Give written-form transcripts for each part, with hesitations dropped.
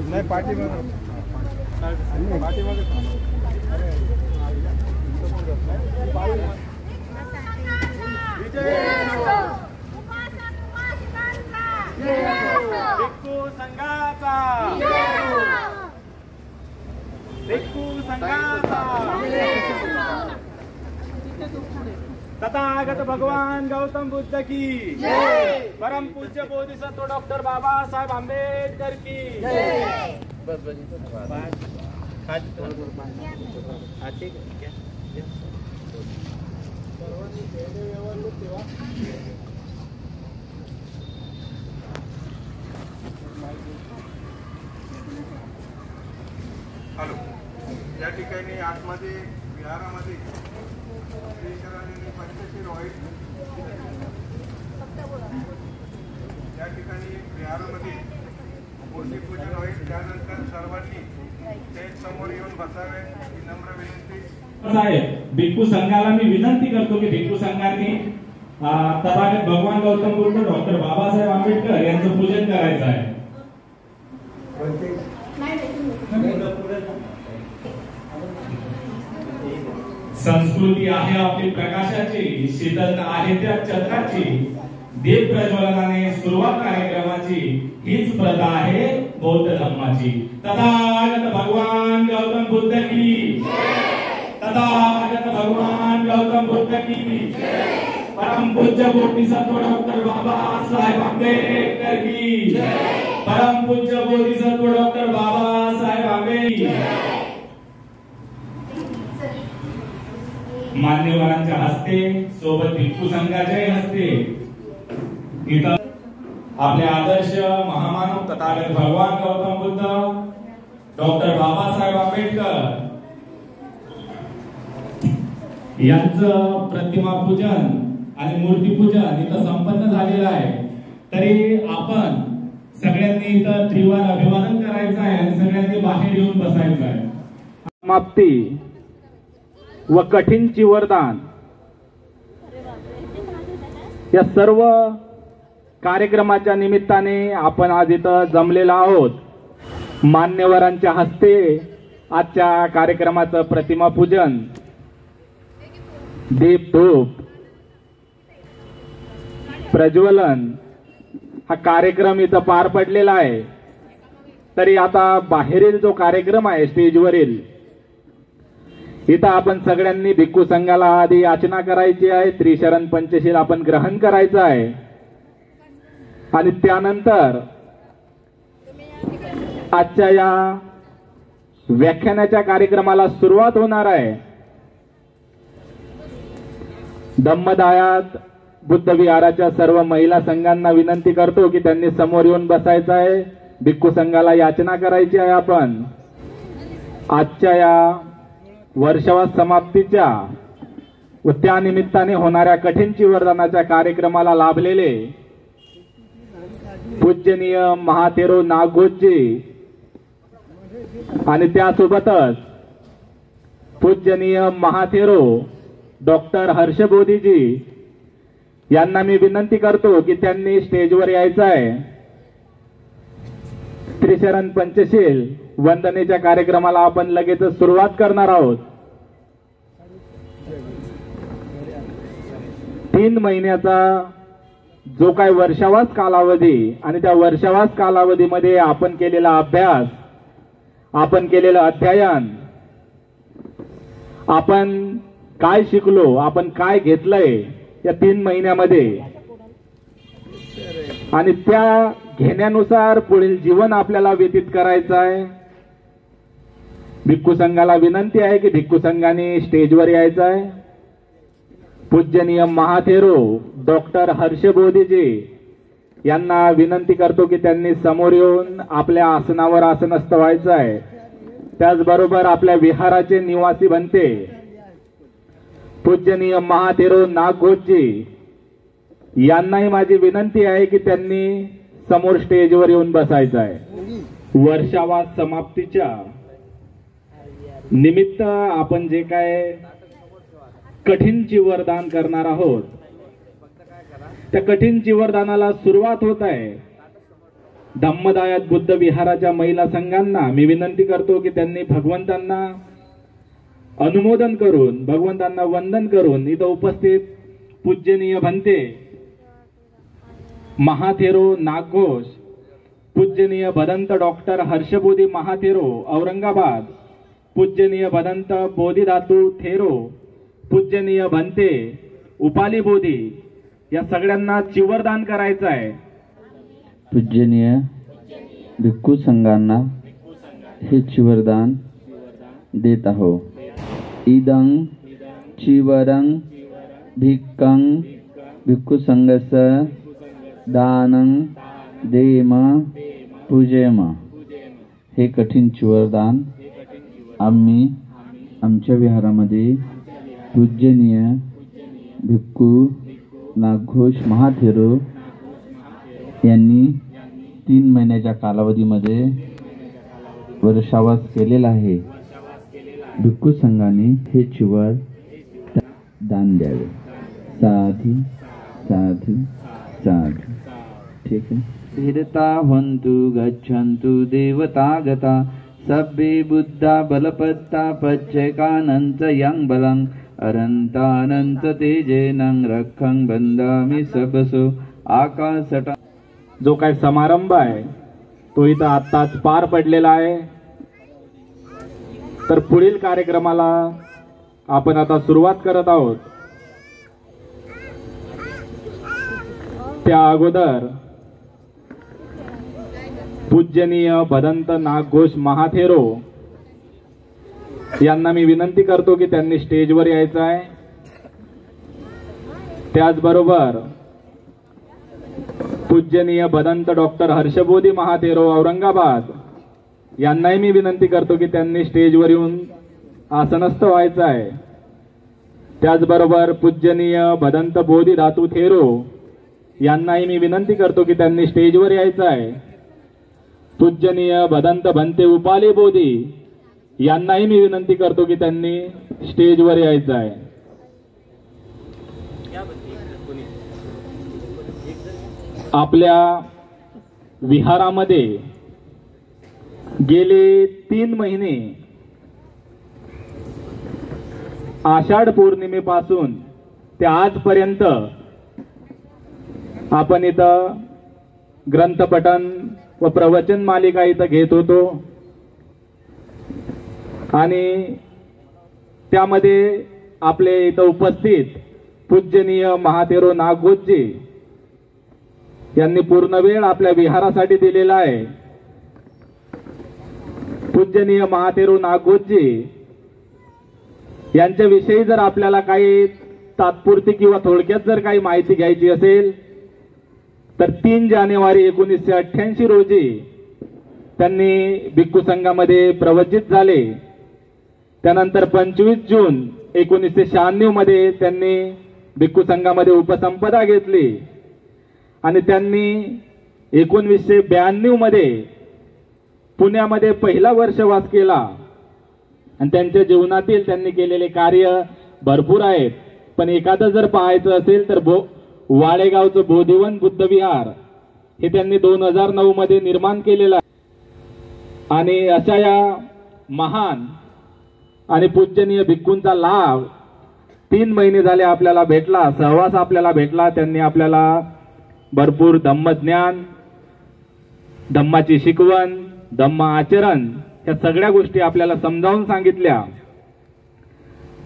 नाही पाठीमागे भिक्खू संघाचा तथागत भगवान गौतम बुद्ध की जय। परम पूज्य बोधिसत्व डॉक्टर बाबासाहेब आंबेडकर की जय। हॅलो, या ठिकाणी आतमध्ये विहारामध्ये पंचशील ऑइल या ठिकाणी विहारामध्ये मूर्ती पूजन होईल। त्यानंतर सर्वांनी स्टेज समोर येऊन बसावे ही नम्र विनंती। साहेब भिक्खू संघाला मी विनंती करतो की भिक्खू संघाने तथागत भगवान गौतम बुद्ध डॉक्टर बाबासाहेब आंबेडकर यांचं पूजन करायचं आहे. संस्कृती आहे आपली प्रकाशाची, शीतलता आहे त्या चंद्राची, दीप प्रज्वलनाने सुरुवात कार्यक्रमाची, हीच प्रथा आहे बौद्ध धर्माची. तथागत भगवान गौतम बुद्ध की, तथागत भगवान गौतम बुद्ध की, परम पूज्य बोधिसत्व डॉक्टर बाबासाहेब आंबेडकर की, परम पूज्य बोधिसत्व डॉक्टर बाबासाहेब आंबेडकर. मान्यवरांच्या हस्ते सोबत भिक्खू संघाच्याही हस्ते इथं आपले आदर्श महामानव तथागत भगवान गौतम बुद्ध डॉक्टर बाबासाहेब आंबेडकर यांचं प्रतिमा पूजन आणि मूर्ती पूजन इथं संपन्न झालेलं आहे. तरी आपण सगळ्यांनी इथं त्रिवार अभिवादन करायचं आहे आणि सगळ्यांनी बाहेर येऊन बसायचं आहे. समाप्ती व कठीणची वरदान या सर्व कार्यक्रमाच्या निमित्ताने आपण आज इथं जमलेलो आहोत. मान्यवरांच्या हस्ते आजच्या कार्यक्रमाचं प्रतिमा पूजन, दीप धूप प्रज्वलन हा कार्यक्रम इथं पार पडलेला आहे. तरी आता बाहेरील जो कार्यक्रम आहे स्टेजवरील, इथं आपण सगळ्यांनी भिक्खू संघाला आधी याचना करायची आहे, त्रिशरण पंचशील आपण ग्रहण करायचं आहे आणि त्यानंतर आजच्या या व्याख्यानाच्या कार्यक्रमाला सुरुवात होणार आहे. धम्मदायात बुद्ध विहाराच्या सर्व महिला संघांना विनंती करतो की त्यांनी समोर येऊन बसायचं आहे. भिक्खू संघाला याचना करायची आहे. आपण आजच्या या वर्षावास समाप्तीच्या व त्या निमित्ताने होणाऱ्या कठीणची वरदानाच्या कार्यक्रमाला लाभलेले पूजनीय महाथेरो नागघोषजी आणि त्यासोबतच पूजनीय महाथेरो डॉक्टर हर्षबोधीजी यांना मी विनंती करतो की त्यांनी स्टेजवर यायचं आहे. त्रिशरण पंचशील वंदनेच्या कार्यक्रमाला आपण लगेच सुरुवात करणार आहोत. 3 महिन्याचा जो काही वर्षावास कालावधी आणि त्या वर्षावास कालावधीमध्ये आपण केलेला अभ्यास, आपण केलेलं अध्ययन, आपण काय शिकलो, आपण काय घेतलंय या 3 महिन्यामध्ये आणि त्या घेण्यानुसार पुढील जीवन आपल्याला व्यतीत करायचं आहे. भिक्खू संघाला विनंती आहे की भिक्खू संघाने स्टेजवर यायचं आहे. पूजनीय महाथेरो डॉक्टर हर्षबोधीजी यांना विनंती करतो की त्यांनी समोर येऊन आपल्या आसनावर आसनस्थ व्हायचं आहे. त्याचबरोबर आपल्या विहाराचे निवासी बनते पूजनीय महाथेरो नागघोषजी यांनाही माझी विनंती आहे की त्यांनी समोर स्टेजवर येऊन बसायचं आहे. वर्षावास समाप्तीच्या निमित्त आपण जे काय कठीणची वरदान करणार आहोत, त्या कठीणची वरदानाला सुरुवात होत आहे. धम्मदायात बुद्ध विहाराच्या महिला संघांना मी विनंती करतो की त्यांनी भगवंतांना अनुमोदन करून, भगवंतांना वंदन करून इथं उपस्थित पूजनीय भंते महाथेरो नागघोष, पूजनीय भदंत डॉक्टर हर्षबोधी महाथेरो औरंगाबाद, पूजनीय भदंत बोधिधातू थेरो, पूजनीय भंते उपाली बोधी या सगळ्यांना चिवरदान करायचं आहे. पूजनीय भिक्खू संघांना हे चिवरदान देत आहो. इदं चिवरं भिक्खं भिक्खू संघस दानं देम पूजेम. हे कठीण चिवरदान आम्ही आमच्या विहारामध्ये पूजनीय भिक्खू नागघोष महाथेरो यांनी 3 महिन्याच्या कालावधीमध्ये वर्षावास केलेला आहे. भिक्खू संघाने हे चिवर दान द्यावे. साधु साधु साधु. ठीक आहे. स्थिरता हन्तु गच्छन्तु देवतागता सभ्ये बुद्धा बलपत्ता पच्चैकानंच yang बलं अरंतानंच तेजेनं रक्षं बंदामि सबसो आकाशटा. जो काय समारंभ आहे तो इथं आत्ताच पार पडलेला आहे. तर पुढील कार्यक्रमाला आपण आता सुरुवात करत आहोत. त्या अगोदर पूजनीय भदंत नागघोष महाथेरो यांना मी विनंती करतो की त्यांनी स्टेजवर यायचं आहे. त्याचबरोबर पूजनीय भदंत डॉक्टर हर्षबोधी महाथेरो औरंगाबाद यांनाही मी विनंती करतो की त्यांनी स्टेजवर येऊन आसनस्थ व्हायचं आहे. त्याचबरोबर पूजनीय भदंत बोधी धातू थेरो यांनाही मी विनंती करतो की त्यांनी स्टेजवर यायचं आहे. पूजनीय भदंत भंते उपाली बोधी यांनाही मी विनंती करतो की त्यांनी स्टेजवर यायचं आहे. आपल्या विहारामध्ये गेले 3 महिने आषाढ पौर्णिमेपासून ते आजपर्यंत आपण इथं ग्रंथपठन व प्रवचन मालिका इथं घेत होतो आणि त्यामध्ये आपले इथं उपस्थित पूजनीय महाथेरो नागघोषजी यांनी पूर्ण वेळ आपल्या विहारासाठी दिलेला आहे. पूजनीय महाथेरो नागघोषजी यांच्याविषयी जर आपल्याला काही तात्पुरती किंवा थोडक्यात जर काही माहिती घ्यायची असेल तर 3 जानेवारी 1988 रोजी त्यांनी भिक्खू संघामध्ये प्रवचित झाले. त्यानंतर 25 जून 1996 मध्ये त्यांनी भिक्खू संघामध्ये उपसंपदा घेतली आणि त्यांनी 1992 मध्ये पुण्यामध्ये पहिला वर्षवास केला आणि त्यांच्या जीवनातील त्यांनी केलेले कार्य भरपूर आहेत. पण एखादं जर पाहायचं असेल तर वाडेगावचं बोधिवन बुद्ध विहार हे त्यांनी 2009 मध्ये निर्माण केलेलं आहे. आणि अशा या महान आणि पूजनीय भिक्खूंचा लाभ 3 महिने झाले आपल्याला भेटला, सहवास आपल्याला भेटला. त्यांनी आपल्याला भरपूर धम्मज्ञान, धम्माची शिकवण, धम्म आचरण या सगळ्या गोष्टी आपल्याला समजावून सांगितल्या.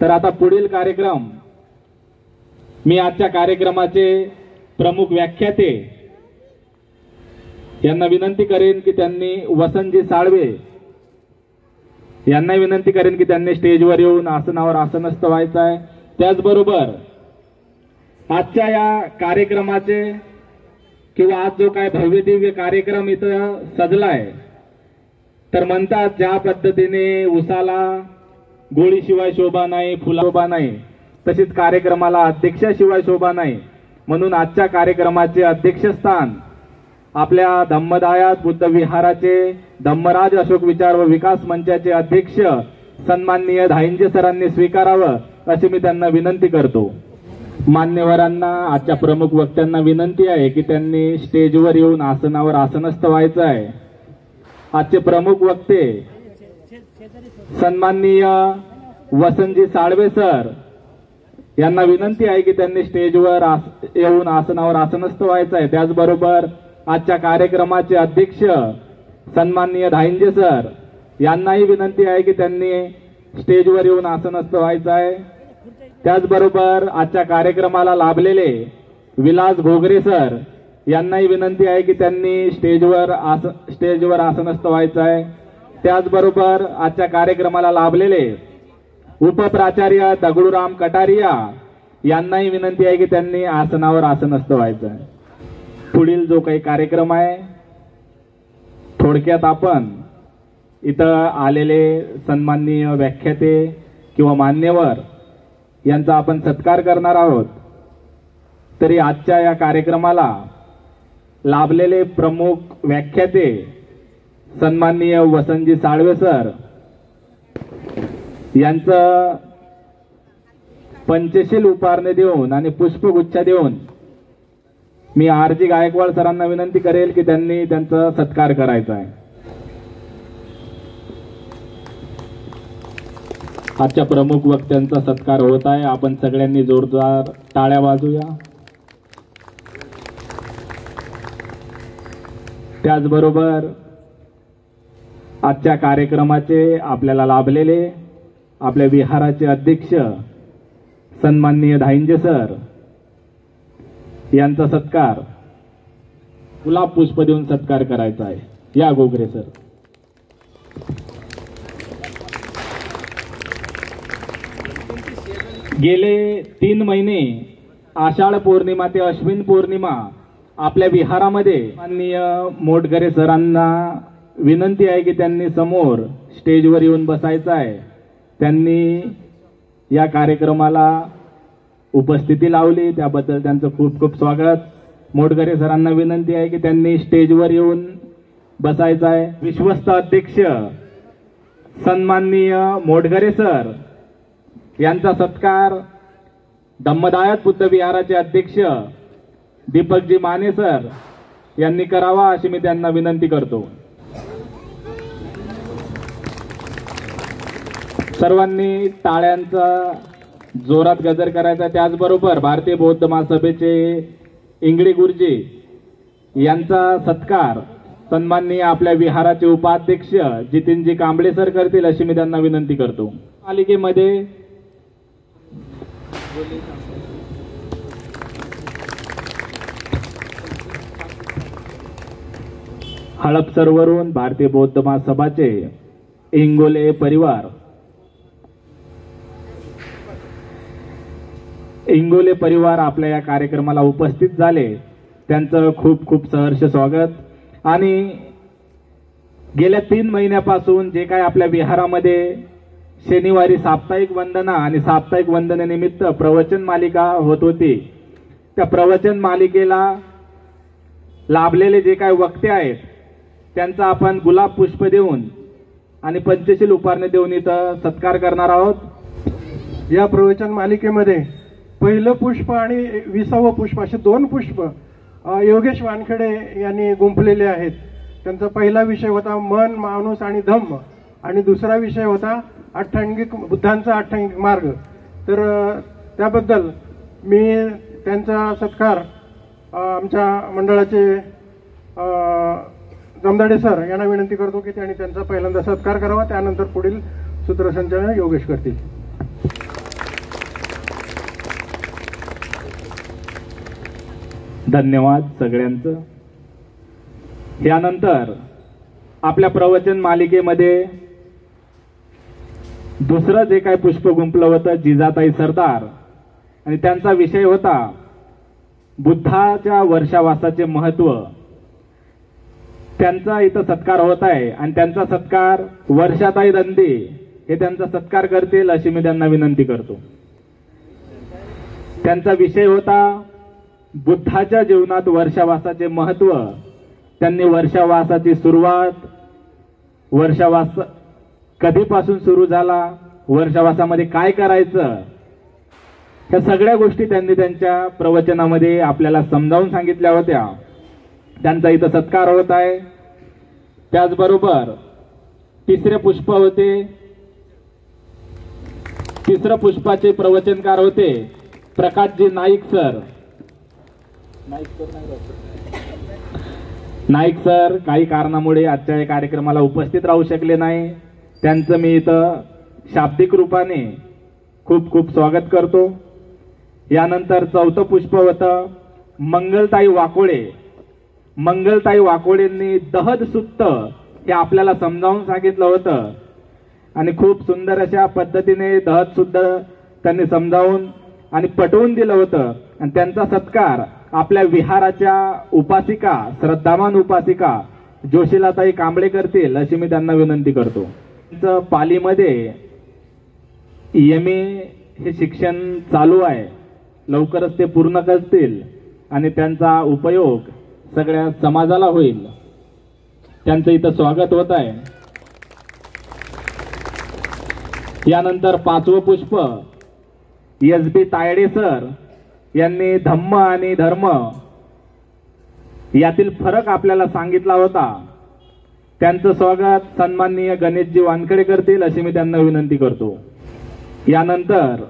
तर आता पुढील कार्यक्रम मी आजच्या कार्यक्रमाचे प्रमुख व्याख्याते यांना विनंती करेन की त्यांनी वसंतजी साळवे यांना विनंती करेन की त्यांनी स्टेजवर येऊन आसनावर आसनस्थ व्हायचं आहे. त्याचबरोबर आजच्या या कार्यक्रमाचे किंवा आज जो काय भव्य दिव्य कार्यक्रम इथं सजलाय तर म्हणतात ज्या पद्धतीने उसाला गोळीशिवाय शोभा नाही, फुला शोभा नाही, तशीच कार्यक्रमाला अध्यक्षाशिवाय शोभा नाही. म्हणून आजच्या कार्यक्रमाचे अध्यक्षस्थान आपल्या धम्मदायात बुद्ध विहाराचे धम्मराज अशोक विचार व विकास मंचाचे अध्यक्ष सन्माननीय धाईंजे सरांनी स्वीकारावं अशी मी त्यांना विनंती करतो. मान्यवरांना, आजच्या प्रमुख वक्त्यांना विनंती आहे की त्यांनी स्टेजवर येऊन आसनावर आसनस्थ व्हायचं आहे. आजचे प्रमुख वक्ते सन्माननीय वसंतजी साळवे सर यांना विनंती आहे की त्यांनी स्टेजवर येऊन आसनावर आसनस्थ व्हायचं आहे. त्याचबरोबर आजच्या कार्यक्रमाचे अध्यक्ष सन्माननीय धाईंजे सर यांनाही विनंती आहे की त्यांनी स्टेजवर येऊन आसनस्थ व्हायचं आहे. त्याचबरोबर आजच्या कार्यक्रमाला लाभलेले विलास घोगरे सर यांनाही विनंती आहे की त्यांनी स्टेजवर आसनस्थ व्हायचं आहे. त्याचबरोबर आजच्या कार्यक्रमाला लाभलेले उपप्राचार्य दगडूराम कटारिया यांनाही विनंती आहे की त्यांनी आसनावर आसनस्थ व्हायचं आहे. पुढील जो काही कार्यक्रम आहे थोडक्यात आपण इथं आलेले सन्माननीय व्याख्याते किंवा मान्यवर यांचा आपण सत्कार करणार आहोत. तरी आजच्या या कार्यक्रमाला लाभलेले प्रमुख व्याख्याते सन्माननीय वसंतजी साळवे सर यांचं पंचशील उपहार देऊन आणि पुष्पगुच्छ देऊन मी आर.जी. गायकवाड सरांना विनंती करेल की त्यांनी त्यांचा सत्कार करायचा आहे. आजच्या प्रमुख वक्त्यांचा सत्कार होत आहे. आपण सगळ्यांनी जोरदार टाळ्या वाजूया. त्याचबरोबर आजच्या कार्यक्रमाचे आपल्याला लाभलेले आपल्या विहाराचे अध्यक्ष सन्माननीय धाईंजे सर यांचा सत्कार गुलाब पुष्प देऊन सत्कार करायचा आहे. या गोगरे सर. गेले 3 महिने आषाढ पौर्णिमा ते अश्विन पौर्णिमा आपल्या विहारामध्ये माननीय मोटघरे सरांना विनंती आहे की त्यांनी समोर स्टेजवर येऊन बसायचं आहे. त्यांनी या कार्यक्रमाला उपस्थिती लावली त्याबद्दल त्यांचं खूप खूप स्वागत. मोटघरे सरांना विनंती आहे की त्यांनी स्टेजवर येऊन बसायचं आहे. विश्वस्त अध्यक्ष सन्माननीय मोटघरे सर यांचा सत्कार धम्मदायत बुद्ध विहाराचे अध्यक्ष दीपकजी माने सर यांनी करावा अशी मी त्यांना विनंती करतो. सर्वांनी टाळ्यांचा जोरात गजर करायचा. त्याचबरोबर भारतीय बौद्ध महासभेचे इंगळे गुरुजी यांचा सत्कार सन्माननीय आपल्या विहाराचे उपाध्यक्ष जितीनजी कांबळे सर करतील अशी मी त्यांना विनंती करतो. पालिकेमध्ये हडपसरवरून भारतीय बौद्ध महासभाचे इंगोले परिवार आपल्या या कार्यक्रमाला उपस्थित झाले. त्यांचं खूप खूप सहर्ष स्वागत. आणि गेल्या 3 महिन्यापासून जे काय आपल्या विहारामध्ये शनिवारी साप्ताहिक वंदना आणि साप्ताहिक वंदनेनिमित्त प्रवचन मालिका होत होती, त्या प्रवचन मालिकेला लाभलेले जे काय वक्ते आहेत त्यांचा आपण गुलाब पुष्प देऊन आणि पंचशील उपहार देऊन इथं सत्कार करणार आहोत. या प्रवचन मालिकेमध्ये पहिलं पुष्प आणि 20वं पुष्प असे 2 पुष्प योगेश वानखेडे यांनी गुंफलेले आहेत. त्यांचा पहिला विषय होता मन, माणूस आणि धम्म आणि दुसरा विषय होता बुद्धांचा अठ्ठांगिक मार्ग. तर त्याबद्दल मी त्यांचा सत्कार आमच्या मंडळाचे जमदाडे सर यांना विनंती करतो की त्यांनी त्यांचा पहिल्यांदा सत्कार करावा. त्यानंतर पुढील सूत्रसंचालन योगेश करतील. धन्यवाद सगळ्यांचं. यानंतर आपल्या प्रवचन मालिकेमध्ये दुसरं जे काय पुष्प गुंफलं होतं जिजाताई सरदार आणि त्यांचा विषय होता बुद्धाच्या वर्षावासाचे महत्व. त्यांचा इथं सत्कार होत आहे आणि त्यांचा सत्कार वर्षाताई दंदे हे त्यांचा सत्कार करतील अशी मी त्यांना विनंती करतो. त्यांचा विषय होता बुद्धाच्या जीवनात वर्षावासाचे महत्व. त्यांनी वर्षावासाची सुरुवात, वर्षावास कधीपासून सुरू झाला, वर्षावासामध्ये काय करायचं, ह्या सगळ्या गोष्टी त्यांनी त्यांच्या प्रवचनामध्ये आपल्याला समजावून सांगितल्या होत्या. त्यांचा इथं सत्कार होत आहे. त्याचबरोबर तिसरे पुष्प होते. तिसऱ्या पुष्पाचे प्रवचनकार होते प्रकाशजी नाईक सर. नाईक सर काही कारणामुळे आजच्या या कार्यक्रमाला उपस्थित राहू शकले नाही. त्यांचं मी इथं शाब्दिक रूपाने खूप खूप स्वागत करतो. यानंतर चौथं पुष्प होतं मंगलताई वाकोळे. मंगलताई वाकोळेंनी दहद सुत्त हे आपल्याला समजावून सांगितलं होतं आणि खूप सुंदर अशा पद्धतीने दहद सुद्धा त्यांनी समजावून आणि पटवून दिलं होतं. आणि त्यांचा सत्कार आपल्या विहाराच्या उपासिका, श्रद्धावान उपासिका जोशीलाताई कांबळे करतील अशी मी त्यांना विनंती करतो. त्यांचं पालीमध्ये MA हे शिक्षण चालू आहे. लवकरच ते पूर्ण करतील आणि त्यांचा उपयोग सगळ्या समाजाला होईल. त्यांचं इथं स्वागत होत आहे. यानंतर 5वं पुष्प SB तायडे सर यांनी धम्म आणि धर्म यातील फरक आपल्याला सांगितला होता. त्यांचं स्वागत सन्माननीय गणेशजी वानखडे करतील अशी मी त्यांना विनंती करतो. यानंतर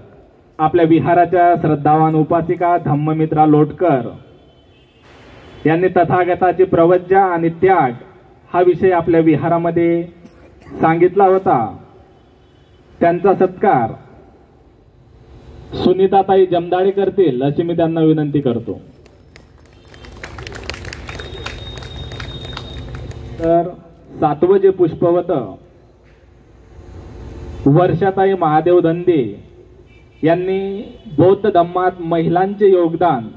आपल्या विहाराच्या श्रद्धावान उपासिका धम्ममित्रा लोटकर यांनी तथागताची प्रवज्जा आणि त्याग हा विषय आपल्या विहारामध्ये सांगितला होता. त्यांचा सत्कार सुनीताताई जमदाडे करतील अशी मी त्यांना विनंती करतो. तर 7वं जे पुष्प होतं वर्षाताई महादेव दंदे यांनी बौद्ध धम्मात महिलांचे योगदान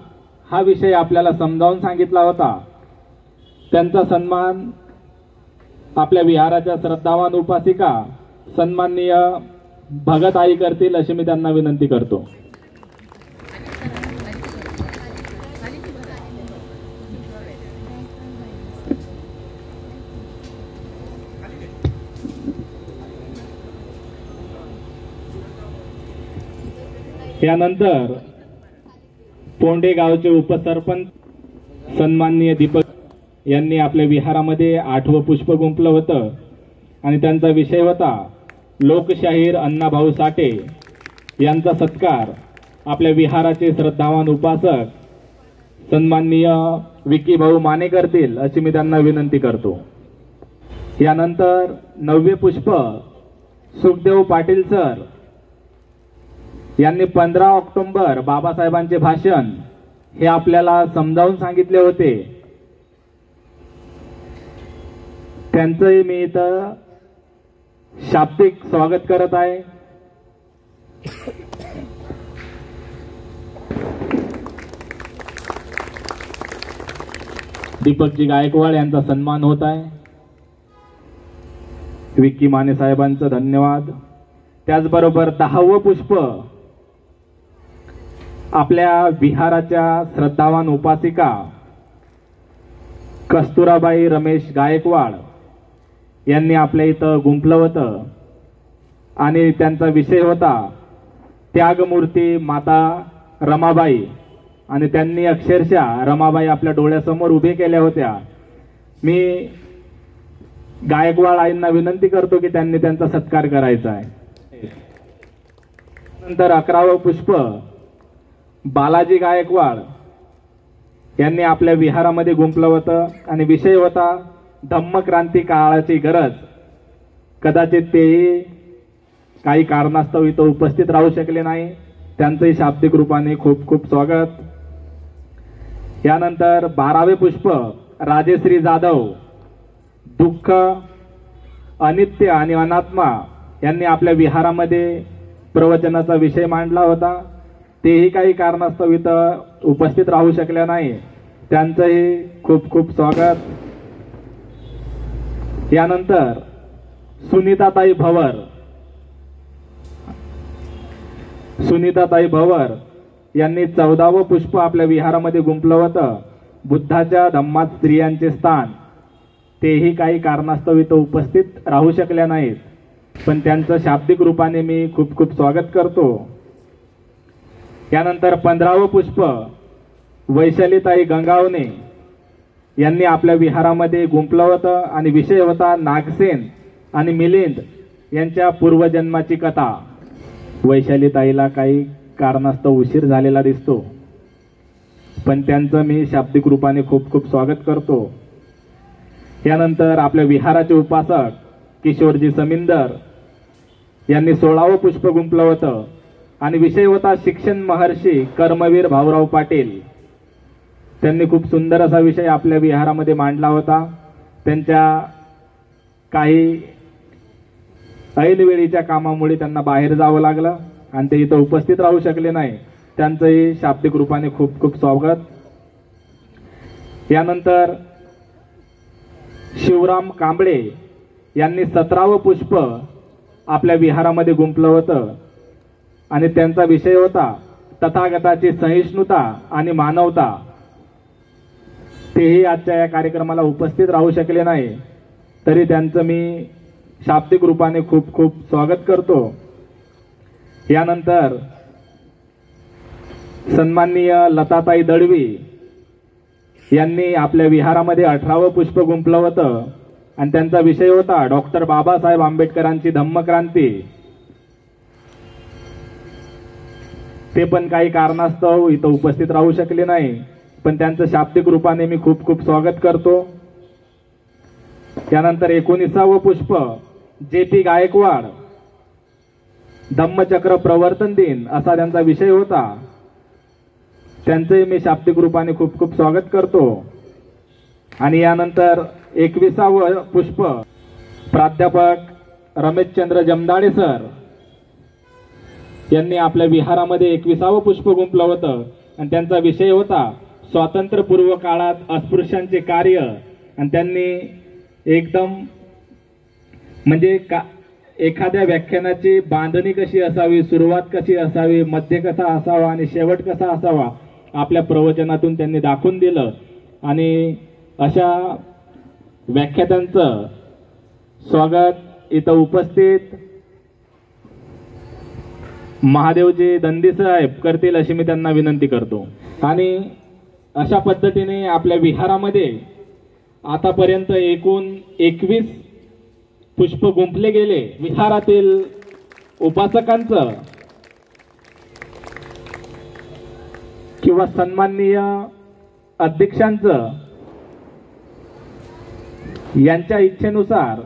हा विषय आपल्याला समजावून सांगितला होता. त्यांचा सन्मान आपल्या विहाराच्या श्रद्धावान उपासिका सन्माननीय भगत आई करतील अशी मी त्यांना विनंती करतो. यानंतर पोंडे गावचे उपसरपंच सन्माननीय दीपक यांनी आपल्या विहारामध्ये 8वं पुष्प गुंफलं होतं आणि त्यांचा विषय होता लोकशाहीर अण्णाभाऊ साठे यांचा सत्कार आपल्या विहाराचे श्रद्धावान उपासक सन्माननीय विकी भाऊ माने करतील अशी मी त्यांना विनंती करतो. यानंतर 9वे पुष्प सुखदेव पाटील सर यांनी 15 ऑक्टोबर बाबासाहेबांचे भाषण हे आपल्याला समजावून सांगितले होते. त्यांचंही मी इथं शाब्दिक स्वागत करत आहे. दीपकजी गायकवाड यांचा सन्मान होत आहे. विक्की माने साहेबांचं धन्यवाद. त्याचबरोबर 10वं पुष्प आपल्या विहाराच्या श्रद्धावान उपासिका कस्तुराबाई रमेश गायकवाड यांनी आपल्या इथं गुंफलं होतं आणि त्यांचा विषय होता त्यागमूर्ती माता रमाबाई आणि त्यांनी अक्षरशः रमाबाई आपल्या डोळ्यासमोर उभे केल्या होत्या. मी गायकवाड आईंना विनंती करतो की त्यांनी त्यांचा सत्कार करायचा आहे. नंतर 11वं पुष्प बालाजी गायकवाड यांनी आपल्या विहारामध्ये गुंफलं होतं आणि विषय होता धम्मक्रांती काळाची गरज. कदाचित तेही काही कारणास्तव इथं उपस्थित राहू शकले नाही. त्यांचंही शाब्दिक रूपाने खूप खूप स्वागत. यानंतर 12वे पुष्प राजेश्री जाधव दुःख अनित्य आणि अनात्मा यांनी आपल्या विहारामध्ये प्रवचनाचा विषय मांडला होता. तेही काही कारणास्तव इथं उपस्थित राहू शकल्या नाही. त्यांचंही खूप खूप स्वागत. यानंतर सुनीताताई भवर यांनी 14वं पुष्प आपल्या विहारामध्ये गुंफलं होतं बुद्धाच्या धम्मात स्त्रियांचे स्थान. तेही काही कारणास्तव इथं उपस्थित राहू शकल्या नाहीत, पण त्यांचं शाब्दिक रूपाने मी खूप खूप स्वागत करतो. यानंतर 15वं पुष्प वैशालीताई गंगावणे यांनी आपल्या विहारामध्ये गुंफलं होतं आणि विषय होता नागसेन आणि मिलिंद यांच्या पूर्वजन्माची कथा. वैशालीताईला काही कारणास्तव उशीर झालेला दिसतो, पण त्यांचं मी शाब्दिक रूपाने खूप खूप स्वागत करतो. यानंतर आपल्या विहाराचे उपासक किशोरजी समिंदर यांनी 16वं पुष्प गुंफलं होतं आणि विषय होता शिक्षण महर्षी कर्मवीर भाऊराव पाटील. त्यांनी खूप सुंदर असा विषय आपल्या विहारामध्ये मांडला होता. त्यांच्या काही ऐनवेळीच्या कामामुळे त्यांना बाहेर जावं लागलं आणि ते इथं उपस्थित राहू शकले नाही. त्यांचंही शाब्दिक रूपाने खूप खूप स्वागत. यानंतर शिवराम कांबळे यांनी 17वं पुष्प आपल्या विहारामध्ये गुंफलं होतं आणि त्यांचा विषय होता तथागताची सहिष्णुता आणि मानवता. तेही आजच्या या कार्यक्रमाला उपस्थित राहू शकले नाही, तरी त्यांचं मी शाब्दिक रूपाने खूप खूप स्वागत करतो. यानंतर सन्माननीय लताताई दळवी यांनी आपल्या विहारामध्ये 18वं पुष्प गुंफलं होतं आणि त्यांचा विषय होता डॉक्टर बाबासाहेब आंबेडकरांची धम्मक्रांती. ते पण काही कारणास्तव इथं उपस्थित राहू शकले नाही, पण त्यांचं शाब्दिक रूपाने मी खूप खूप स्वागत करतो. त्यानंतर 19वं पुष्प JP गायकवाड धम्मचक्र प्रवर्तन दिन असा त्यांचा विषय होता. त्यांचंही मी शाब्दिक रूपाने खूप खूप स्वागत करतो. आणि यानंतर 21वं पुष्प प्राध्यापक रमेशचंद्र जमदाडे सर यांनी आपल्या विहारामध्ये 21वं पुष्प गुंफलं होतं आणि त्यांचा विषय होता स्वातंत्र्यपूर्व काळात अस्पृश्यांचे कार्य. आणि त्यांनी एकदम म्हणजे एखाद्या व्याख्यानाची बांधणी कशी असावी, सुरुवात कशी असावी, मध्य कसा असावा आणि शेवट कसा असावा आपल्या प्रवचनातून त्यांनी दाखवून दिलं. आणि अशा व्याख्यात्यांचं स्वागत इथं उपस्थित महादेवजी दंदी साहेब करतील अशी मी त्यांना विनंती करतो. आणि अशा पद्धतीने आपल्या विहारामध्ये आतापर्यंत एकूण 21 पुष्प गुंफले गेले. विहारातील उपासकांचं किंवा सन्माननीय अध्यक्षांचं यांच्या इच्छेनुसार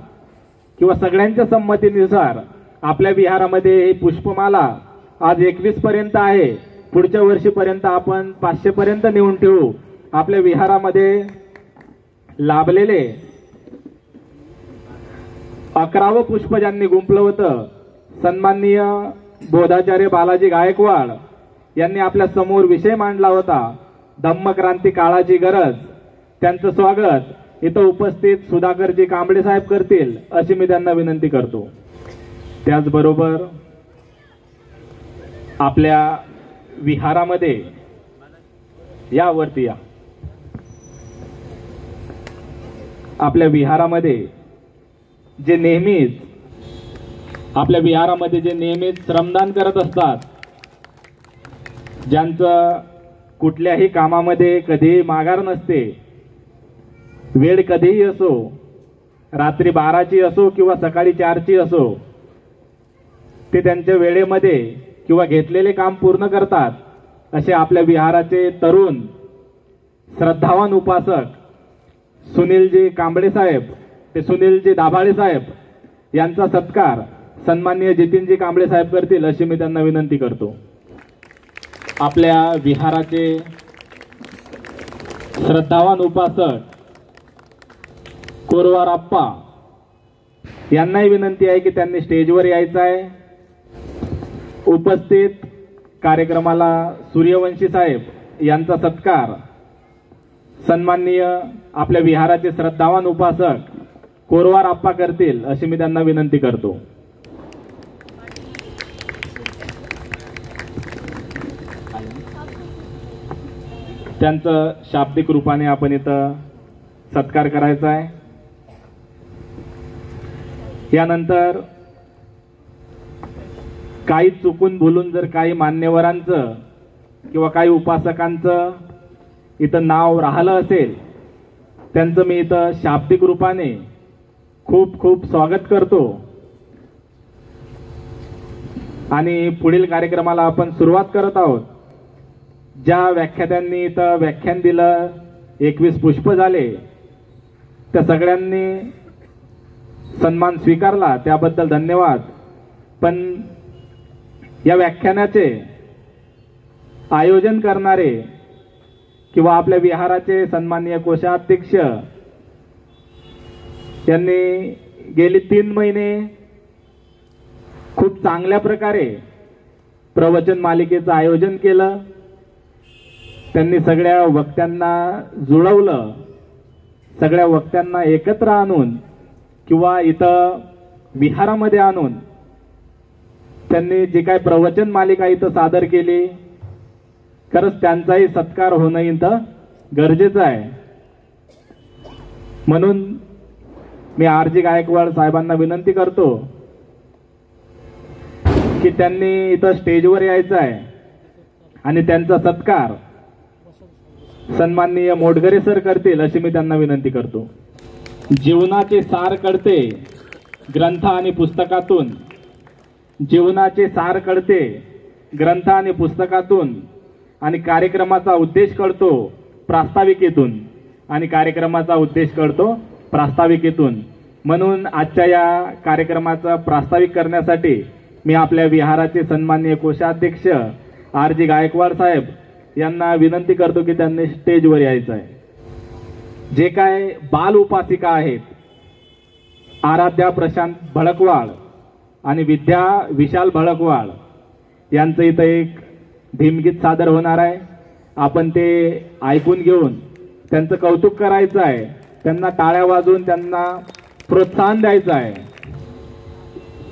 किंवा सगळ्यांच्या संमतीनुसार आपल्या विहारामध्ये ही पुष्पमाला आज 21 पर्यंत आहे. पुढच्या वर्षीपर्यंत आपण 500 पर्यंत नेऊन ठेवू. आपल्या विहारामध्ये लाभलेले 11वं पुष्प ज्यांनी गुंफलं होतं सन्माननीय बोधाचार्य बालाजी गायकवाड यांनी आपल्या समोर विषय मांडला होता धम्मक्रांती काळाची गरज. त्यांचं स्वागत इथं उपस्थित सुधाकरजी कांबळे साहेब करतील अशी मी त्यांना विनंती करतो. त्याचबरोबर आपल्या विहारामध्ये यावरती या आपल्या विहारामध्ये जे नेहमीच श्रमदान करत असतात, ज्यांचं कुठल्याही कामामध्ये कधीही माघार नसते, वेळ कधीही असो, रात्री 12ची असो किंवा सकाळी 4ची असो, ते त्यांच्या वेळेमध्ये किंवा घेतलेले काम पूर्ण करतात. असे आपल्या विहाराचे तरुण श्रद्धावान उपासक सुनीलजी कांबळे साहेब ते सुनीलजी दाभाळे साहेब यांचा सत्कार सन्माननीय जितीनजी कांबळे साहेब करतील अशी मी त्यांना विनंती करतो. आपल्या विहाराचे श्रद्धावान उपासक कोरवाराप्पा यांनाही विनंती आहे की त्यांनी स्टेजवर यायचं आहे. उपस्थित कार्यक्रमाला सूर्यवंशी साहेब यांचा सत्कार सन्माननीय आपल्या विहाराचे श्रद्धावान उपासक कोरवाराप्पा करतील अशी मी त्यांना विनंती करतो. त्यांचं शाब्दिक रूपाने आपण इथं सत्कार करायचा आहे. यानंतर काही चुकून बोलून जर काही मान्यवरांचं किंवा काही उपासकांचं इथं नाव राहिलं असेल त्यांचं मी इथं शाब्दिक रूपाने खूप खूप स्वागत करतो. आणि पुढील कार्यक्रमाला आपण सुरुवात करत आहोत. ज्या व्याख्यात्यांनी इथं व्याख्यान दिलं 21 पुष्प झाले त्या सगळ्यांनी सन्मान स्वीकारला त्याबद्दल धन्यवाद. पण या व्याख्यानाचे आयोजन करणारे किंवा आपल्या विहाराचे सन्माननीय कोषाध्यक्ष यांनी गेली 3 महिने खूप चांगल्या प्रकारे प्रवचन मालिकेचं आयोजन केलं. त्यांनी सगळ्या वक्त्यांना जुळवलं, सगळ्या वक्त्यांना एकत्र आणून किंवा इथं विहारामध्ये आणून त्यांनी जी काय प्रवचन मालिका इथं सादर केली, खरंच त्यांचाही सत्कार होणं इथं गरजेचं आहे. म्हणून मी RG गायकवाड साहेबांना विनंती करतो की की त्यांनी इथं स्टेजवर यायचं आहे आणि त्यांचा सत्कार सन्माननीय मोटघरे सर करतील अशी मी त्यांना विनंती करतो. जीवनाचे सार कळते ग्रंथ आणि पुस्तकातून, जीवनाचे सार कळते ग्रंथ आणि पुस्तकातून, आणि कार्यक्रमाचा उद्देश कळतो प्रास्ताविकेतून, आणि कार्यक्रमाचा उद्देश कळतो प्रास्ताविकेतून. म्हणून आजच्या या कार्यक्रमाचा प्रास्ताविक करण्यासाठी मी आपल्या विहाराचे सन्माननीय कोषाध्यक्ष RG गायकवाड साहेब यांना विनंती करतो की त्यांनी स्टेजवर यायचं आहे. जे काय बाल उपासिका आहेत, आराध्या प्रशांत भडकवाळ आणि विद्या विशाल भडकवाळ यांचं इथं एक भीमगीत सादर होणार आहे. आपण ते ऐकून घेऊन त्यांचं कौतुक करायचं आहे, त्यांना टाळ्या वाजवून त्यांना प्रोत्साहन द्यायचं आहे.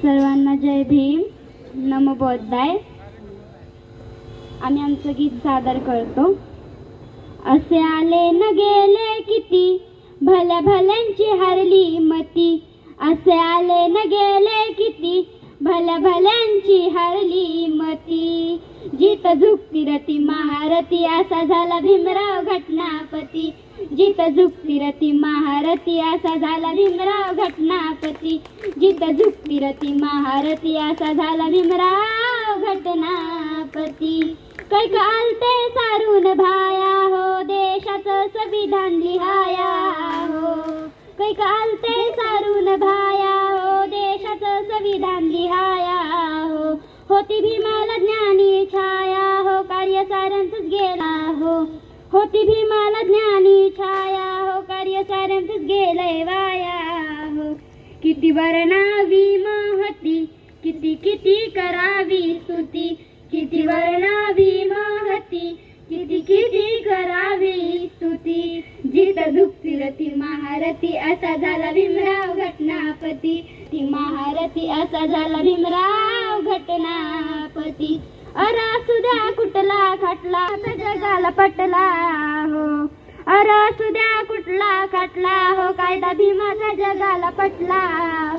सर्वांना जय भीम, नमो बुद्धाय. आम्ही आमचं गीत सादर करतो. असे आले न गेले किती, भल्या भल्यांची हरली मती. असे आले न गेले किती, भल्या भल्यांची हरली मती. जित झुकती रती महारथी, असा झाला भीमराव घटनापती. जित झुकती रती महारथी, असा झाला भीमराव घटनापती. जित झुकती रती महारथी, असा झाला भीमराव घटनापती. कै कालते सारून भाया हो, देशाचं संविधान लिहाया हो. कै कालते सारून भाया हो, देशाचं संविधान लिहाया हो. होती भीमाला ज्ञानी छाया हो, कार्य साऱ्यांचंच गेला हो. होती भीमाला ज्ञानी छाया हो, कार्य साऱ्यांचंच गेलंय वाया हो. किती वर्णावी महती, किती किती करावी स्तुती. किती वर्णावी महती, किती किती करावी स्तुती. जित झुकती रती महारथी, असा झाला भीमराव घटनापती. ती महारथी, असा झाला भीमराव घटनापती. अरासुद्या कुठला खटला, जगाला पटला हो. अरासुद्या कुठला खटला हो, कायदा भीमाचा जगाला पटला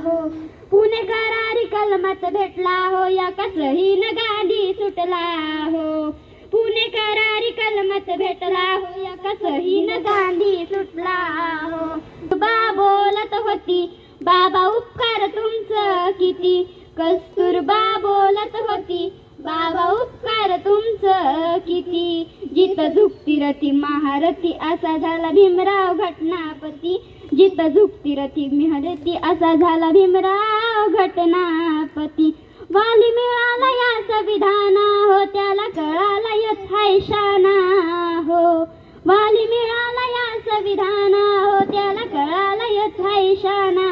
हो. पुणे करारी कलमात भेटला हो, या कसही न गांधी सुटला हो. पुणे करारी कलमात भेटला हो, या कसही न गांधी सुटला हो. बा बोलत होती बाबा उपकार तुमचं किती. कस्तुरबा बोलत होती बाबा उपकार तुमचं किती. जित झुकती रती महारथी, असा झाला भीमराव घटनापती. जित झुकती रती महारथी, असा झाला भीमराव घटनापती. वाली मिळाला या संविधाना हो, त्याला कळाला यच हाय शाना हो. वाली मिळाला या संविधाना हो, त्याला कळाला यच हाय शाना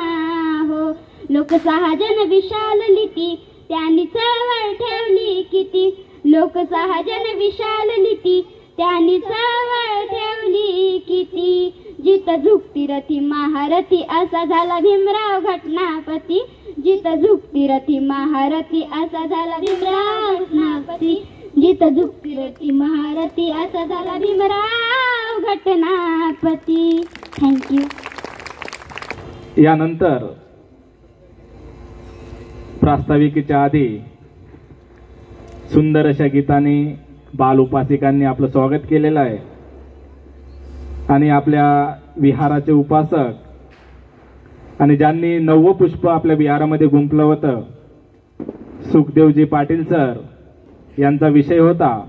हो. लोकसहाजन विशाल लिती, त्यांनी चळवळ ठेवली किती. लोकसहाजन विशाल लिती, त्यांनी चळवळ ठेवली किती. जित झुकती रथी महारथी, असा झाला भीमराव घटनापती. जित झुकती रथी महारथी, असा झाला भीमराव घटनापती. जित झुकती रथी महारथी, असा झाला भीमराव घटनापती. थँक्यू. यानंतर प्रास्ताविकेच्या आधी सुंदर अशा गीताने बाल उपासिकांनी आपलं स्वागत केलेलं आहे. आणि आपल्या विहाराचे उपासक आणि ज्यांनी 9वं पुष्प आपल्या विहारामध्ये गुंफलं होतं, सुखदेवजी पाटील सर यांचा विषय होता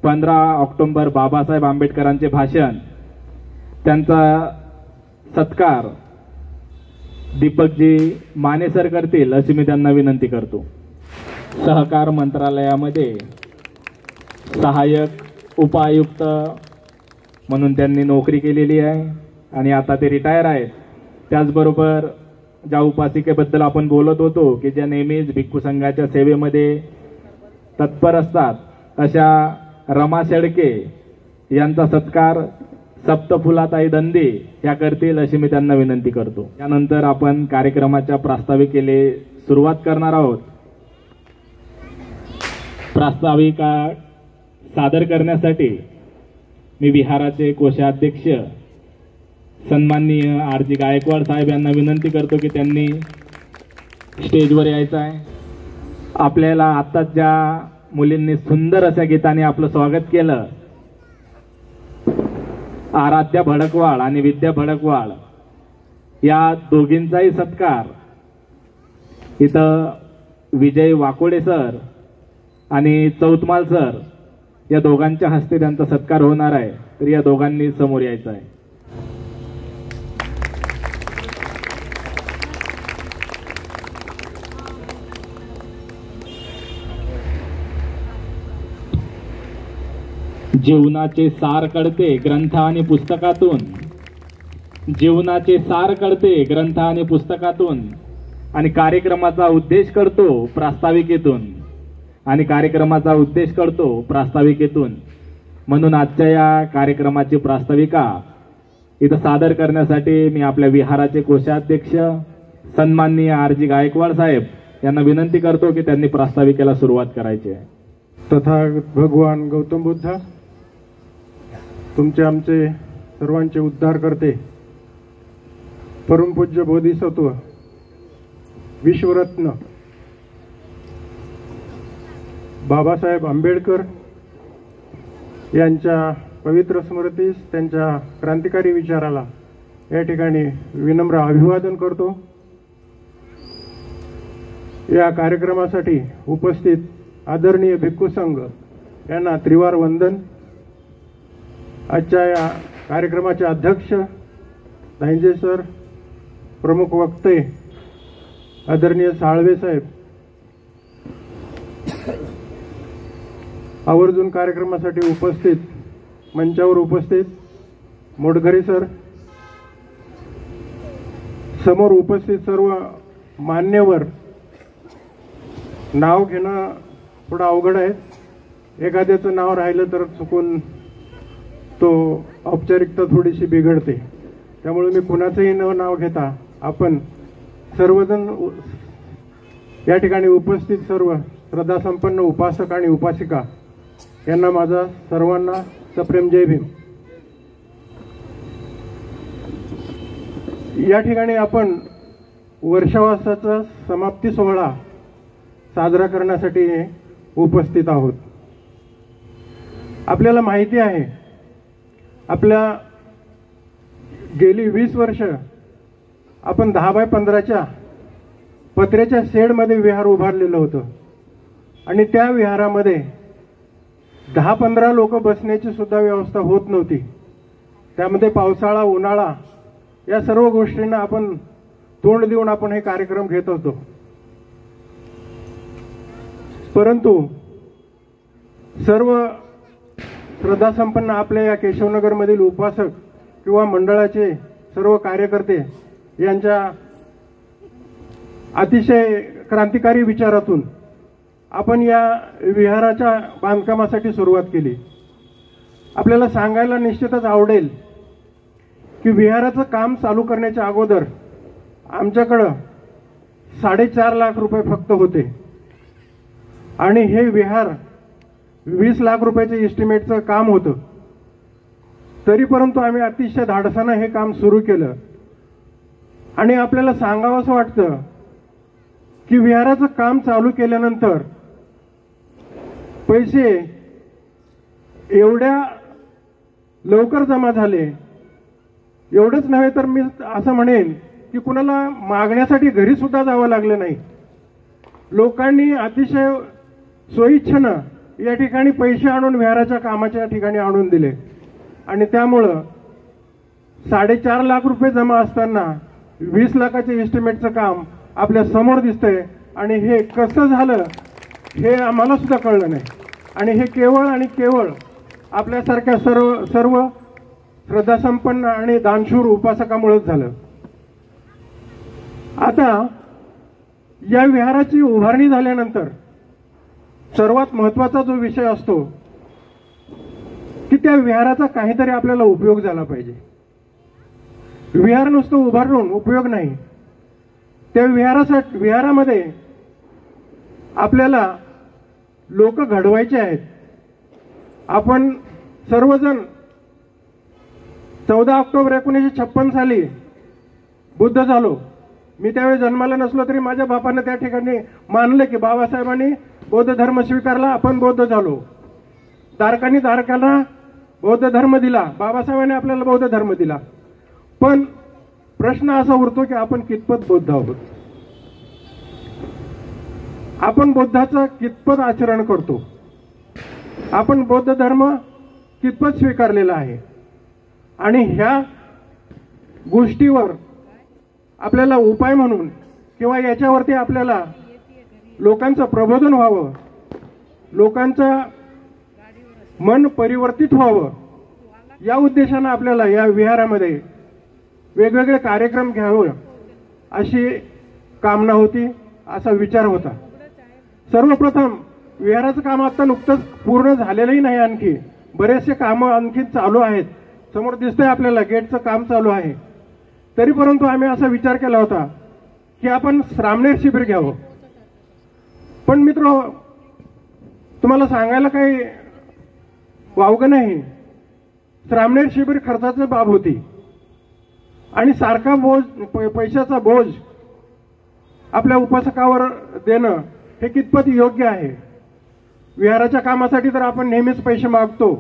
15 ऑक्टोबर बाबासाहेब आंबेडकरांचे भाषण. त्यांचा सत्कार दीपकजी माने सर करतील अशी मी त्यांना विनंती करतो. सहकार मंत्रालयामध्ये सहाय्यक उपायुक्त म्हणून त्यांनी नोकरी केलेली आहे आणि आता ते रिटायर आहेत. त्याचबरोबर ज्या उपासिकेबद्दल आपण बोलत होतो की ज्या नेहमीच भिक्खू संघाच्या सेवेमध्ये तत्पर असतात, अशा रमा शेडके यांचा सत्कार सप्तफुलाताई दंदे या करतील अशी मी त्यांना विनंती करतो. त्यानंतर आपण कार्यक्रमाच्या प्रास्ताविकेला सुरुवात करणार आहोत. प्रास्ताविका सादर करण्यासाठी मी विहाराचे कोषाध्यक्ष सन्माननीय RG गायकवाड साहेब यांना विनंती करतो की त्यांनी स्टेजवर यायचं आहे. आपल्याला आत्ताच ज्या मुलींनी सुंदर अशा गीताने आपलं स्वागत केलं, आराध्या भडकवाळ आणि विद्या भडकवाळ या दोघींचाही सत्कार इथं विजय वाकोडे सर आणि चौतमाल सर या दोघांच्या हस्ते त्यांचा सत्कार होणार आहे. तर या दोघांनी समोर यायचं आहे. जीवनाचे सार कळते ग्रंथ आणि पुस्तकातून, जीवनाचे सार कळते ग्रंथ आणि पुस्तकातून, आणि कार्यक्रमाचा उद्देश करतो प्रास्ताविकेतून, आणि कार्यक्रमाचा उद्देश करतो प्रास्ताविकेतून. म्हणून आजच्या या कार्यक्रमाची प्रास्ताविका इथं सादर करण्यासाठी मी आपल्या विहाराचे कोषाध्यक्ष सन्माननीय आर.जी. गायकवाड साहेब यांना विनंती करतो की त्यांनी प्रास्ताविकेला सुरुवात करायची आहे. तथागत भगवान गौतम बुद्ध तुमचे आमचे सर्वांचे उद्धार करते, परमपूज्य बोधिसत्व विश्वरत्न बाबासाहेब आंबेडकर यांच्या पवित्र स्मृतीस, त्यांच्या क्रांतिकारी विचाराला या ठिकाणी विनम्र अभिवादन करतो. या कार्यक्रमासाठी उपस्थित आदरणीय भिक्खू संघ यांना त्रिवार वंदन. आजच्या या कार्यक्रमाचे अध्यक्ष धांजे सर, प्रमुख वक्ते आदरणीय साळवे साहेब, आवर्जून कार्यक्रमासाठी उपस्थित, मंचावर उपस्थित मोडघरे सर, समोर उपस्थित सर्व मान्यवर. नाव घेणं थोडं अवघड आहे, एखाद्याचं नाव राहिलं तर चुकून तो औपचारिकता थोडीशी बिघडते. त्यामुळे मी कुणाचंही नाव घेता आपण सर्वजण या ठिकाणी उपस्थित सर्व श्रद्धासंपन्न उपासक आणि उपासिका यांना माझा सर्वांना सप्रेम जय भीम. या ठिकाणी आपण वर्षावासाचा समाप्ती सोहळा साजरा करण्यासाठी उपस्थित आहोत. आपल्याला माहिती आहे, आपल्या गेली 20 वर्ष आपण 10x15च्या पत्र्याच्या शेडमध्ये विहार उभारलेलं होतं, आणि त्या विहारामध्ये 10-15 लोक बसण्याची सुद्धा व्यवस्था होत नव्हती. त्यामध्ये पावसाळा, उन्हाळा या सर्व गोष्टींना आपण तोंड देऊन आपण हे कार्यक्रम घेत होतो. परंतु सर्व श्रद्धासंपन्न आपल्या या केशवनगरमधील उपासक किंवा मंडळाचे सर्व कार्यकर्ते यांच्या अतिशय क्रांतिकारी विचारातून आपण या विहाराच्या बांधकामासाठी सुरुवात केली. आपल्याला सांगायला निश्चितच आवडेल की विहाराचं काम चालू करण्याच्या अगोदर आमच्याकडं 4.5 लाख रुपये फक्त होते, आणि हे विहार 20 लाख रुपयाचे इस्टिमेटचं काम होतं. तरी परंतु आम्ही अतिशय धाडसानं हे काम सुरू केलं. आणि आपल्याला सांगावं असं वाटतं की विहाराचं काम चालू केल्यानंतर पैसे एवढ्या लवकर जमा झाले. एवढंच नव्हे तर मी असं म्हणेन की कुणाला मागण्यासाठी घरी सुद्धा जावं लागलं नाही. लोकांनी अतिशय स्वइच्छेनं या ठिकाणी पैसे आणून विहाराच्या कामाच्या ठिकाणी आणून दिले, आणि त्यामुळं 4.5 लाख रुपये जमा असताना 20 लाखाचे इस्टिमेटचं काम आपल्या समोर दिसतंय. आणि हे कसं झालं हे आम्हाला सुद्धा कळलं नाही, आणि हे केवळ आणि केवळ आपल्यासारख्या सर्व श्रद्धासंपन्न आणि दानशूर उपासकामुळेच झालं. आता या विहाराची उभारणी झाल्यानंतर सर्वात महत्त्वाचा जो विषय असतो की त्या विहाराचा काहीतरी आपल्याला उपयोग झाला पाहिजे. विहार नुसतं उभारून उपयोग नाही, त्या विहारामध्ये आपल्याला लोक घडवायचे आहेत. आपण सर्वजण 14 ऑक्टोबर 1956 साली बुद्ध झालो. मी त्यावेळी जन्माला नसलो तरी माझ्या बापानं त्या ठिकाणी मानलं की बाबासाहेबांनी बौद्ध धर्म स्वीकारला, आपण बौद्ध झालो. धारकांना बौद्ध धर्म दिला, बाबासाहेबांनी आपल्याला बौद्ध धर्म दिला. पण प्रश्न असा उरतो की आपण कितपत बौद्ध आहोत, आपण बुद्धाचं कितपत आचरण करतो, आपण बौद्ध धर्म कितपत स्वीकारलेला आहे. आणि ह्या गोष्टीवर आपल्याला उपाय म्हणून किंवा याच्यावरती आपल्याला लोकांचं प्रबोधन व्हावं, लोकांचं मन परिवर्तित व्हावं, या उद्देशानं आपल्याला या विहारामध्ये वेगवेगळे कार्यक्रम घ्यावे अशी कामना होती, असा विचार होता. सर्वप्रथम विहाराचं काम आता नुकतंच पूर्ण झालेलंही नाही, आणखी बरेचसे कामं आणखी चालू आहेत. समोर दिसतंय आपल्याला गेटचं काम चालू आहे. तरी परंतु आम्ही असा विचार केला होता की आपण श्रामणेर शिबिर घ्यावं. पण मित्र, तुम्हाला सांगायला काही वावगं नाही, श्रामणेर शिबिर खर्चाची बाब होती आणि सारखा बोज, पैशाचा बोज आपल्या उपासकावर देणं हे कितपत योग्य आहे. विहाराच्या कामासाठी तर आपण नेहमीच पैसे मागतो.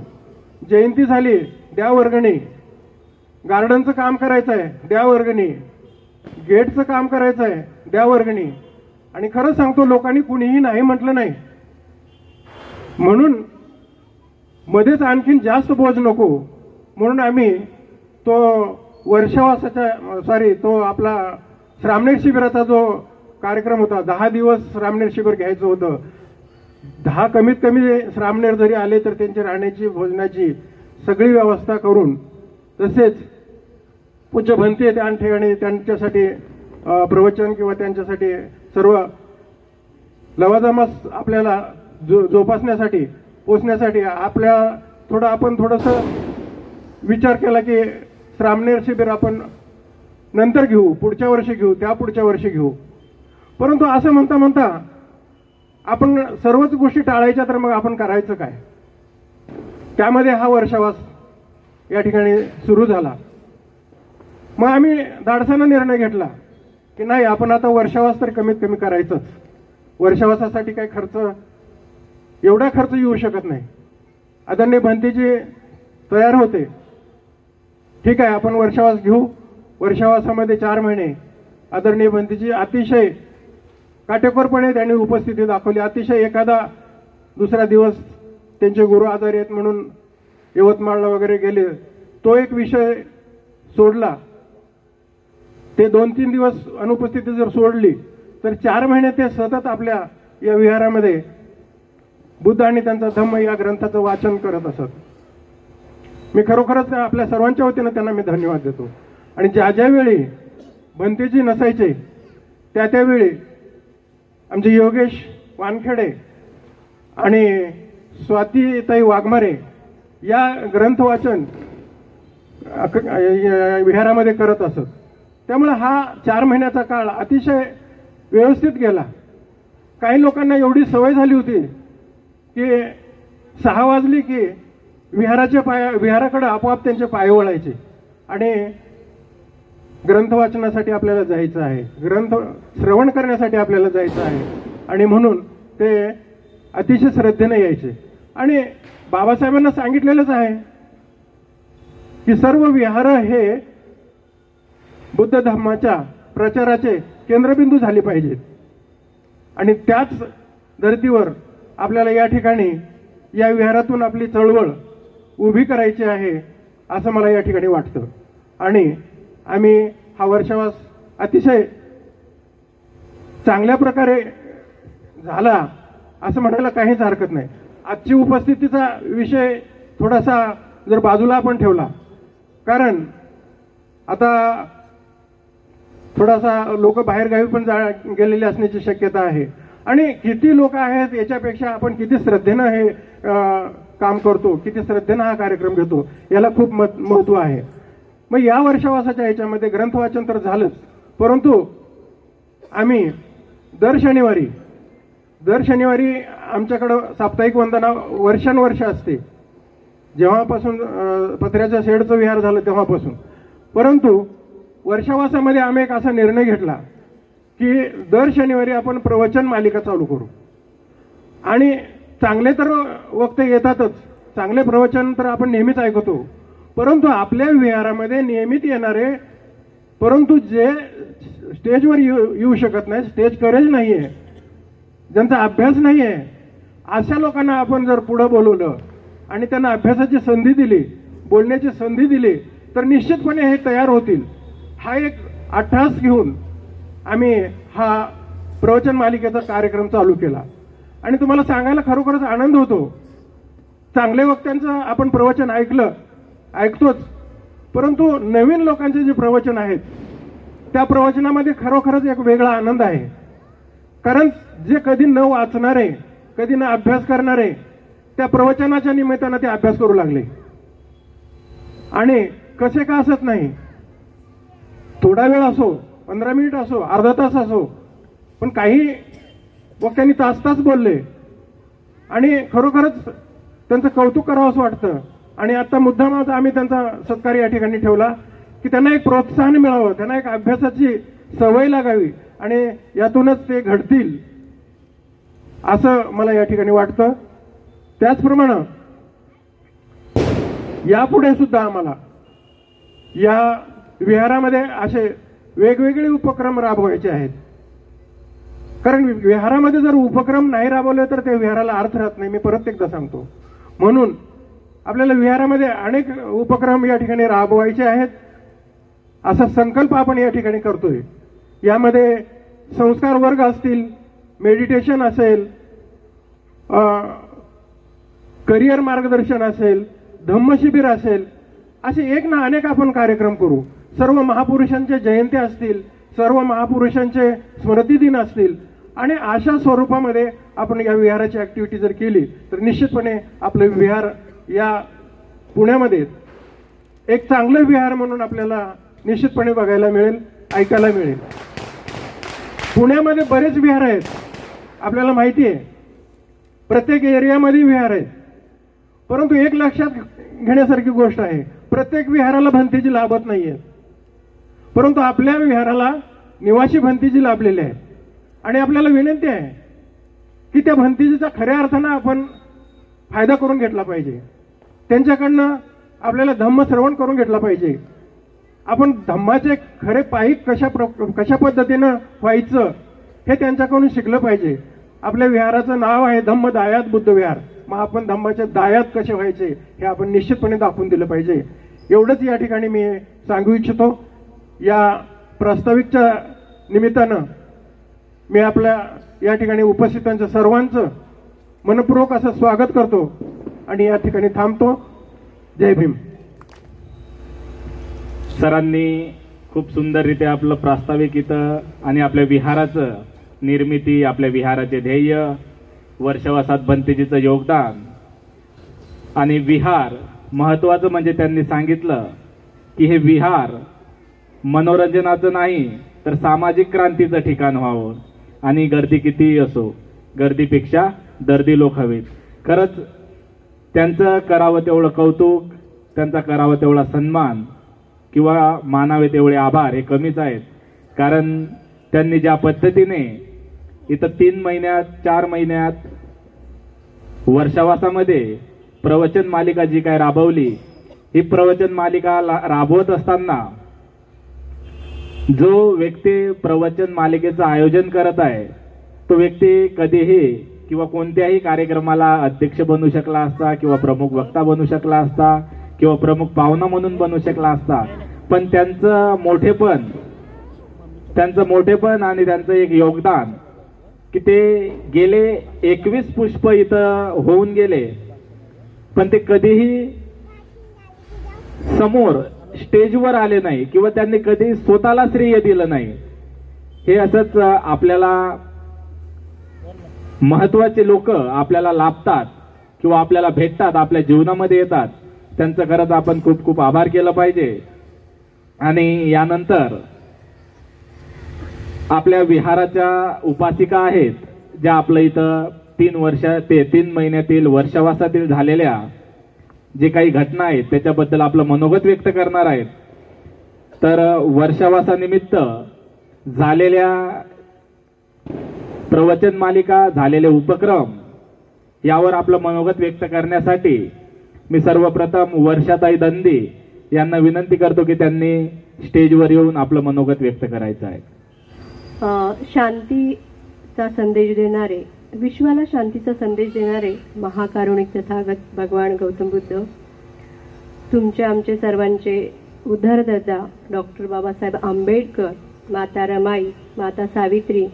जयंती झाली द्या वर्गणी, गार्डनचं काम करायचं आहे द्या वर्गणी, गेटचं काम करायचं आहे द्या वर्गणी. आणि खरं सांगतो, लोकांनी कुणीही नाही म्हटलं नाही. म्हणून मध्येच आणखीन जास्त बोज नको म्हणून आम्ही तो तो आपला श्रामणेर शिबिराचा जो कार्यक्रम होता, 10 दिवस श्रामणेर शिबिर घ्यायचं होतं. 10 कमीत कमी श्रामणेर जरी आले तर त्यांची राहण्याची भोजनाची सगळी व्यवस्था करून, तसेच पूज्य भंते त्या ठिकाणी त्यांच्यासाठी प्रवचन किंवा त्यांच्यासाठी सर्व लवाजमास आपल्याला जोपासण्यासाठी पोचण्यासाठी आपण थोडंसं विचार केला की श्रामणेर शिबिर आपण नंतर घेऊ, पुढच्या वर्षी घेऊ, त्या पुढच्या वर्षी घेऊ. परंतु असं म्हणता म्हणता आपण सर्वच गोष्टी टाळायच्या, तर मग आपण करायचं काय. त्यामध्ये हा वर्षावास या ठिकाणी सुरू झाला. मग आम्ही धाडसानं निर्णय घेतला की नाही, आपण आता वर्षावास तर कमीत कमी करायचंच. वर्षावासासाठी काही एवढा खर्च येऊ शकत नाही. आदरणीय भंतेजी तयार होते, ठीक आहे आपण वर्षावास घेऊ. वर्षावासामध्ये 4 महिने आदरणीय भंतेजी अतिशय काटेकोरपणे त्यांनी उपस्थिती दाखवली. अतिशय एखादा दुसरा दिवस त्यांचे गुरु आजारी आहेत म्हणून यवतमाळला वगैरे गेले, तो एक विषय सोडला. ते 2-3 दिवस अनुपस्थिती जर सोडली तर 4 महिने ते सतत आपल्या या विहारामध्ये बुद्ध आणि त्यांचा धम्म या ग्रंथाचं वाचन करत असत. मी खरोखरच आपल्या सर्वांच्या वतीनं त्यांना मी धन्यवाद देतो. आणि ज्या वेळी भंतेजी नसायचे त्यावेळी आमचे योगेश वानखेडे आणि स्वातीताई वाघमारे या ग्रंथ वाचन विहारामध्ये करत असत. त्यामुळे हा 4 महिन्याचा काळ अतिशय व्यवस्थित गेला. काही लोकांना एवढी सवय झाली होती की 6 वाजली की विहाराकडे आपोआप त्यांचे पाय वळायचे आणि ग्रंथ वाचनासाठी आपल्याला जायचं आहे, ग्रंथ श्रवण करण्यासाठी आपल्याला जायचं आहे. आणि म्हणून ते अतिशय श्रद्धेने यायचे. आणि बाबासाहेबांना सांगितलेलंच आहे की सर्व विहार हे बुद्ध धर्माच्या प्रचाराचे केंद्रबिंदू झाले पाहिजेत. आणि त्याच धर्तीवर आपल्याला या ठिकाणी या विहारातून आपली चळवळ उभी करायची आहे असं मला या ठिकाणी वाटतं. आणि आम्ही हा वर्षावास अतिशय चांगल्या प्रकारे झाला असं म्हणायला काहीच हरकत नाही. आजची उपस्थितीचा विषय थोडासा जर बाजूला आपण ठेवला, कारण आता थोडासा लोक बाहेरगावी पण गेलेले असण्याची शक्यता आहे. आणि किती लोक आहेत याच्यापेक्षा आपण किती श्रद्धेनं हे काम करतो, किती श्रद्धेनं हा कार्यक्रम घेतो याला खूप महत्त्व आहे. मग या वर्षावासाच्या ह्याच्यामध्ये ग्रंथवाचन तर झालंच, परंतु आम्ही दर शनिवारी आमच्याकडं साप्ताहिक वंदना वर्षानुवर्ष असते, जेव्हापासून पत्र्याच्या शेडचं विहार झालं तेव्हापासून. परंतु वर्षावासामध्ये आम्ही एक असा निर्णय घेतला की दर शनिवारी आपण प्रवचन मालिका चालू करू. आणि चांगले तर वक्ते येतातच, चांगले प्रवचन तर आपण नेहमीच ऐकतो, परंतु आपल्या विहारामध्ये नियमित येणारे परंतु जे स्टेजवर येऊ शकत नाही, स्टेज करेज नाहीये, ज्यांचा अभ्यास नाहीये, अशा लोकांना आपण जर पुढे बोलवलं आणि त्यांना अभ्यासाची संधी दिली, बोलण्याची संधी दिली, तर निश्चितपणे हे तयार होतील. हा एक अट्टहास घेऊन आम्ही हा प्रवचन मालिकेचा कार्यक्रम चालू केला. आणि तुम्हाला सांगायला खरोखरच आनंद होतो, चांगले वक्त्यांचं आपण प्रवचन ऐकतोच, परंतु नवीन लोकांचे जे प्रवचन आहेत त्या प्रवचनामध्ये खरोखरच एक वेगळा आनंद आहे. कारण जे कधी न वाचणारे, कधी न अभ्यास करणारे, त्या प्रवचनाच्या निमित्तानं ते अभ्यास करू लागले. आणि कसे का असत नाही, थोडा वेळ असो, 15 मिनिट असो, अर्धा तास असो, पण काही वक्त्यांनी तास बोलले आणि खरोखरच त्यांचं कौतुक करावं असं वाटतं. आणि आता मुद्दाम आम्ही त्यांचा सत्कार या ठिकाणी ठेवला की त्यांना एक प्रोत्साहन मिळावं, त्यांना एक अभ्यासाची सवय लागावी आणि यातूनच ते घडतील असं मला या ठिकाणी वाटतं. त्याचप्रमाणे यापुढे सुद्धा आम्हाला या विहारामध्ये असे वेगवेगळे उपक्रम राबवायचे आहेत. कारण विहारामध्ये जर उपक्रम नाही राबवले तर त्या विहाराला अर्थ राहत नाही, मी परत एकदा सांगतो. म्हणून आपल्याला विहारामध्ये अनेक उपक्रम या ठिकाणी राबवायचे आहेत, असा संकल्प आपण या ठिकाणी करतोय. यामध्ये संस्कार वर्ग असतील, मेडिटेशन असेल, करिअर मार्गदर्शन असेल, धम्मशिबिर असेल, असे एक ना अनेक आपण कार्यक्रम करू. सर्व महापुरुषांच्या जयंती असतील, सर्व महापुरुषांचे स्मृती दिन असतील, आणि अशा स्वरूपामध्ये आपण या विहाराची ऍक्टिव्हिटी जर केली तर निश्चितपणे आपलं विहार या पुण्यामध्ये एक चांगलं विहार म्हणून आपल्याला निश्चितपणे बघायला मिळेल, ऐकायला मिळेल. पुण्यामध्ये बरेच विहार आहेत, आपल्याला माहिती आहे, प्रत्येक एरियामध्ये विहार आहेत. परंतु एक लक्षात घेण्यासारखी गोष्ट आहे, प्रत्येक विहाराला भंतीची लाभत नाहीये, परंतु आपल्या विहाराला निवासी भंतीची लाभलेली आहे. आणि आपल्याला विनंती आहे की त्या भंतीजीचा खऱ्या अर्थानं आपण फायदा करून घेतला पाहिजे. त्यांच्याकडनं आपल्याला धम्म श्रवण करून घेतला पाहिजे. आपण धम्माचे खरे पाईक कशा पद्धतीनं व्हायचं हे त्यांच्याकडून शिकलं पाहिजे. आपल्या विहाराचं नाव आहे धम्म दायात बुद्ध विहार, मग आपण धम्माचे दायात कसे व्हायचे हे आपण निश्चितपणे दाखवून दिलं पाहिजे. एवढंच या ठिकाणी मी सांगू इच्छितो. या प्रास्ताविकच्या निमित्तानं मी आपल्या या ठिकाणी उपस्थितांच्या सर्वांचं मनपूर्वक असं स्वागत करतो आणि या ठिकाणी थांबतो. जय भीम. सरांनी खूप सुंदररीत्या आपलं प्रास्ताविक इथं आणि आपल्या विहाराचं निर्मिती, आपल्या विहाराचे ध्येय, वर्षावासात भंतेजीचं योगदान आणि विहार महत्वाचं म्हणजे त्यांनी सांगितलं की हे विहार मनोरंजनाचं नाही तर सामाजिक क्रांतीचं ठिकाण व्हावं. आणि गर्दी कितीही असो, गर्दीपेक्षा दर्दी लोक हवेत. खरंच त्यांचं करावं तेवढं कौतुक, त्यांचा करावं तेवढा सन्मान किंवा मानावे तेवढे आभार हे कमीच आहेत. कारण त्यांनी ज्या पद्धतीने इथं 3 महिन्यात 4 महिन्यात वर्षावासामध्ये प्रवचन मालिका जी काय राबवली, ही प्रवचन मालिका राबवत असताना जो व्यक्ती प्रवचन मालिकेचं आयोजन करत आहे तो व्यक्ती कधीही किंवा कोणत्याही कार्यक्रमाला अध्यक्ष बनू शकला असता किंवा प्रमुख वक्ता बनू शकला असता किंवा प्रमुख पाहुणा म्हणून बनू शकला असता, पण त्यांचं मोठेपण आणि त्यांचं एक योगदान की ते गेले 21 पुष्प इथं होऊन गेले, पण ते कधीही समोर स्टेजवर आले नाही किंवा त्यांनी कधी स्वतःला श्रेय दिलं नाही. हे असंच आपल्याला महत्वाचे लोक आपल्याला लाभतात किंवा आपल्याला भेटतात, आपल्या जीवनामध्ये येतात, त्यांचं खरंच आपण खूप खूप आभार केलं पाहिजे. आणि यानंतर आपल्या विहाराच्या उपासिका आहेत ज्या आपलं इथं 3 महिन्यातील वर्षावासातील झालेल्या जे काही घटना आहेत त्याच्याबद्दल आपलं मनोगत व्यक्त करणार आहेत. तर वर्षावासानिमित्त झालेल्या प्रवचन मालिका, झालेले उपक्रम यावर आपलं मनोगत व्यक्त करण्यासाठी मी सर्वप्रथम वर्षाताई दंदी यांना विनंती करतो की त्यांनी स्टेजवर येऊन आपलं मनोगत व्यक्त करायचं आहे. शांतीचा संदेश देणारे, विश्वाला शांतीचा संदेश देणारे महाकारुणिक तथागत भगवान गौतम बुद्ध, तुमचे आमचे सर्वांचे उद्धारदाता डॉक्टर बाबासाहेब आंबेडकर, माता रमाई, माता सावित्री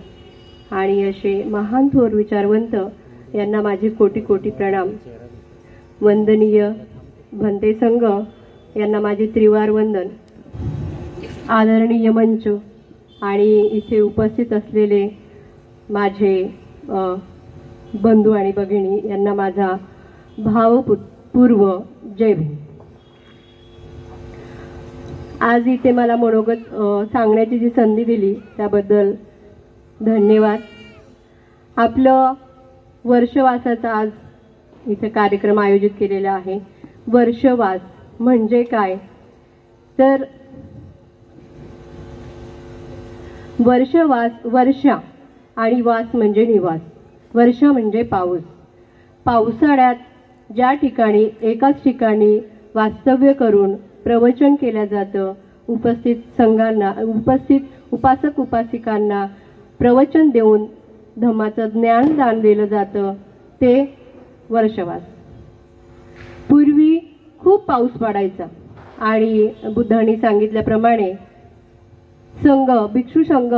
आणि असे महान थोर विचारवंत यांना माझे कोटी कोटी प्रणाम. वंदनीय भंते संघ यांना माझे त्रिवार वंदन. आदरणीय मंच आणि इथे उपस्थित असलेले माझे बंधू आणि भगिनी यांना माझा भावपूर्व जय भीम. आज इथे मला मनोगत सांगण्याची जी संधी दिली त्याबद्दल धन्यवाद. आपलं वर्षवासाचा आज इथे कार्यक्रम आयोजित केलेला आहे. वर्षवास म्हणजे काय तर वर्षवास, वर्षा आणि वास म्हणजे निवास. वर्ष म्हणजे पाऊस. पावसाळ्यात ज्या ठिकाणी एकाच ठिकाणी वास्तव्य करून प्रवचन केलं जातं, उपस्थित संघांना, उपस्थित उपासक उपासिकांना प्रवचन देऊन धम्माचं ज्ञान दान दिलं जातं, ते वर्षवास. पूर्वी खूप पाऊस पडायचा आणि बुद्धांनी सांगितल्याप्रमाणे संघ, भिक्षू संघ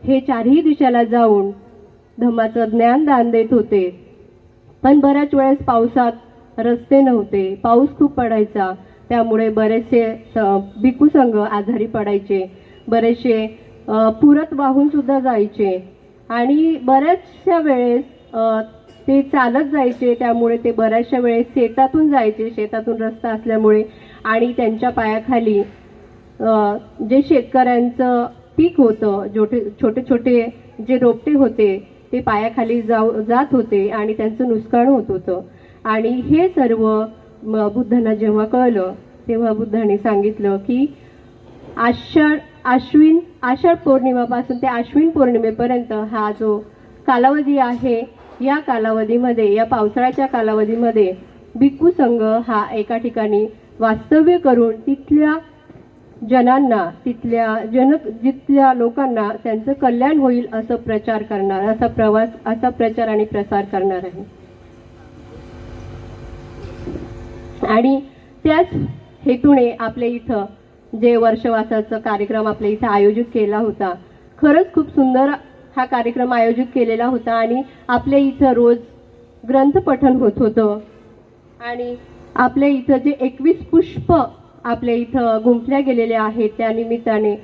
हे चारही दिशेला जाऊन धम्माचं ज्ञान दान देत होते. पण बऱ्याच वेळेस पावसात रस्ते नव्हते, पाऊस खूप पडायचा, त्यामुळे बरेचसे भिक्षू संघ आजारी पडायचे, बरेचसे पुरात वाहून सुद्धा जायचे आणि बऱ्याचशा वेळेस ते चालत जायचे, त्यामुळे ते बऱ्याचशा वेळेस शेतातून जायचे, शेतातून रस्ता असल्यामुळे, आणि त्यांच्या पायाखाली जे शेतकऱ्यांचं पीक होतं, छोटे छोटे जे रोपटे होते ते पायाखाली जात होते आणि त्यांचं नुकसान होत होतं. आणि हे सर्व बुद्धांना जेव्हा कळलं तेव्हा बुद्धांनी सांगितलं की आषाढ पौर्णिमेपासून ते आश्विन पौर्णिमेपर्यंत हा जो कालावधी आहे, या कालावधीमध्ये, या पावसाळ्याच्या कालावधीमध्ये भिक्खू संघ हा एका ठिकाणी वास्तव्य करून तिथल्या जनांना, जिथल्या लोकांना त्यांचं कल्याण होईल असं प्रचार करणार, असा प्रचार आणि प्रसार करणार आहे. आणि त्याच हेतूने आपल्या इथं जे वर्षवासाचा कार्यक्रम आपल्या इथं आयोजित केला होता, खरंच खूप सुंदर हा कार्यक्रम आयोजित केलेला होता. आणि आपल्या इथं रोज ग्रंथपठण होत होतं आणि आपल्या इथं जे 21 पुष्प आपल्या इथं गुंफल्या गेलेले आहेत, त्या निमित्ताने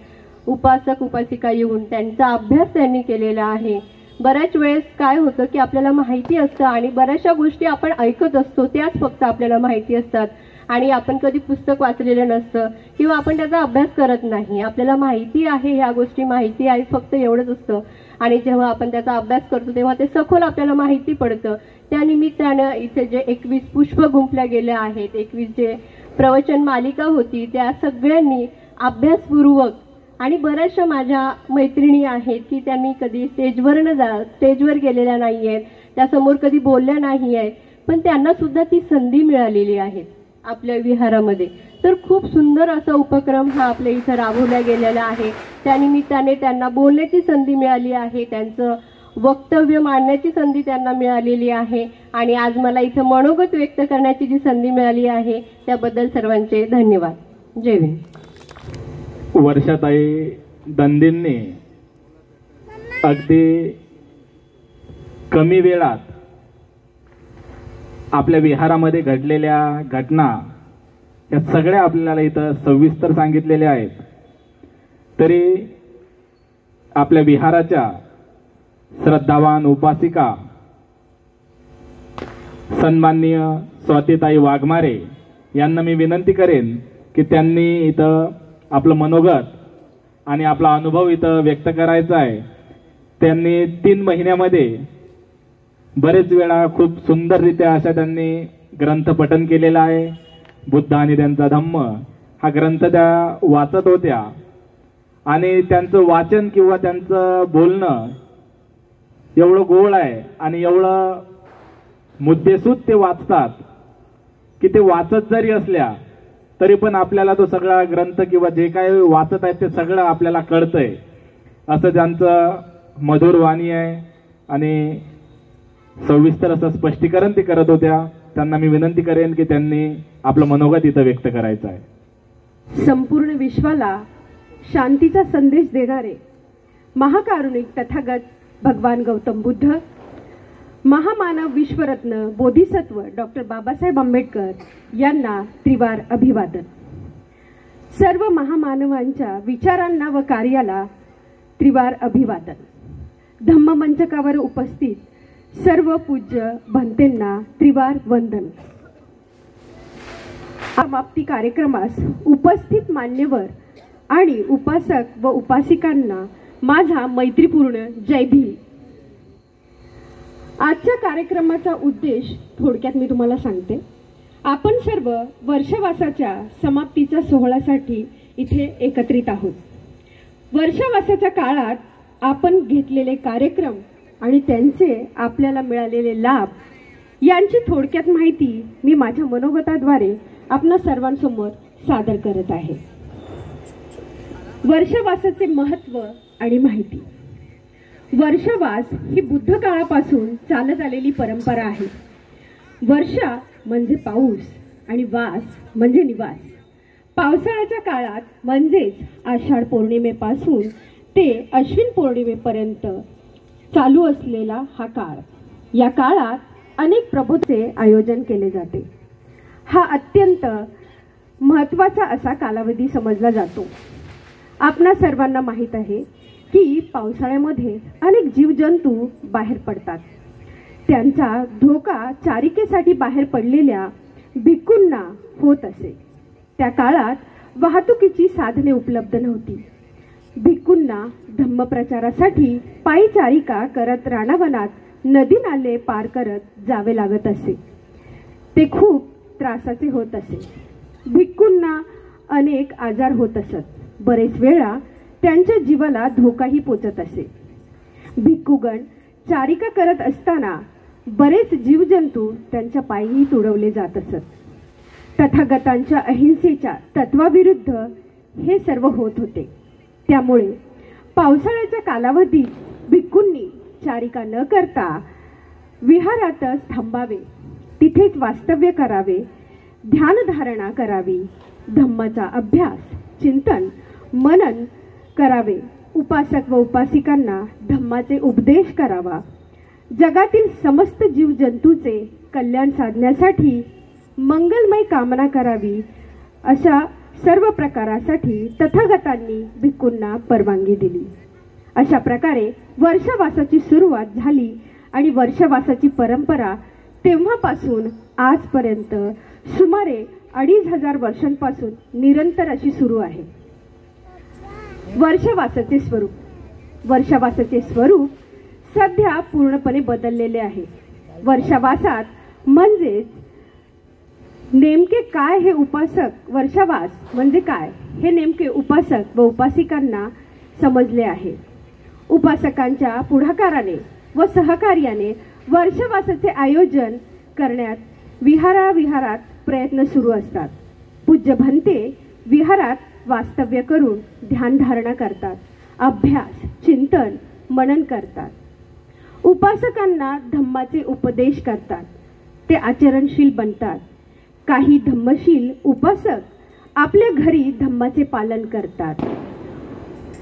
उपासक उपासिका येऊन त्यांचा अभ्यास त्यांनी केलेला आहे. बऱ्याच वेळेस काय होतं की आपल्याला माहिती असतं आणि बऱ्याचशा गोष्टी आपण ऐकत असतो, त्याच फक्त आपल्याला माहिती असतात आणि आपण कधी पुस्तक वाचलेलं नसतं किंवा आपण त्याचा अभ्यास करत नाही. आपल्याला माहिती आहे, ह्या गोष्टी माहिती आहे, फक्त एवढंच असतं. आणि जेव्हा आपण त्याचा अभ्यास करतो तेव्हा ते सखोल आपल्याला माहिती पडतं. त्या निमित्तानं इथे जे 21 पुष्प गुंफल्या गेल्या आहेत, 21 जे प्रवचन मालिका होती, त्या सगळ्यांनी अभ्यासपूर्वक, आणि बऱ्याचशा माझ्या मैत्रिणी आहेत की त्यांनी कधी स्टेजवर गेलेल्या नाही आहेत, त्यासमोर कधी बोलल्या नाही आहेत, पण त्यांना सुद्धा ती संधी मिळालेली आहे आपल्या विहारामध्ये. तर खूप सुंदर असा उपक्रम हा आपल्या इथं राबवला गेलेला आहे. त्यानिमित्ताने त्यांना बोलण्याची संधी मिळाली आहे, त्यांचं वक्तव्य मांडण्याची संधी त्यांना मिळालेली आहे आणि आज मला इथं मनोगत व्यक्त करण्याची जी संधी मिळाली आहे त्याबद्दल सर्वांचे धन्यवाद. जय भीम. वर्षाताई दंदींनी अगदी कमी वेळात आपल्या विहारामध्ये घडलेल्या घटना या सगळ्या आपल्याला इथं सविस्तर सांगितलेल्या आहेत. तरी आपल्या विहाराच्या श्रद्धावान उपासिका सन्माननीय स्वातीताई वाघमारे यांना मी विनंती करेन की त्यांनी इथं आपलं मनोगत आणि आपला अनुभव इथं व्यक्त करायचा आहे. त्यांनी 3 महिन्यामध्ये बरेच वेळा खूप सुंदररित्या अशा त्यांनी ग्रंथपठण केलेलं आहे. बुद्ध आणि त्यांचा धम्म हा ग्रंथ त्या वाचत होत्या आणि त्यांचं वाचन किंवा त्यांचं बोलणं एवढं गोळ आहे आणि एवढं मुद्देसूद ते वाचतात की ते वाचत जरी असल्या तरी पण आपल्याला तो सगळा ग्रंथ किंवा जे काही वाचत आहेत ते सगळं आपल्याला कळतंय. असं त्यांचं मधुर वाणी आहे आणि सविस्तर असं स्पष्टीकरण ते करत होत्या. त्यांना मी विनंती करेन की त्यांनी आपलं मनोगत इथं व्यक्त करायचं आहे. संपूर्ण विश्वाला शांतीचा संदेश देणारे महाकारुणिक तथागत भगवान गौतम बुद्ध, महामानव विश्वरत्न बोधिसत्व डॉक्टर बाबासाहेब आंबेडकर यांना त्रिवार अभिवादन. सर्व महामानवांच्या विचारांना व कार्याला त्रिवार अभिवादन. धम्ममंचकावर उपस्थित सर्व पूज्य भंतेंना त्रिवार वंदन. समाप्ती कार्यक्रमास उपस्थित मान्यवर आणि उपासक व उपासिकांना माझा मैत्रीपूर्ण जय भीम. आजच्या कार्यक्रमाचा उद्देश थोडक्यात मी तुम्हाला सांगते. आपण सर्व वर्षवासाच्या समाप्तीच्या सोहळ्यासाठी इथे एकत्रित आहोत. वर्षवासाच्या काळात आपण घेतलेले कार्यक्रम आणि त्यांचे आपल्याला मिळालेले लाभ यांची थोडक्यात माहिती मी माझ्या मनोगताद्वारे आपणा सर्वांसमोर सादर करत आहे. वर्षवासाचे महत्त्व आणि माहिती. वर्षवास ही बुद्ध काळापासून चालत आलेली परंपरा आहे. वर्षा म्हणजे पाऊस आणि वास म्हणजे निवास. पावसाळ्याच्या काळात म्हणजेच आषाढ पौर्णिमेपासून ते अश्विन पौर्णिमेपर्यंत चालू असलेला हा काळ. या काळात अनेक प्रबोधचे आयोजन केले जाते. हा अत्यंत महत्त्वाचा असा कालावधी समजला जातो. आपणा सर्वांना माहीत आहे की पावसाळ्यामध्ये अनेक जीवजंतू बाहेर पडतात. त्यांचा धोका चारिकेसाठी बाहेर पडलेल्या भिक्खूंना होत असे. त्या काळात वाहतुकीची साधने उपलब्ध नव्हती. भिक्खूंना धम्मप्रचारासाठी पायी चारिका करत रानावनात नदी नाले पार करत जावे लागत असे. ते खूप त्रासाचे होत असे. भिक्खूंना अनेक आजार होत असत. बरेच वेळा त्यांच्या जीवाला धोकाही पोचत असे. भिक्खूगण चारिका करत असताना बरेच जीवजंतू त्यांच्या पायीही तुडवले जात असत. तथागतांच्या अहिंसेच्या तत्वाविरुद्ध हे सर्व होत होते. त्यामुळे पावसाळ्याच्या कालावधीत भिक्खूंनी चारिका न करता विहारातच थांबावे, तिथेच वास्तव्य करावे, ध्यानधारणा करावी, धम्माचा अभ्यास, चिंतन, मनन करावे, उपासक व उपासिकांना धम्माचे उपदेश करावा, जगातील समस्त जीवजंतूचे कल्याण साधण्यासाठी मंगलमय कामना करावी, अशा सर्व प्रकारासाठी तथागतांनी भिक्खूंना परवानगी दिली. अशा प्रकारे वर्षवासाची सुरुवात झाली आणि वर्षवासाची परंपरा तेव्हापासून आजपर्यंत सुमारे 2500 वर्षांपासून निरंतर अशी सुरू आहे. वर्षवासाचे स्वरूप. वर्षवासाचे स्वरूप सध्या पूर्णपणे बदललेले आहे. वर्षवासात म्हणजेच नेमके काय हे उपासक, वर्षवास म्हणजे काय हे नेमके उपासक व उपासिकांना समजले आहे. उपासकांच्या पुढाकाराने व सहकार्याने वर्षवासाचे आयोजन करण्यात विहारात प्रयत्न सुरू असतात. पूज्य भंते विहारात वास्तव्य करून ध्यानधारणा करतात, अभ्यास, चिंतन, मनन करतात. उपासकांना धम्माचे उपदेश करतात. ते आचरणशील बनतात. काही धम्मशील उपासक आपल्या घरी धम्माचे पालन करतात,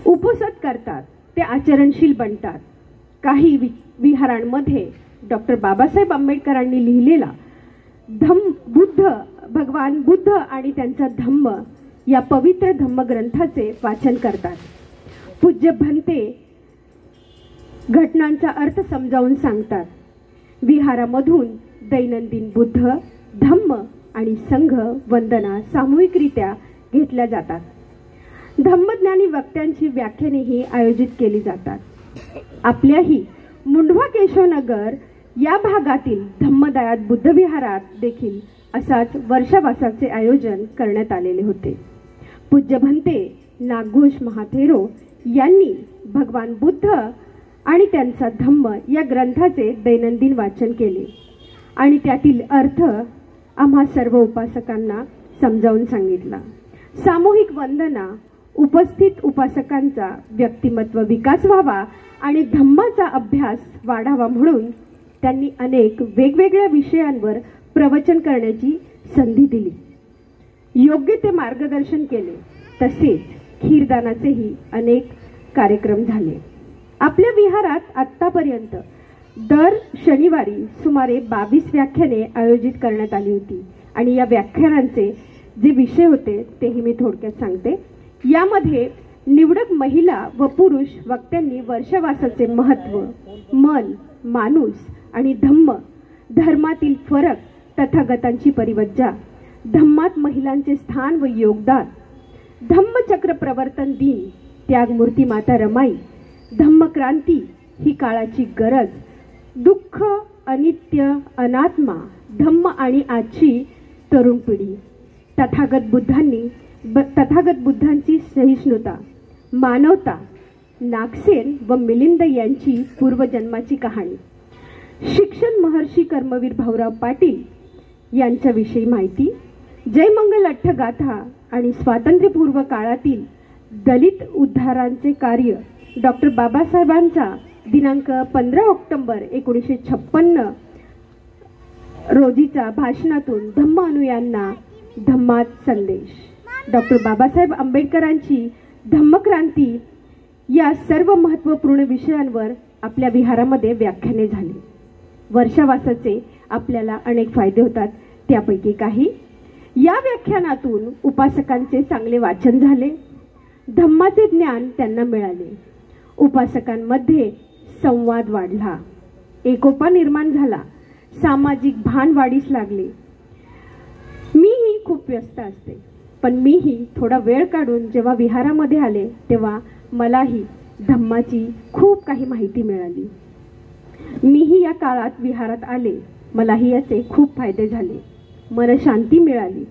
उपसत करतात. ते आचरणशील बनतात. काही विहारांमध्ये डॉक्टर बाबासाहेब आंबेडकरांनी लिहिलेला भगवान बुद्ध आणि त्यांचा धम्म या पवित्र धम्मग्रंथाचे वाचन करतात. पूज्य भंते घटनांचा अर्थ समजावून सांगतात. विहारामधून दैनंदिन बुद्ध, धम्म आणि संघ वंदना सामूहिकरित्या घेतल्या जातात. धम्मज्ञानी वक्त्यांची व्याख्यानेही आयोजित केली जातात. आपल्याही मुंढवा केशवनगर या भागातील धम्मदायात बुद्धविहारात देखील असाच वर्षवासाचे आयोजन करण्यात आलेले होते. पूज्य भंते नागघोष महाथेरो यांनी भगवान बुद्ध आणि त्यांचा धम्म या ग्रंथाचे दैनंदिन वाचन केले आणि त्यातील अर्थ आम्हा सर्व उपासकांना समजावून सांगितला. सामूहिक वंदना, उपस्थित उपासकांचा व्यक्तिमत्व विकास व्हावा आणि धम्माचा अभ्यास वाढावा म्हणून त्यांनी अनेक वेगवेगळ्या विषयांवर प्रवचन करण्याची संधी दिली. योग्य ते मार्गदर्शन केले. तसेच खीरदानाचेही अनेक कार्यक्रम झाले. आपल्या विहारात आत्तापर्यंत दर शनिवारी सुमारे 22 व्याख्याने आयोजित करण्यात आली होती आणि या व्याख्यानांचे जे विषय होते तेही मी थोडक्यात सांगते. यामध्ये निवडक महिला व पुरुष वक्त्यांनी वर्षावासाचे महत्त्व, मन, माणूस आणि धम्म, धर्मातील फरक, तथागतांची परिवज्जा, धम्मात महिलांचे स्थान व योगदान, धम्मचक्र प्रवर्तन दिन, त्यागमूर्ती माता रमाई, धम्मक्रांती ही काळाची गरज, दुःख, अनित्य, अनात्मा, धम्म आणि आजची तरुण पिढी, तथागत बुद्धांची सहिष्णुता, मानवता, नागसेन व मिलिंद यांची पूर्वजन्माची कहाणी, शिक्षण महर्षी कर्मवीर भाऊराव पाटील यांच्याविषयी माहिती, जयमंगल अठ्ठगाथा आणि स्वातंत्र्यपूर्व काळातील दलित उद्धारांचे कार्य, डॉक्टर बाबासाहेबांचा दिनांक 15 ऑक्टोबर 1956 रोजीचा भाषणातून धम्म अनुयांना धम्मात संदेश, डॉक्टर बाबासाहेब आंबेडकरांची धम्मक्रांती या सर्व महत्त्वपूर्ण विषयांवर आपल्या विहारामध्ये व्याख्याने झाली. वर्षावासाचे आपल्याला अनेक फायदे होतात. त्यापैकी काही या व्याख्यानातून उपासकांचे चांगले वाचन झाले, धम्माचे ज्ञान त्यांना मिळाले, उपासकांमध्ये संवाद वाढला, एकोपा निर्माण झाला, सामाजिक भान वाढीस लागले. मीही खूप व्यस्त असते, पण मीही थोडा वेळ काढून जेव्हा विहारामध्ये आले तेव्हा मलाही धम्माची खूप काही माहिती मिळाली. मीही या काळात विहारात आले, मलाही याचे खूप फायदे झाले, मनशांती मिळाली.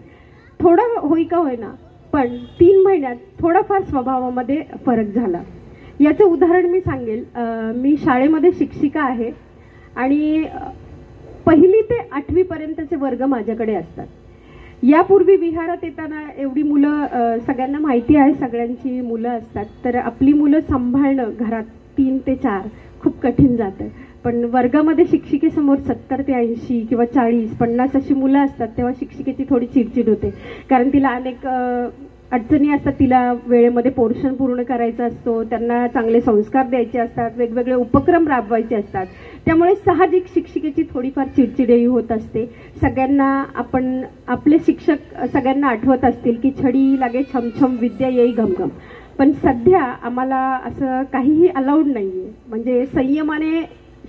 थोडा होई का होईना पण 3 महिन्यात थोडाफार स्वभावामध्ये फरक झाला. याचं उदाहरण मी सांगेल. मी शाळेमध्ये शिक्षिका आहे आणि 1ली ते 8वी पर्यंतचे वर्ग माझ्याकडे असतात. यापूर्वी विहारात येताना एवढी मुलं सगळ्यांना माहिती आहे, सगळ्यांची मुलं असतात, तर आपली मुलं सांभाळणं घरात 3 ते 4 खूप कठीण जातं. पण वर्गामध्ये शिक्षिकेसमोर 70 ते 80 किंवा 40, 50 अशी मुलं असतात तेव्हा शिक्षिकेची थोडी चिडचिड होते, कारण तिला अनेक अडचणी असतात. तिला वेळेमध्ये पोर्शन पूर्ण करायचा असतो, त्यांना चांगले संस्कार द्यायचे असतात, वेगवेगळे उपक्रम राबवायचे असतात. त्यामुळे साहजिक शिक्षिकेची थोडीफार चिडचिडही होत असते. सगळ्यांना आपले शिक्षक सगळ्यांना आठवत असतील की छडी लागे छमछम विद्या येई घमघम. पण सध्या आम्हाला असं काहीही अलाउड नाही आहे. म्हणजे संयमाने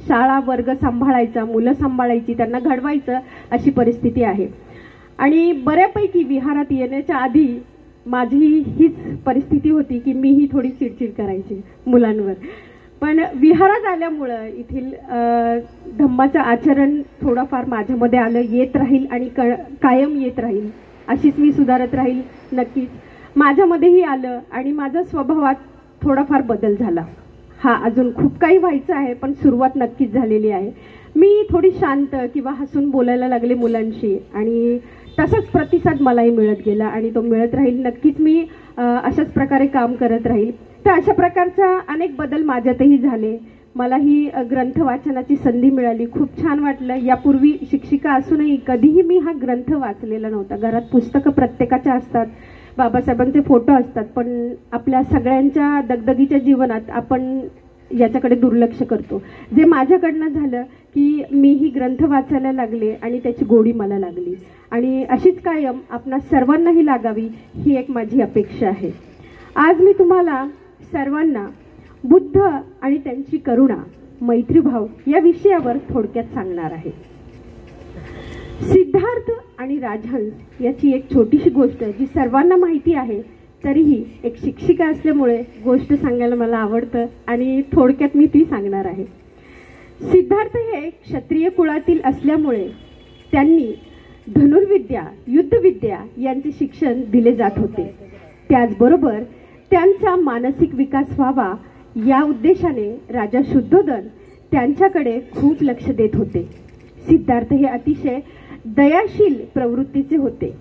शाळा वर्ग सांभाळायचा, मुलं सांभाळायची, त्यांना घडवायचं अशी परिस्थिती आहे. आणि बऱ्यापैकी विहारात येण्याच्या आधी माझी हीच परिस्थिती होती की मीही थोडी चिडचिड करायची मुलांवर. पण विहारात आल्यामुळं येथील धम्माचं आचरण थोडंफार माझ्यामध्ये आलं, येत राहील आणि कायम येत राहील, अशीच मी सुधारत राहील. नक्कीच माझ्यामध्येही आलं आणि माझ्या स्वभावात थोडाफार बदल झाला. हा अजून खूप काही व्हायचं आहे, पण सुरुवात नक्कीच झालेली आहे. मी थोडी शांत किंवा हसून बोलायला लागले मुलांशी आणि तसाच प्रतिसाद मलाही मिळत गेला आणि तो मिळत राहील. नक्कीच मी अशाच प्रकारे काम करत राहील. तर अशा प्रकारचा अनेक बदल माझ्यातही झाले. मलाही ग्रंथ वाचनाची संधी मिळाली, खूप छान वाटलं. यापूर्वी शिक्षिका असूनही कधीही मी हा ग्रंथ वाचलेला नव्हता. घरात पुस्तकं प्रत्येकाच्या असतात, बाबासाहेबांचे फोटो असतात, पण आपल्या सगळ्यांच्या दगदगीच्या जीवनात आपण याच्याकडे दुर्लक्ष करतो. जे माझ्याकडनं झालं की मीही ग्रंथ वाचायला लागले आणि त्याची गोडी मला लागली आणि अशीच कायम आपणा सर्वांनाही लागावी ही एक माझी अपेक्षा आहे. आज मी तुम्हाला सर्वांना बुद्ध आणि त्यांची करुणा, मैत्रीभाव या विषयावर थोडक्यात सांगणार आहे. सिद्धार्थ आणि राजहंस याची एक छोटीशी गोष्ट जी सर्वांना माहिती आहे, तरीही एक शिक्षिका असल्यामुळे गोष्ट सांगायला मला आवडतं आणि थोडक्यात मी ती सांगणार आहे. सिद्धार्थ हे क्षत्रिय कुळातील असल्यामुळे त्यांनी धनुर्विद्या, युद्धविद्या यांचे शिक्षण दिले जात होते. त्याचबरोबर त्यांचा मानसिक विकास व्हावा या उद्देशाने राजा शुद्धोदन त्यांच्याकडे खूप लक्ष देत होते. सिद्धार्थ हे अतिशय दयाशील प्रवृत्तीचे होते.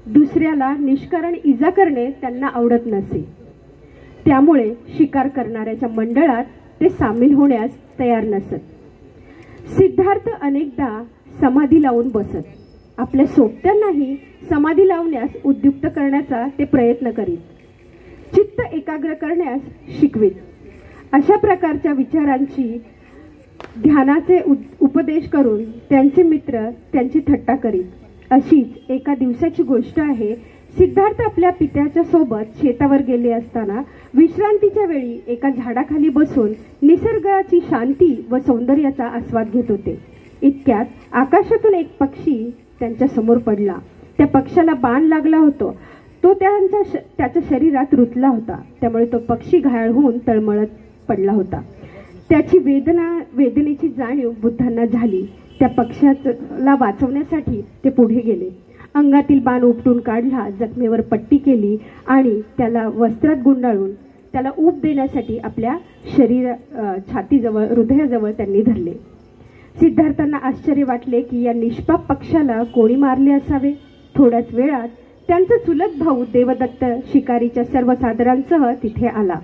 दुसऱ्याला निष्कारण इजा करणे त्यांना आवडत नसे. त्यामुळे शिकार करणाऱ्याच्या मंडळात ते सामील होण्यास तयार नसत. सिद्धार्थ अनेकदा समाधी लावून बसत. आपल्या सोबत्यांनाही समाधी लावण्यास उद्युक्त करण्याचा ते प्रयत्न करीत. चित्त एकाग्र करण्यास शिकवीत. अशा प्रकारच्या विचारांची ध्यानाचे उपदेश करून त्यांचे मित्र त्यांची थट्टा करीत. अशीच एका दिवसाची गोष्ट आहे. सिद्धार्थ आपल्या पित्याच्या सोबत शेतावर गेले असताना विश्रांतीच्या वेळी एका झाडाखाली बसून निसर्गाची शांती व सौंदर्याचा आस्वाद घेत होते. इतक्यात आकाशातून एक पक्षी त्यांच्या समोर पडला. त्या पक्षाला बाण लागला होता. तो त्याच्या शरीरात रुतला होता. त्यामुळे तो पक्षी घायल होऊन तळमळत पडला होता. त्याची वेदनेची जाणीव बुद्धांना झाली. त्या पक्षाला वाचवण्यासाठी ते पुढे गेले. अंगातील बाण उपटून काढला, जखमेवर पट्टी केली आणि त्याला वस्त्रात गुंडाळून त्याला ऊब देण्यासाठी आपल्या छातीजवळ हृदयाजवळ त्यांनी धरले. सिद्धार्थांना आश्चर्य वाटले की या निष्पाप पक्षाला कोणी मारले असावे. थोड्याच वेळात त्यांचा चुलत भाऊ देवदत्त शिकारीच्या सर्व सादरांसह तिथे आला.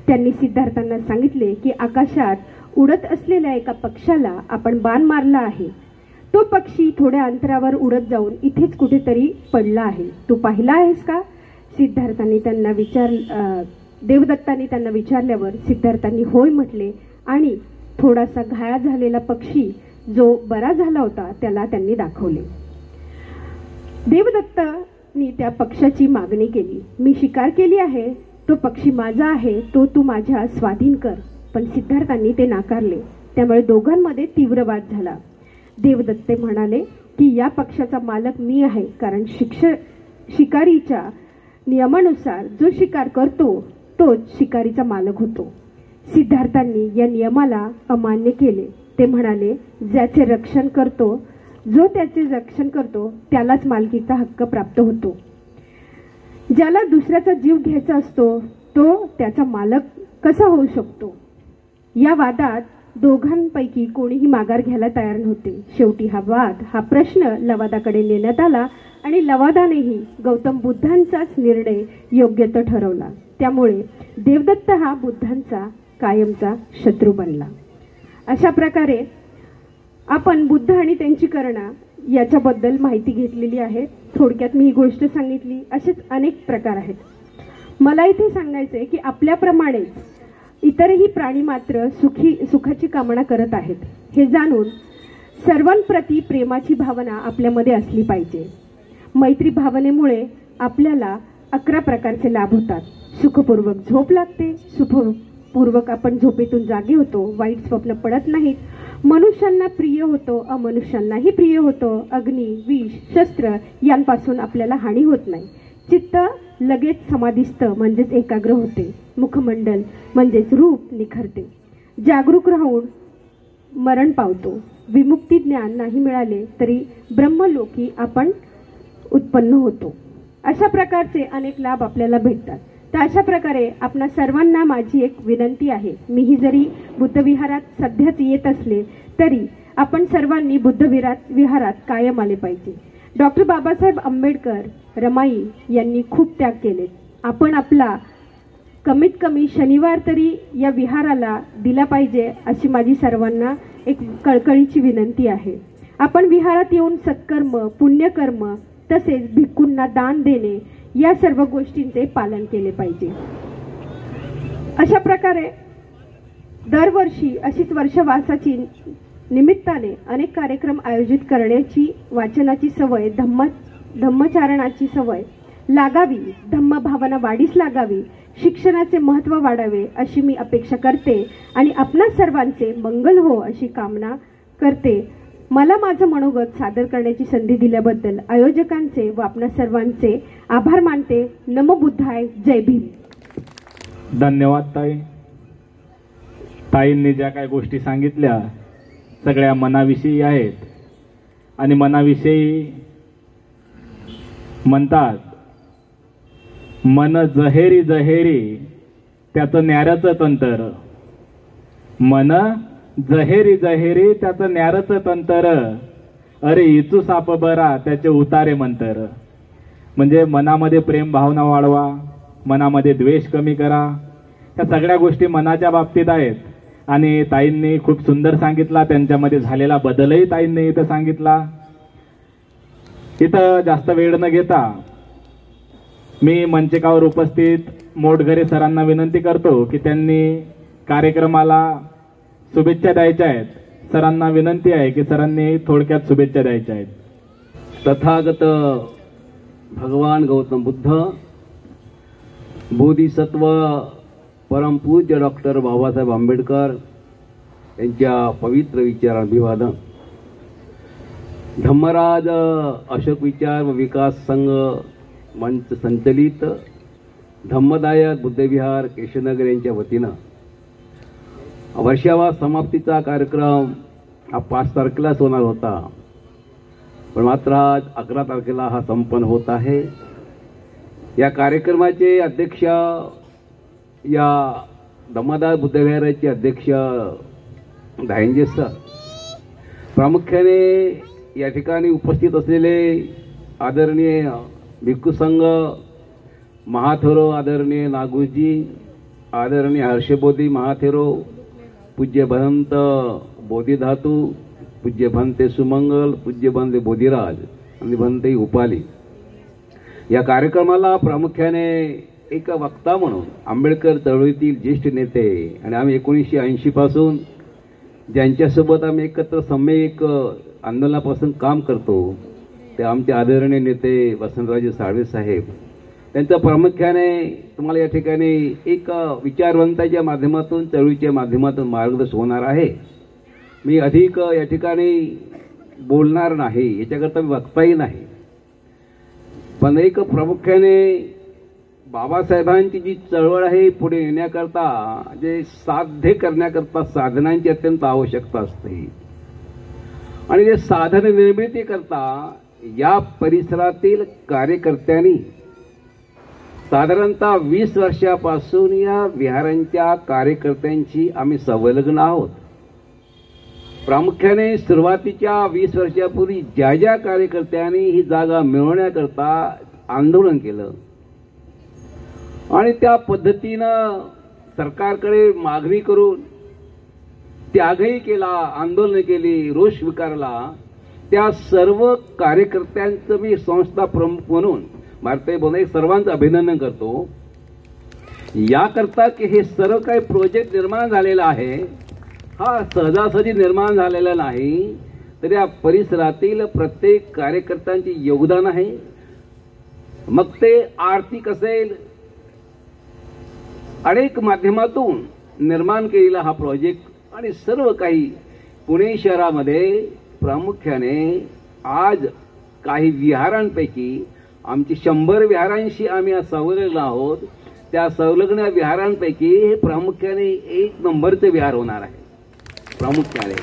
त्यांनी सिद्धार्थांना सांगितले की आकाशात उडत असलेल्या एका पक्षाला आपण बाण मारला आहे. तो पक्षी थोड्या अंतरावर उडत जाऊन इथेच कुठेतरी पडला आहे. तू पाहिला आहेस का? देवदत्तांनी त्यांना विचारल्यावर सिद्धार्थांनी होय म्हटले आणि थोडासा घायाळ झालेला पक्षी जो बरा झाला होता त्याला त्यांनी दाखवले. देवदत्तांनी त्या पक्षाची मागणी केली. मी शिकार केली आहे, तो पक्षी माझा आहे, तो तू माझ्या स्वाधीन कर. पण सिद्धार्थांनी ते नाकारले. त्यामुळे दोघांमध्ये तीव्र वाद झाला. देवदत्ते म्हणाले की या पक्षाचा मालक मी आहे, कारण शिकारीच्या नियमानुसार जो शिकार करतो तोच शिकारीचा मालक होतो. सिद्धार्थांनी या नियमाला अमान्य केले. ते म्हणाले जो त्याचे रक्षण करतो त्यालाच मालकीचा हक्क प्राप्त होतो. ज्याला दुसऱ्याचा जीव घ्यायचा असतो तो त्याचा मालक कसा होऊ शकतो? या वादात दोघांपैकी कोणीही माघार घ्यायला तयार नव्हते. शेवटी हा प्रश्न लवादाकडे नेण्यात आला आणि लवादानेही गौतम बुद्धांचाच निर्णय योग्य तो ठरवला. त्यामुळे देवदत्त हा बुद्धांचा कायमचा शत्रू बनला. अशा प्रकारे आपण बुद्ध आणि त्यांची करणा याच्याबद्दल माहिती घेतलेली आहे. थोडक्यात मी ही गोष्ट सांगितली. असेच अनेक प्रकार आहेत. मला इथे सांगायचे की आपल्याप्रमाणेच इतरही प्राणी मात्र सुखाची कामना करत आहेत. हे जाणून सर्वांप्रती प्रेमाची भावना आपल्यामध्ये असली पाहिजे. मैत्री भावनेमुळे आपल्याला 11 प्रकारचे लाभ होतात. सुखपूर्वक झोप लागते. सुखपूर्वक आपण झोपेतून जागे होतो. वाईट स्वप्न पडत नाहीत. मनुष्यांना प्रिय होतो, अमनुष्यांनाही प्रिय होतो. अग्नी, विष, शस्त्र यांपासून आपल्याला हानी होत नाही. चित्त लगेच समाधिस्थ म्हणजेच एकाग्र होते. मुखमंडल म्हणजेच रूप निखरते. जागरूक राहून मरण पावतो. विमुक्ती ज्ञान नाही मिळाले तरी ब्रह्मलोकी आपण उत्पन्न होतो. अशा प्रकारचे अनेक लाभ आपल्याला भेटतात. तर अशा प्रकारे आपणा सर्वांना माझी एक विनंती आहे. मीही जरी बुद्धविहारात सध्याच येत असले तरी आपण सर्वांनी बुद्धविहारात कायम आले पाहिजे. डॉक्टर बाबासाहेब आंबेडकर, रमाई यांनी खूप त्याग केले. आपण आपला कमीत कमी शनिवार तरी या विहाराला दिला पाहिजे अशी माझी सर्वांना एक कळकळीची विनंती आहे. आपण विहारात येऊन सत्कर्म, पुण्यकर्म तसेच भिक्खूंना दान देणे या सर्व गोष्टींचे पालन केले पाहिजे. अशा प्रकारे दरवर्षी अशीच वर्षवासाची निमित्ताने अनेक कार्यक्रम आयोजित करण्याची, वाचनाची सवय, धम्मचारणाची सवय लागावी, धम्मभावना वाढीस लागावी, शिक्षणाचे महत्त्व वाढावे अशी मी अपेक्षा करते आणि आपणा सर्वांचे मंगल हो अशी कामना करते. मला माझं मनोगत सादर करण्याची संधी दिल्याबद्दल आयोजकांचे व आपणा सर्वांचे आभार मानते. नमो बुद्धाय. जय भीम. धन्यवाद ताई. ताईंनी ज्या काही गोष्टी सांगितल्या सगळ्या मनाविषयी आहेत आणि मनाविषयी म्हणतात मन जहेरी जहेरी त्याचं न्याऱ्याचं तंतर, मन जहेरी जहेरी त्याचं न्यारचं तंतर, अरे इचू साप बरा त्याचे उतारे मंतर. म्हणजे मनामध्ये प्रेम भावना वाढवा, मनामध्ये द्वेष कमी करा, त्या सगळ्या गोष्टी मनाच्या बाबतीत आहेत. आणि ताईंनी खूप सुंदर सांगितला, त्यांच्यामध्ये झालेला बदलही ताईंनी इथं सांगितला. इथं जास्त वेळ न घेता मी मंचकावर उपस्थित मोटघरे सरांना विनंती करतो की त्यांनी कार्यक्रमाला शुभेच्छा द्यायच्या आहेत. सरांना विनंती आहे की सरांनी थोडक्यात शुभेच्छा द्यायच्या आहेत. तथागत भगवान गौतम बुद्ध, बोधिसत्व परमपूज्य डॉक्टर बाबासाहेब आंबेडकर यांच्या पवित्र विचाराभिवादन, धम्मराज अशोक विचार व विकास संघ मंच संचलित धम्मदायक बुद्धविहार केशवनगर यांच्या वतीनं वर्षावास समाप्तीचा कार्यक्रम हा 5 तारखेलाच होणार होता, पण मात्र आज 11 तारखेला हा संपन्न होत आहे. या कार्यक्रमाचे अध्यक्ष, या धम्मदायक बुद्धविहाराचे अध्यक्ष धायंजे सर, प्रामुख्याने या ठिकाणी उपस्थित असलेले आदरणीय भिक्खू संघ महाथेरो, आदरणीय नागूजी, आदरणीय हर्षबोधी महाथेरो, पूज्य भंत बोधिधातू, पूज्य भंते सुमंगल, पूज्य भंते बोधिराज आणि भंते उपाली. या कार्यक्रमाला प्रामुख्याने एक वक्ता म्हणून आंबेडकर चळवळीतील ज्येष्ठ नेते आणि आम्ही 1980 पासून ज्यांच्यासोबत आम्ही एकत्र सम्यक आंदोलनापासून काम करतो ते आमचे आदरणीय नेते वसंतरावजी साळवे साहेब, त्यांचं प्रामुख्याने तुम्हाला या ठिकाणी एक विचारवंताच्या माध्यमातून, चळवळीच्या माध्यमातून मार्गदर्शन होणार आहे. मी अधिक या ठिकाणी बोलणार नाही, याच्याकरता मी वक्ताही नाही, पण एक प्रामुख्याने बाबासाहेबांची जी चळवळ आहे पुढे येण्याकरता, जे साध्य करण्याकरता साधनांची अत्यंत आवश्यकता असते आणि जे साधन निर्मिती करता या परिसरातील कार्यकर्त्यांनी साधारणतः 20 वर्षापासून या विहारांच्या कार्यकर्त्यांची आम्ही संलग्न आहोत. प्रामुख्याने सुरुवातीच्या 20 वर्षापूर्वी ज्या ज्या कार्यकर्त्यांनी ही जागा मिळवण्याकरता आंदोलन केलं आणि त्या पद्धतीनं सरकारकडे मागणी करून त्यागही केला, आंदोलन केली, रोष स्वीकारला, त्या सर्व कार्यकर्त्यांचं मी संस्था प्रमुख म्हणून भारतीय बोलणे सर्वांचं अभिनंदन करतो. याकरता की हे सर्व काही प्रोजेक्ट निर्माण झालेला आहे, हा सहजासहजी निर्माण झालेला नाही, तर या परिसरातील प्रत्येक कार्यकर्त्यांचे योगदान आहे. मग ते आर्थिक असेल, अनेक माध्यमातून निर्माण केलेला हा प्रोजेक्ट आणि सर्व काही पुणे शहरामध्ये प्रामुख्याने आज काही विहारांपैकी आमची 100 विहारांशी आम्ही आज संलग्न आहोत. त्या संलग्न विहारांपैकी हे प्रामुख्याने 1 नंबरचे विहार होणार आहे प्रामुख्याने.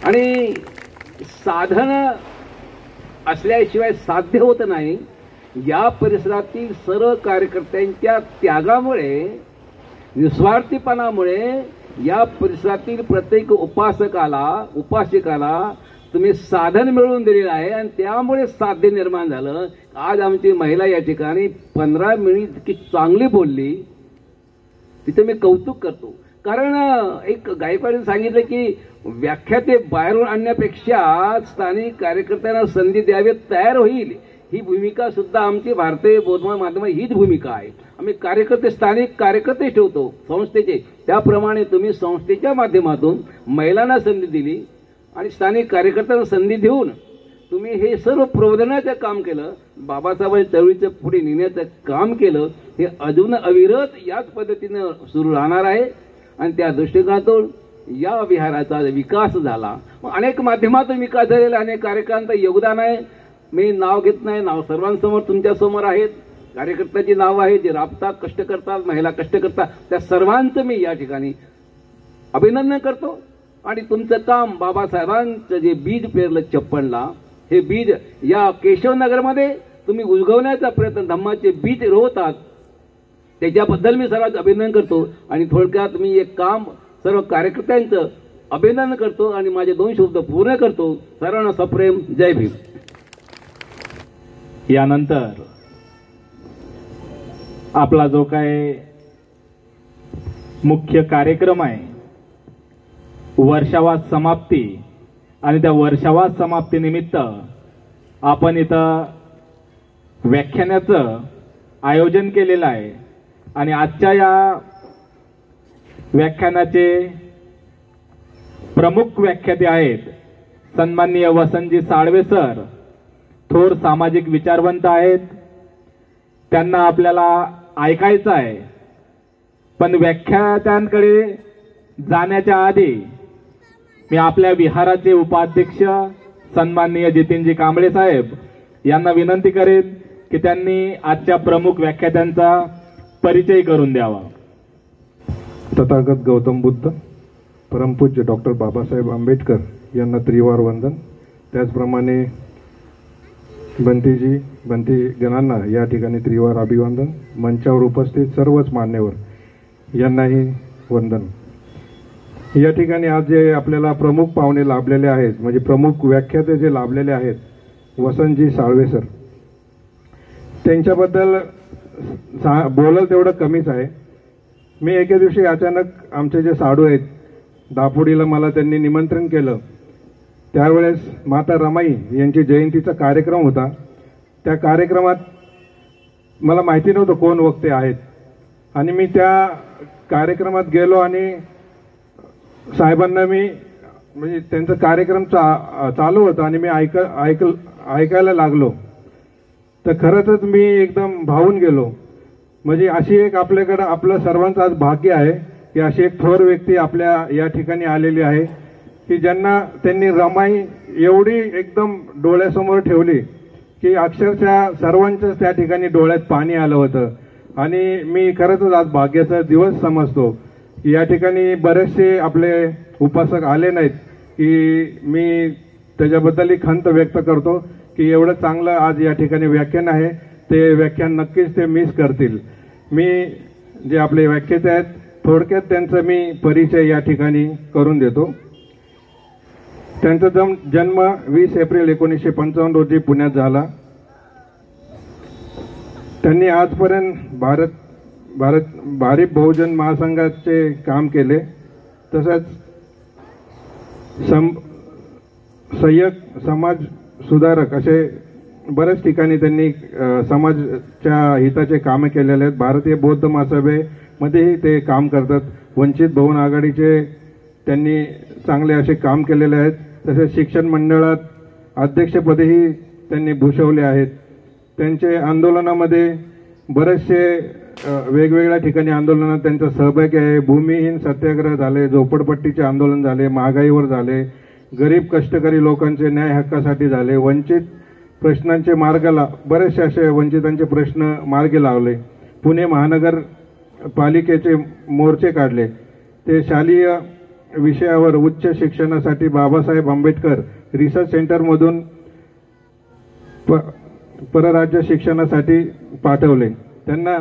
आणि साधन असल्याशिवाय साध्य होत नाही. या परिसरातील सर्व कार्यकर्त्यांच्या त्यागामुळे, निस्वार्थीपणामुळे या परिसरातील प्रत्येक उपासकाला तुम्ही साधन मिळवून दिलेलं आहे आणि त्यामुळे साध्य निर्माण झालं. आज आमची महिला या ठिकाणी 15 मिनिट इतकी चांगली बोलली, तिथं मी कौतुक करतो. कारण एक गायकवाडीने सांगितलं की व्याख्या ते बाहेरून आणण्यापेक्षा स्थानिक कार्यकर्त्यांना संधी द्यावी तयार होईल, ही भूमिका सुद्धा आमची भारतीय बौद्ध माध्यम हीच भूमिका आहे. आम्ही कार्यकर्ते, स्थानिक कार्यकर्ते ठेवतो संस्थेचे, त्याप्रमाणे तुम्ही संस्थेच्या माध्यमातून महिलांना संधी दिली आणि स्थानिक कार्यकर्त्यांना संधी देऊन तुम्ही हे सर्व प्रबोधनाचं काम केलं, बाबासाहेबांच्या चळवळीचं पुढे नेण्याचं काम केलं. हे अजून अविरत याच पद्धतीनं सुरू राहणार आहे आणि त्या दृष्टिकोनातून या विहाराचा विकास झाला. अनेक माध्यमातून विकास झालेला, अनेक कार्यकर्त्यांचं योगदान आहे. मी नाव घेत नाही, नाव सर्वांसमोर तुमच्यासमोर आहेत. कार्यकर्त्याची नाव आहे जे राबतात, कष्ट करतात, महिला कष्ट करतात, त्या सर्वांचं मी या ठिकाणी अभिनंदन करतो. आणि तुमचं काम, बाबासाहेबांचं जे बीज पेरलं 56ला, हे बीज या केशवनगरमध्ये तुम्ही उगवण्याचा प्रयत्न, धम्माचे बीज रोवतात. त्याच्याबद्दल मी सर्वांचं अभिनंदन करतो आणि थोडक्यात मी एक काम सर्व कार्यकर्त्यांचं अभिनंदन करतो आणि माझे 2 शब्द पूर्ण करतो. सर्वांना सप्रेम जय भीम. यानंतर आपला जो काय मुख्य कार्यक्रम आहे वर्षावास समाप्ती, आणि त्या वर्षावास समाप्तीनिमित्त आपण इथं व्याख्यानाचं आयोजन केलेलं आहे. आणि आजच्या या व्याख्यानाचे प्रमुख व्याख्याते आहेत सन्माननीय वसंतजी साळवे सर. थोर सामाजिक विचारवंत आहेत. त्यांना आपल्याला ऐकायचं आहे, पण व्याख्यात्यांकडे जाण्याच्या आधी मी आपल्या विहाराचे उपाध्यक्ष सन्माननीय जितेंद्रजी कांबळे साहेब यांना विनंती करेन की त्यांनी आजच्या प्रमुख व्याख्यात्यांचा परिचय करून द्यावा. तथागत गौतम बुद्ध, परमपूज्य डॉक्टर बाबासाहेब आंबेडकर यांना त्रिवार वंदन. त्याचप्रमाणे बंती गणांना या ठिकाणी त्रिवार अभिवादन. मंचावर उपस्थित सर्वच मान्यवर यांनाही वंदन. या ठिकाणी आज जे आपल्याला प्रमुख पाहुणे लाभलेले आहेत, म्हणजे प्रमुख व्याख्याते जे लाभलेले आहेत, वसंतजी साळवे सर, त्यांच्याबद्दल बोलाल तेवढं कमीच आहे. मी एके दिवशी अचानक आमचे जे साडू आहेत दापोडीला मला त्यांनी निमंत्रण केलं. त्यावेळेस माता रमाई यांची जयंतीचा कार्यक्रम होता. त्या कार्यक्रमात मला माहिती नव्हतं कोण वक्ते आहेत, आणि मी त्या कार्यक्रमात गेलो आणि साहेबांना मी म्हणजे त्यांचा कार्यक्रम चालू होता आणि मी ऐकायला लागलो. तर खरंच मी एकदम भावून गेलो. म्हणजे अशी एक आपल्याकडं आपलं सर्वांचं आज भाग्य आहे की अशी एक थोर व्यक्ती आपल्या या ठिकाणी आलेली आहे की ज्यांना त्यांनी रमाई एवढी एकदम डोळ्यासमोर ठेवली की अक्षरशः सर्वांच्याच त्या ठिकाणी डोळ्यात पाणी आलं होतं. आणि मी खरंच आज भाग्याचा दिवस समजतो. या ठिकाणी बरेचसे आपले उपासक आले नाहीत की मी त्याच्याबद्दलही खंत व्यक्त करतो की एवढं चांगलं आज या ठिकाणी व्याख्यान आहे. ते व्याख्यान नक्कीच ते मिस करतील. मी जे आपले व्याख्याते आहेत थोडक्यात त्यांचा मी परिचय या ठिकाणी करून देतो. त्यांचा जन्म 20 एप्रिल 1955 रोजी पुण्यात झाला. त्यांनी आजपर्यंत भारिप बहुजन महासंघाचे काम केले. तसंच सहाय्यक समाज सुधारक असे बऱ्याच ठिकाणी त्यांनी समाजाच्या हिताचे कामे केलेले आहेत. भारतीय बौद्ध महासभेमध्येही ते काम करतात. वंचित बहुजन आघाडीचे त्यांनी चांगले असे काम केलेले आहेत. तसेच शिक्षण मंडळात अध्यक्षपदेही त्यांनी भूषवले आहेत. त्यांचे आंदोलनामध्ये बरेचसे वेगवेगळ्या ठिकाणी आंदोलनात त्यांचा सहभाग आहे. भूमिहीन सत्याग्रह झाले, झोपडपट्टीचे आंदोलन झाले, महागाईवर झाले, गरीब कष्टकरी लोकांचे न्याय हक्कासाठी झाले, वंचित प्रश्नांचे मार्गाला बरेचसे असे वंचितांचे प्रश्न मार्गी लावले. पुणे महानगरपालिकेचे मोर्चे काढले. ते शालेय विषयावर उच्च शिक्षणासाठी बाबासाहेब आंबेडकर रिसर्च सेंटरमधून परराज्य शिक्षणासाठी पाठवले. त्यांना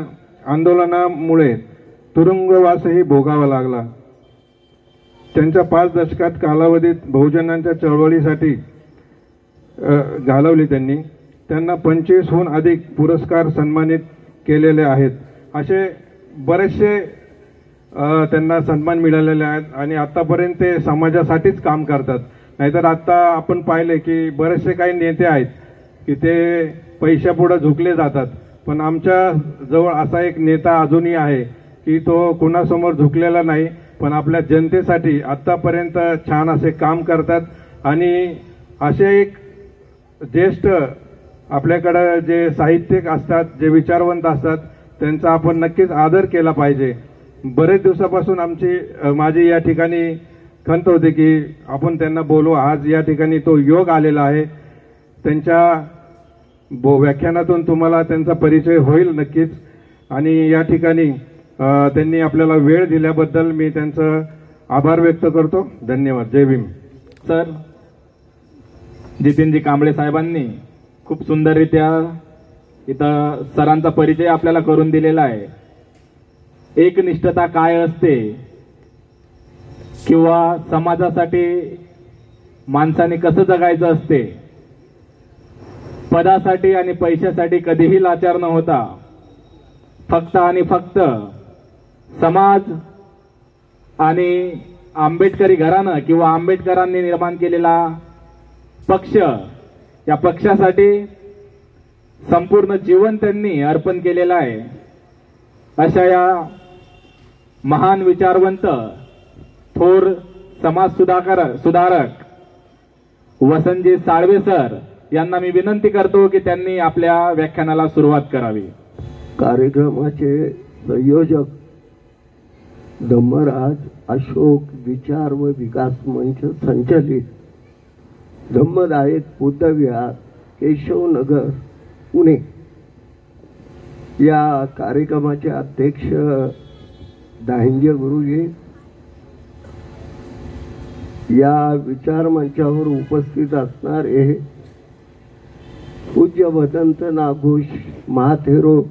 आंदोलनामुळे तुरुंगवासही भोगावा लागला. त्यांच्या 5 दशकात कालावधीत बहुजनांच्या चळवळीसाठी घालवली त्यांनी. त्यांना 25हून अधिक पुरस्कार सन्मानित केलेले आहेत. असे बरेचसे त्यांना सन्मान मिळालेले आहेत आणि आतापर्यंत ते समाजासाठीच काम करतात. नाहीतर आता आपण पाहिले की बरेचसे काही नेते आहेत की ते पैशापुढे झुकले जातात. पण आमच्या जवळ असा एक नेता अजूनही आहे की तो कुणासमोर झुकलेला नाही, पण आपल्या जनतेसाठी आतापर्यंत छान असे काम करतात. आणि असे एक ज्येष्ठ आपल्याकडे जे साहित्यिक असतात, जे विचारवंत असतात, त्यांचा आपण नक्कीच आदर केला पाहिजे. बरेच दिवसापासून माझी या ठिकाणी खंत होती की आपण त्यांना बोलू. आज या ठिकाणी तो योग आलेला आहे. त्यांच्या व्याख्यानातून तुम्हाला त्यांचा परिचय होईल नक्कीच. आणि या ठिकाणी त्यांनी आपल्याला वेळ दिल्याबद्दल मी त्यांचं आभार व्यक्त करतो. धन्यवाद. जय भीम. सर, जितेंद्रजी कांबळे साहेबांनी खूप सुंदररित्या इथं सरांचा परिचय आपल्याला करून दिलेला आहे. एकनिष्ठता काय असते किंवा समाजासाठी माणसाने कसं जगायचं असते, पदासाठी आणि पैशासाठी कधीही लाचार न होता फक्त आणि फक्त समाज आणि आंबेडकरी घराणं किंवा आंबेडकरांनी निर्माण केलेला पक्ष, या पक्षासाठी संपूर्ण जीवन त्यांनी अर्पण केलेलं आहे. अशा या महान विचारवंत थोर समाज सुधारक वसंतजी साळवे सर यांना मी विनंती करतो की त्यांनी आपल्या व्याख्यानाला सुरुवात करावी. कार्यक्रमाचे संयोजक धम्मराज अशोक विचार व विकास मंच संचालित धम्मदायक बुद्ध विहार केशवनगर पुणे या कार्यक्रमाचे अध्यक्ष दाहिंजे गुरुजी, या विचार मंचावर उपस्थित असणारे पूज्य भदंत नागोश महाथेरो,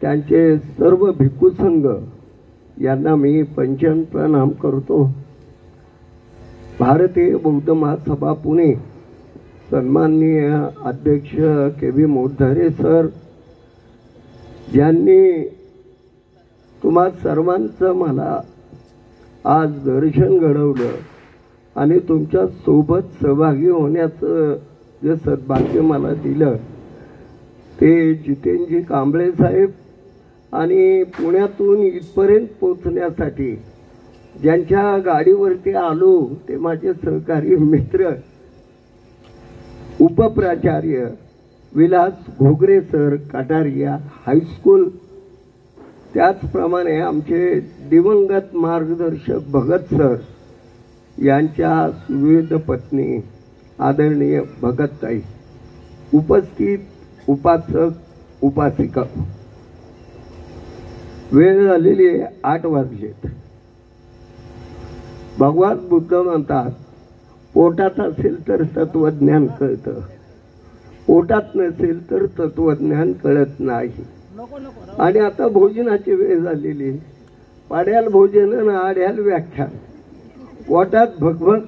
त्यांचे सर्व भिक्खू संघ यांना मी पंचान प्रणाम करतो. भारतीय बौद्ध महासभा पुणे सन्माननीय अध्यक्ष के.व्ही. मोटधारे सर, ज्यांनी तुम्हा सर्वांचं मला आज दर्शन घडवलं आणि तुमच्या सोबत सहभागी होण्याचं जे सद्भाग्य मला दिलं, ते जितेंद्रजी कांबळे साहेब आणि पुण्यातून इथपर्यंत पोहोचण्यासाठी ज्यांच्या गाडीवरती आलो ते माझे सहकारी मित्र उपप्राचार्य विलास घोगरे सर, कटारिया हायस्कूल, त्याचप्रमाणे आमचे दिवंगत मार्गदर्शक भगत सर यांच्या सुविध पत्नी आदरणीय भगतताई, उपस्थित उपासक उपासिका, वेळ झालेली 8 वाजलेत. भगवान बुद्ध म्हणतात, पोटात असेल तर तत्वज्ञान कळतं, पोटात नसेल तर तत्वज्ञान कळत नाही. आणि आता भोजनाची वेळ झालेली, पाड्याल भोजन आणि आड्याल व्याख्यान, पोटात भगभग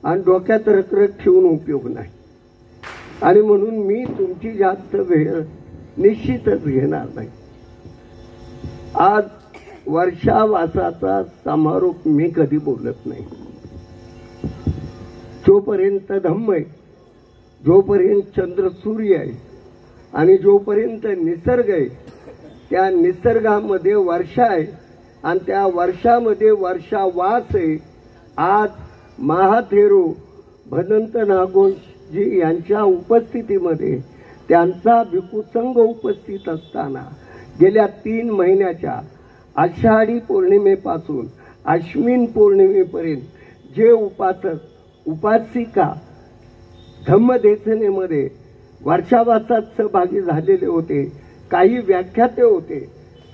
आणि डोक्यात रखरख ठेवून उपयोग नाही. आणि म्हणून मी तुमची जास्त वेळ निश्चितच घेणार नाही. आज वर्षावासाचा समारोप मी कधी बोलत नाही. जोपर्यंत धम्म आहे, जोपर्यंत चंद्र सूर्य आहे आणि जोपर्यंत निसर्ग आहे, त्या निसर्गामध्ये वर्षा आहे आणि त्या वर्षामध्ये वर्षावास आहे. आज महाथेरो भदंत नागोशजी यांच्या उपस्थितीमध्ये त्यांचा भिक्खू संघ उपस्थित असताना गेल्या 3 महिन्याच्या आषाढी पौर्णिमेपासून आश्विन पौर्णिमेपर्यंत जे उपासक उपासिका धम्मदेसनेमध्ये वर्षावासात सहभागी झालेले होते, काही व्याख्याते होते,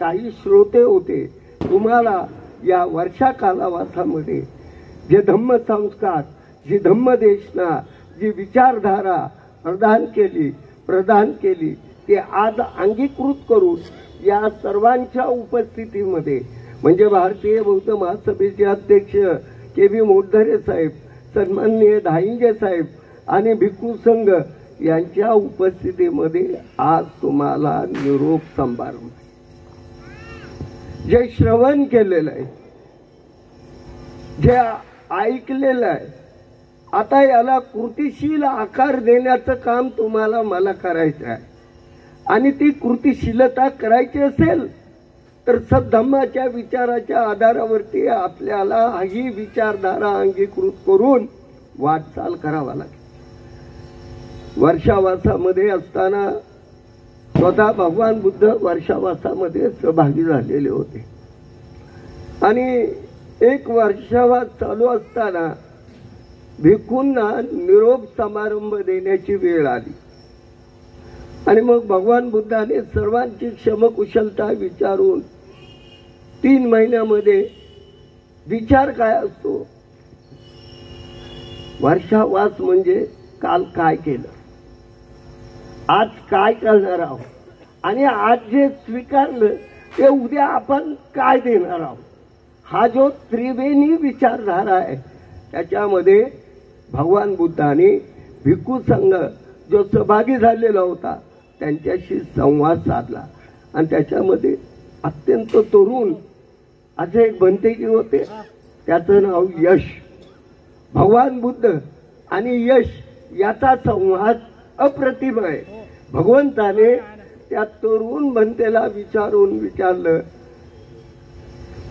काही श्रोते होते, तुम्हाला या वर्षा कालावासामध्ये जे धम्म संस्कार, जी धम्मदेशना, जी विचारधारा प्रदान केली ते आज अंगीकृत करून या सर्वांच्या उपस्थितीमध्ये, म्हणजे भारतीय बौद्ध महासभेचे अध्यक्ष के.व्ही. मोटधारे साहेब, सन्माननीय दाहिंजे साहेब आणि भिक्खू संघ यांच्या उपस्थितीमध्ये आज तुम्हाला निरोप समारंभ, जे श्रवण केलेलं आहे, जे ऐकलेलं आहे, आता याला कृतिशील आकार देण्याचं काम तुम्हाला मला करायचं आहे. आणि ती कृतिशीलता करायची असेल तर सद्धम्माच्या विचाराच्या आधारावरती आपल्याला ही विचारधारा अंगीकृत करून वाटचाल करावा लागेल. वर्षावासामध्ये असताना स्वतः भगवान बुद्ध वर्षावासामध्ये सहभागी झालेले होते आणि एक वर्षावास चालू असताना भिक्खूंना निरोप समारंभ देण्याची वेळ आली आणि मग भगवान बुद्धाने सर्वांची क्षमकुशलता विचारून 3 महिन्यामध्ये विचार काय असतो, वर्षावास म्हणजे काल काय केलं, आज काय करणार आहोत आणि आज जे स्वीकारलं ते उद्या आपण काय देणार आहोत. हा जो त्रिवेणी विचारधारा आहे त्याच्यामध्ये भगवान बुद्धाने भिक्खू संघ जो सहभागी झालेला होता त्यांच्याशी संवाद साधला आणि त्याच्यामध्ये अत्यंत तरुण असे एक भंतेजी होते, त्याचं नाव यश. भगवान बुद्ध आणि यश याचा संवाद अप्रतिम आहे. भगवंताने त्या तरुण भंतेला विचारलं,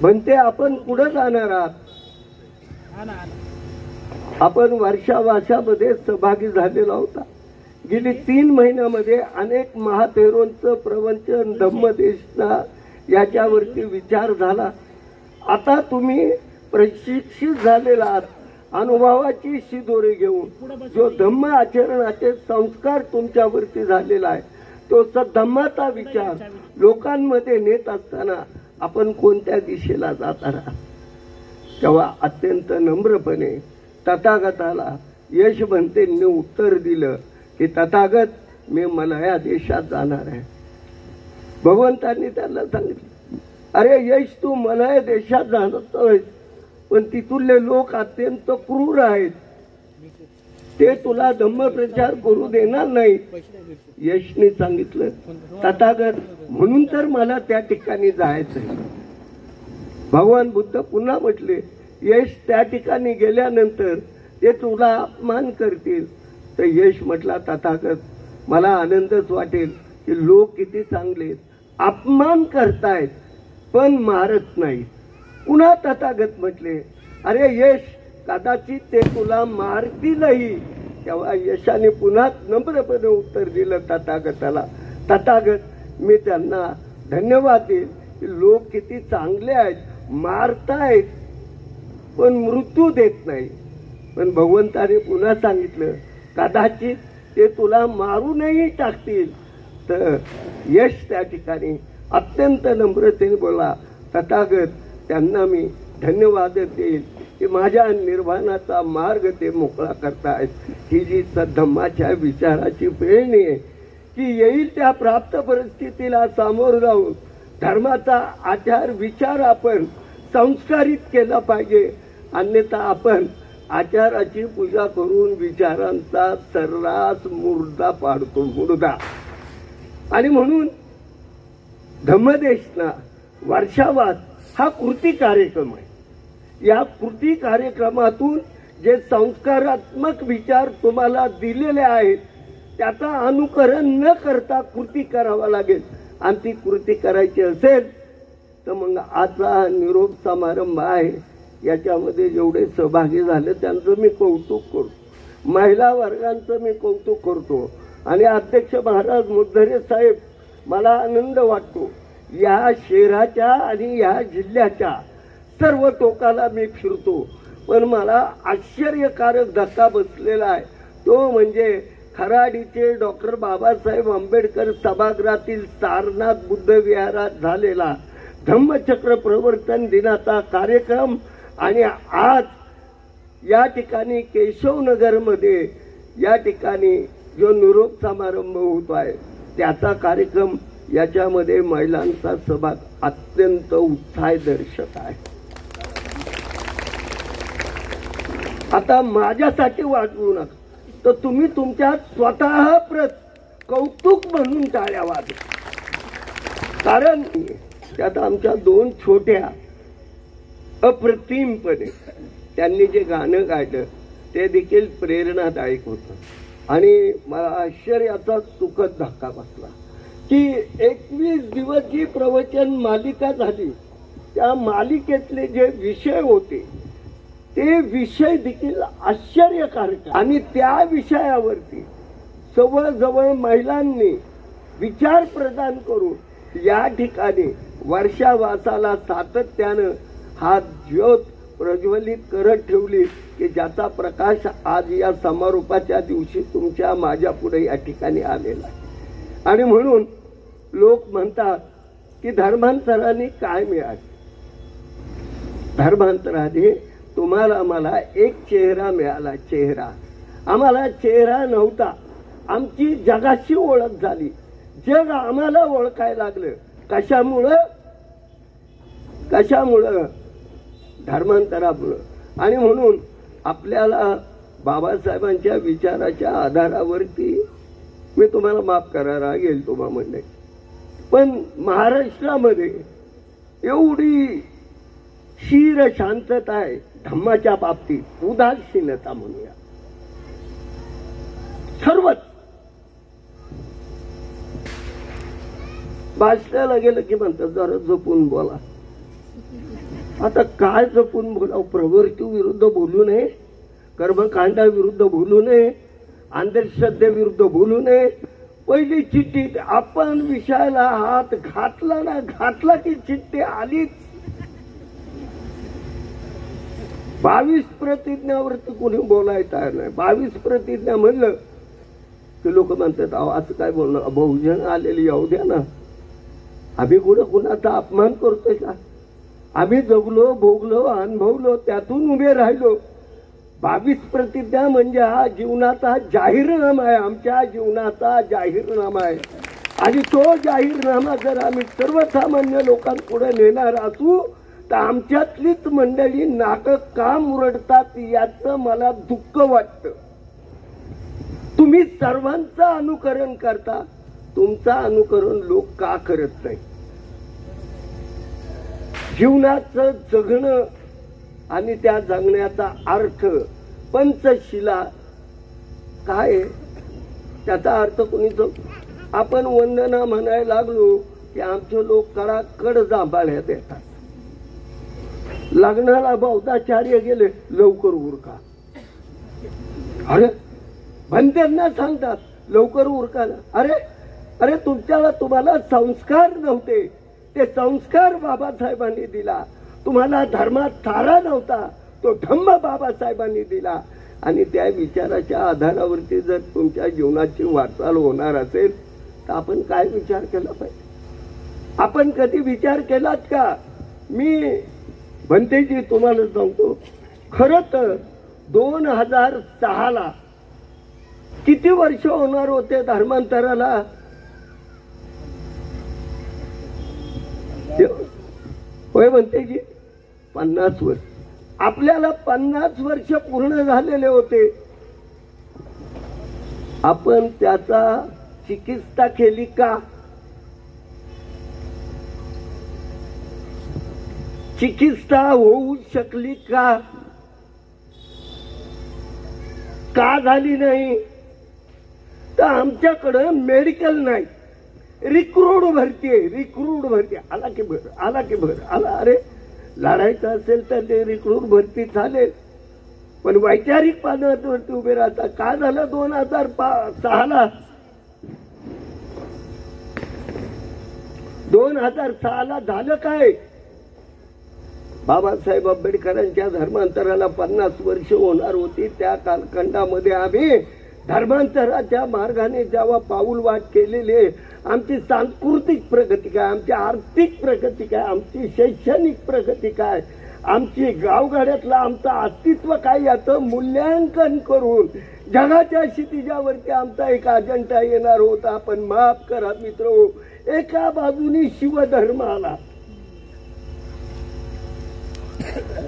भंते आपण कुठं जाणार आहात. आपण वर्षावासामध्ये सहभागी झालेला होता. गेली 3 महिन्यामध्ये अनेक महातेरोंचं प्रवचन, धम्मदेशना याच्यावरती विचार झाला. आता तुम्ही प्रशिक्षित झालेला आहात. अनुभवाची शिदोरी घेऊन जो धम्म आचरणाचे संस्कार तुमच्यावरती झालेला आहे तो सद्धम्माचा विचार लोकांमध्ये नेत असताना आपण कोणत्या दिशेला जात आहात. तेव्हा अत्यंत नम्रपणे तथागताला यश भंतेंनी उत्तर दिलं की तथागत, मी मलया देशात जाणार आहे. भगवंतांनी त्याला सांगितलं, अरे यश, तू मलया देशात जातोयस पण तिथले लोक अत्यंत क्रूर आहेत, ते तुला धम्मप्रचार करू देणार नाही. यशने सांगितलं, तथागत, म्हणून तर मला त्या ठिकाणी जायचंय. भगवान बुद्ध पुन्हा म्हटले, यश, त्या ठिकाणी गेल्यानंतर ते तुला अपमान करतील. तर यश म्हटला, तथागत, मला आनंदच वाटेल की लोक किती चांगले अपमान करतायत पण मारत नाहीत. पुन्हा तथागत म्हटले, अरे यश, कदाचित ते तुला मारतीलही. तेव्हा यशाने पुन्हा नम्रपणे उत्तर दिलं तथागताला, तथागत, मी त्यांना धन्यवाद देईल की लोक किती चांगले आहेत, मारतायत पण मृत्यू देत नाही. पण भगवंताने पुन्हा सांगितलं, कदाचित ते तुला मारूनही टाकतील. तर यश त्या ठिकाणी अत्यंत नम्रतेने बोला, तथागत, त्यांना मी धन्यवाद देईल की माझ्या निर्वाणाचा मार्ग ते मोकळा करतायत. ही जी सद्धम्माच्या विचाराची प्रेरणी आहे की येईल त्या प्राप्त परिस्थितीला सामोरं जाऊन धर्माचा आचार विचार आपण संस्कारित केला पाहिजे. अन्यथा आपण आचाराची पूजा करून विचारांचा सर्रास मुर्दा पाडतो, मुर्दा. आणि म्हणून धम्मदेशना वर्षावास हा कृती कार्यक्रम आहे. या कृती कार्यक्रमातून जे संस्कारात्मक विचार तुम्हाला दिलेले आहेत त्याचा अनुकरण न करता कृती करावा लागेल. आणि ती कृती करायची असेल तर मग आजचा निरोप समारंभ आहे याच्यामध्ये जेवढे सहभागी झाले त्यांचं मी कौतुक करतो, महिला वर्गांचं मी कौतुक करतो. आणि अध्यक्ष महाराज मुद्धरे साहेब, मला आनंद वाटतो या शहराच्या आणि या जिल्ह्याच्या सर्व टोकाला मी फिरतो, पण मला आश्चर्यकारक धक्का बसलेला आहे. तो म्हणजे खराडीचे डॉक्टर बाबासाहेब आंबेडकर सभागृहातील सारनाथ बुद्ध विहारात झालेला धम्मचक्र प्रवर्तन दिनाचा कार्यक्रम. आणि आज या ठिकाणी केशवनगरमध्ये या ठिकाणी जो निरोप समारंभ होतो आहे त्याचा कार्यक्रम, याच्यामध्ये महिलांचा सहभाग अत्यंत उत्साहदर्शक आहे. आता माझ्यासाठी वाजवू नका, तर तुम्ही तुमच्या स्वतः कौतुक म्हणून टाळ्या वाजवा. कारण त्यात आमच्या 2 छोट्या अप्रतिमपणे त्यांनी जे गाणं गायलं ते देखील प्रेरणादायक होतं. आणि मला आश्चर्याचा सुखद धक्का बसला की 21 दिवस जी प्रवचन मालिका झाली त्या मालिकेतले जे विषय होते ते विषय देखील आश्चर्यकारक. आणि त्या विषयावरती जवळजवळ महिलांनी विचार प्रदान करून या ठिकाणी वर्षावासाला सातत्यानं हा ज्योत प्रज्वलित करत ठेवली की ज्याचा प्रकाश आज या समारोपाच्या दिवशी तुमच्या माझ्या पुढे या ठिकाणी आलेला आहे. आणि म्हणून लोक म्हणतात की धर्मांतराने काय मिळाले. धर्मांतराने तुम्हाला मला एक चेहरा मिळाला. चेहरा, आम्हाला चेहरा नव्हता. आमची जगाशी ओळख झाली. जग आम्हाला ओळखायला लागलं. कशामुळं? कशामुळं? धर्मांतरामुळं. आणि म्हणून आपल्याला बाबासाहेबांच्या विचाराच्या आधारावरती मी तुम्हाला माफ करा रागेल तुम्हाला म्हणणे, पण महाराष्ट्रामध्ये एवढी शीर शांतता आहे धम्माच्या बाबतीत, उदासीनता म्हणूया सर्वच. भाषणाला गेलं की म्हणतात जरा जपून बोला. आता काय जपून बोलावं? प्रवृत्ती विरुद्ध बोलू नये, कर्मकांडाविरुद्ध बोलू नये, अंधश्रद्धेविरुद्ध बोलू नये. पहिली चिठ्ठी आपण विषयाला हात घातला ना, घातला की चिठ्ठी आलीच. 22 प्रतिज्ञावरती कोणी बोलायला तयार नाही. 22 प्रतिज्ञा म्हणलं की लोक म्हणतात अहो असं काय बोलणार, बहुजन आलेली येऊ द्या ना. आम्ही कुणाचा अपमान करतोय का? आम्ही जगलो, भोगलो, अनुभवलो, त्यातून उभे राहिलो. 22 प्रतिज्ञा म्हणजे हा जीवनाचा जाहीरनामा आहे, आमच्या जीवनाचा जाहीरनामा आहे. आणि तो जाहीरनामा जर आम्ही सर्वसामान्य लोकांपुढे नेणार असू तर आमच्यातलीच मंडळी नाक का मुरडतात याचं मला दुःख वाटतं. तुम्ही सर्वांचं अनुकरण करता, तुमचं अनुकरण लोक का करत नाही? जीवनाचं जगणं आणि त्या जगण्याचा अर्थ, पंचशिला काय आहे त्याचा अर्थ कोणीच. आपण वंदना म्हणायला लागलो की आमचे लोक कडाकड जांभाळ्यात येतात. लग्नाला बौद्धाचार्य गेले, लवकर उरका. अरे बंद्यांना सांगतात लवकर उरकायला. अरे अरे तुम्हाला संस्कार नव्हते, ते संस्कार बाबासाहेबांनी दिला. तुम्हाला धर्मात थारा नव्हता, तो धम्म बाबासाहेबांनी दिला. आणि त्या विचाराच्या आधारावरती जर तुमच्या जीवनाची वाटचाल होणार असेल तर आपण काय विचार केला पाहिजे? आपण कधी विचार केलात का? मी भंतेजी तुम्हाला सांगतो, खरं तर 2006ला किती वर्ष होणार होते धर्मांतराला? होय भंतेजी 50 वर्ष. आपल्याला 50 वर्ष पूर्ण झालेले होते. आपण त्याचा चिकित्सा केली का? चिकित्सा होऊ शकली का? का झाली नाही? तर आमच्याकडं मेडिकल नाही. रिक्रूट भरती आहे, रिक्रूट भरती. आला की भर, आला की भर, आला. अरे लढायचं असेल तर ते रिक्रूट भरती चालेल, पण वैचारिक पानावरती उभे राहतात. का झालं 2006ला? 2006ला झालं काय? बाबासाहेब आंबेडकरांच्या धर्मांतराला 50 वर्ष होणार होती. त्या कालखंडामध्ये आम्ही धर्मांतराच्या मार्गाने जेव्हा पाऊलवाट केलेली आहे, आमची सांस्कृतिक प्रगती काय, आमची आर्थिक प्रगती काय, आमची शैक्षणिक प्रगती काय, आमची गावगाड्यातलं आमचं अस्तित्व काय याचं मूल्यांकन करून जगाच्या क्षितिजावरती आमचा एक अजेंडा येणार होता. पण माफ करा मित्र, एका बाजूनी शिवधर्म आला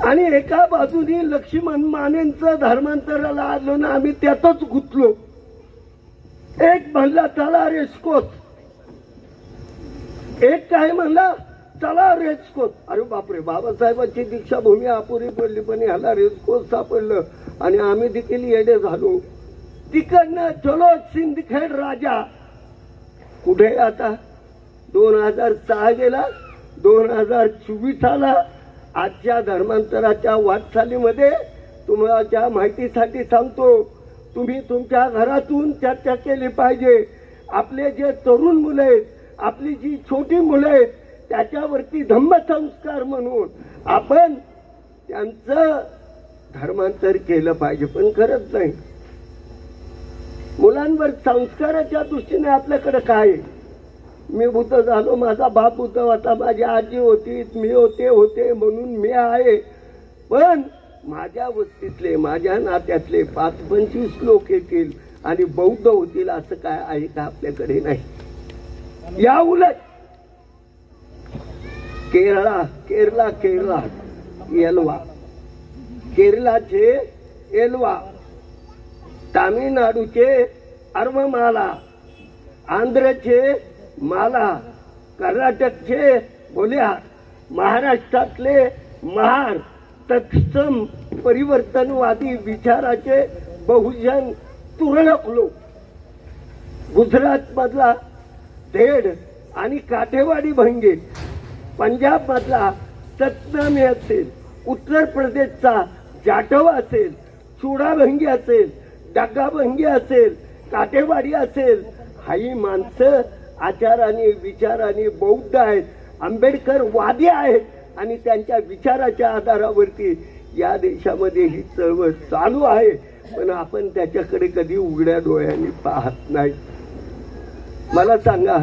आणि एका बाजूनी लक्ष्मण मानेंचं धर्मांतराला आलो ना, आम्ही त्यातच गुंतलो. एक म्हणला चला रेस्कोस, एक काय म्हणला चला रेस्कोस. अरे बापरे, बाबासाहेबांची दीक्षाभूमी अपुरी पडली, पण ह्याला रेस्कोस सापडलं आणि आम्ही देखील येडे झालो. तिकडनं चलो सिंदखेड राजा. कुठे आता? 2006 गेला, 2024 आला. आजच्या धर्मांतराच्या वाटचालीमध्ये तुम्हाला माहितीसाठी सांगतो, तुम्ही तुमच्या घरातून चर्चा केली पाहिजे. आपले जे तरुण मुलं आहेत, आपली जी छोटी मुलं आहेत, त्याच्यावरती धम्मसंस्कार म्हणून आपण त्यांचं धर्मांतर केलं पाहिजे. पण करत नाही. मुलांवर संस्काराच्या दृष्टीने आपल्याकडे काय आहे? मी बुद्ध झालो, माझा बाप बुद्ध होता, माझी आजी होती, मी होते म्हणून मी आहे. पण माझ्या वस्तीतले, माझ्या नात्यातले 5-25 लोक येतील आणि बौद्ध होतील असं काय आहे का? आपल्याकडे नाही. या उलट केरला एल्वा, केरलाचे एल्वा, तामिळनाडूचे अर्वमाला, आंध्रचे माला, कर्नाटकचे बोलिहार, महाराष्ट्रातले महार, तत्सम परिवर्तनवादी विचाराचे बहुजन तुरळक लोक, गुजरात मधला धेड आणि काठेवाडी भंगे, पंजाब मधला सतनामी असेल, उत्तर प्रदेशचा जाटव असेल, चुडाभंगी असेल, डग्गाभंगी असेल, काठेवाडी असेल, ही माणसं आचाराने विचाराने बौद्ध आहेत, आंबेडकर वादी आहेत आणि त्यांच्या विचाराच्या आधारावरती या देशामध्ये ही चळवळ चालू आहे. पण आपण त्याच्याकडे कधी उघड्या डोळ्यांनी पाहत नाही. मला सांगा,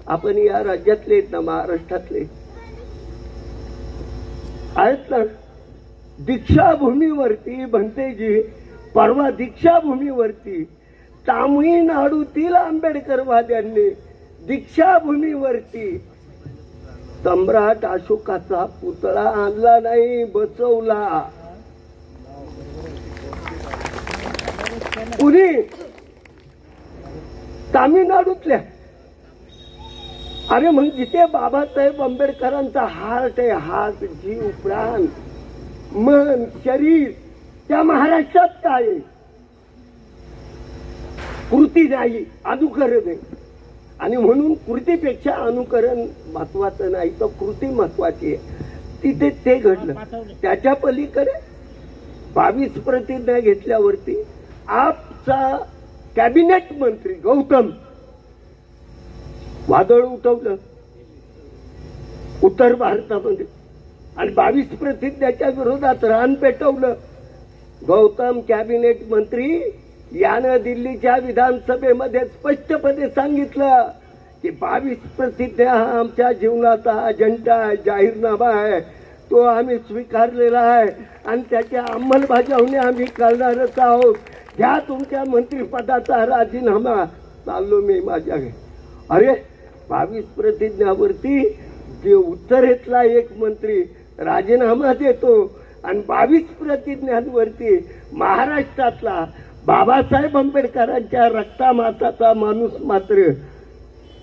आपण या राज्यातले ना, महाराष्ट्रातले आहेत ना, दीक्षाभूमीवरती भंतेजी परवा दीक्षाभूमीवरती तामिळनाडूतील आंबेडकरवाद्यांनी दीक्षाभूमीवरती सम्राट अशोकाचा पुतळा आणला नाही, बसवला. पुणे तामिळनाडूतल्या. अरे मग जिथे बाबासाहेब आंबेडकरांचा हार्ट आहे, हार्ट, जीव, प्राण, मन, शरीर, त्या महाराष्ट्रात काय आहे? कृती नाही, अनुकरण आहे. आणि म्हणून कृतीपेक्षा अनुकरण महत्वाचं नाही, तर कृती महत्वाची आहे. तिथे ते घडलं. त्याच्या पलीकडे 22 प्रतिज्ञा घेतल्यावरती आपचा कॅबिनेट मंत्री गौतम वादळ उठवलं उत्तर भारतामध्ये आणि 22 प्रतिज्ञाच्या विरोधात रान पेटवलं. गौतम कॅबिनेट मंत्री यानं दिल्लीच्या विधानसभेमध्ये स्पष्टपणे सांगितलं की 22 प्रतिज्ञा हा आमच्या जीवनाचा अजेंडा आहे, जाहीरनामा आहे, तो आम्ही स्वीकारलेला आहे आणि त्याच्या अंमलबजावणी आम्ही करणारच आहोत. घ्या तुमच्या मंत्रिपदाचा राजीनामा. चाललो मी माझ्या घरी. अरे 22 प्रतिज्ञावरती जे उत्तरेतला एक मंत्री राजीनामा देतो आणि 22 प्रतिज्ञांवरती महाराष्ट्रातला बाबासाहेब आंबेडकरांच्या रक्तामाताचा माणूस मात्र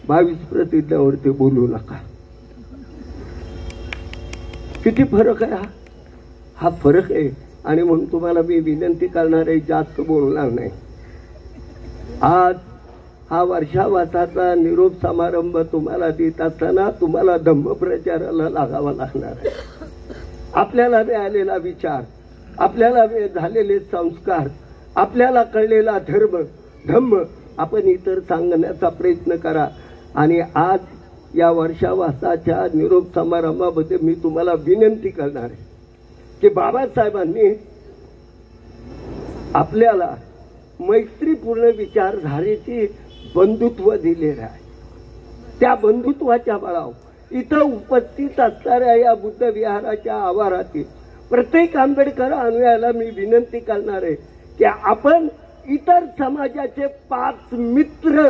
22 प्रतिज्ञावरती बोलू नका. किती फरक आहे हा फरक आहे. आणि म्हणून तुम्हाला मी विनंती करणार आहे, जास्त बोलणार नाही. आज हा वर्षावासाचा निरोप समारंभ तुम्हाला देत असताना तुम्हाला धम्मप्रचाराला लागावा लागणार आहे. आपल्याला मिळालेला विचार, आपल्याला झालेले संस्कार, आपल्याला कळलेला धम्म आपण इतर सांगण्याचा प्रयत्न करा. आणि आज या वर्षावासाच्या निरोप समारंभामध्ये मी तुम्हाला विनंती करणार आहे की बाबासाहेबांनी आपल्याला मैत्रीपूर्ण विचारधारेची बंधुत्व दिलेलं आहे. त्या बंधुत्वाच्या बळावर इथं उपस्थित असणाऱ्या या बुद्ध विहाराच्या आवारातील प्रत्येक आंबेडकर अनुयायाला मी विनंती करणार आहे की आपण इतर समाजाचे 5 मित्र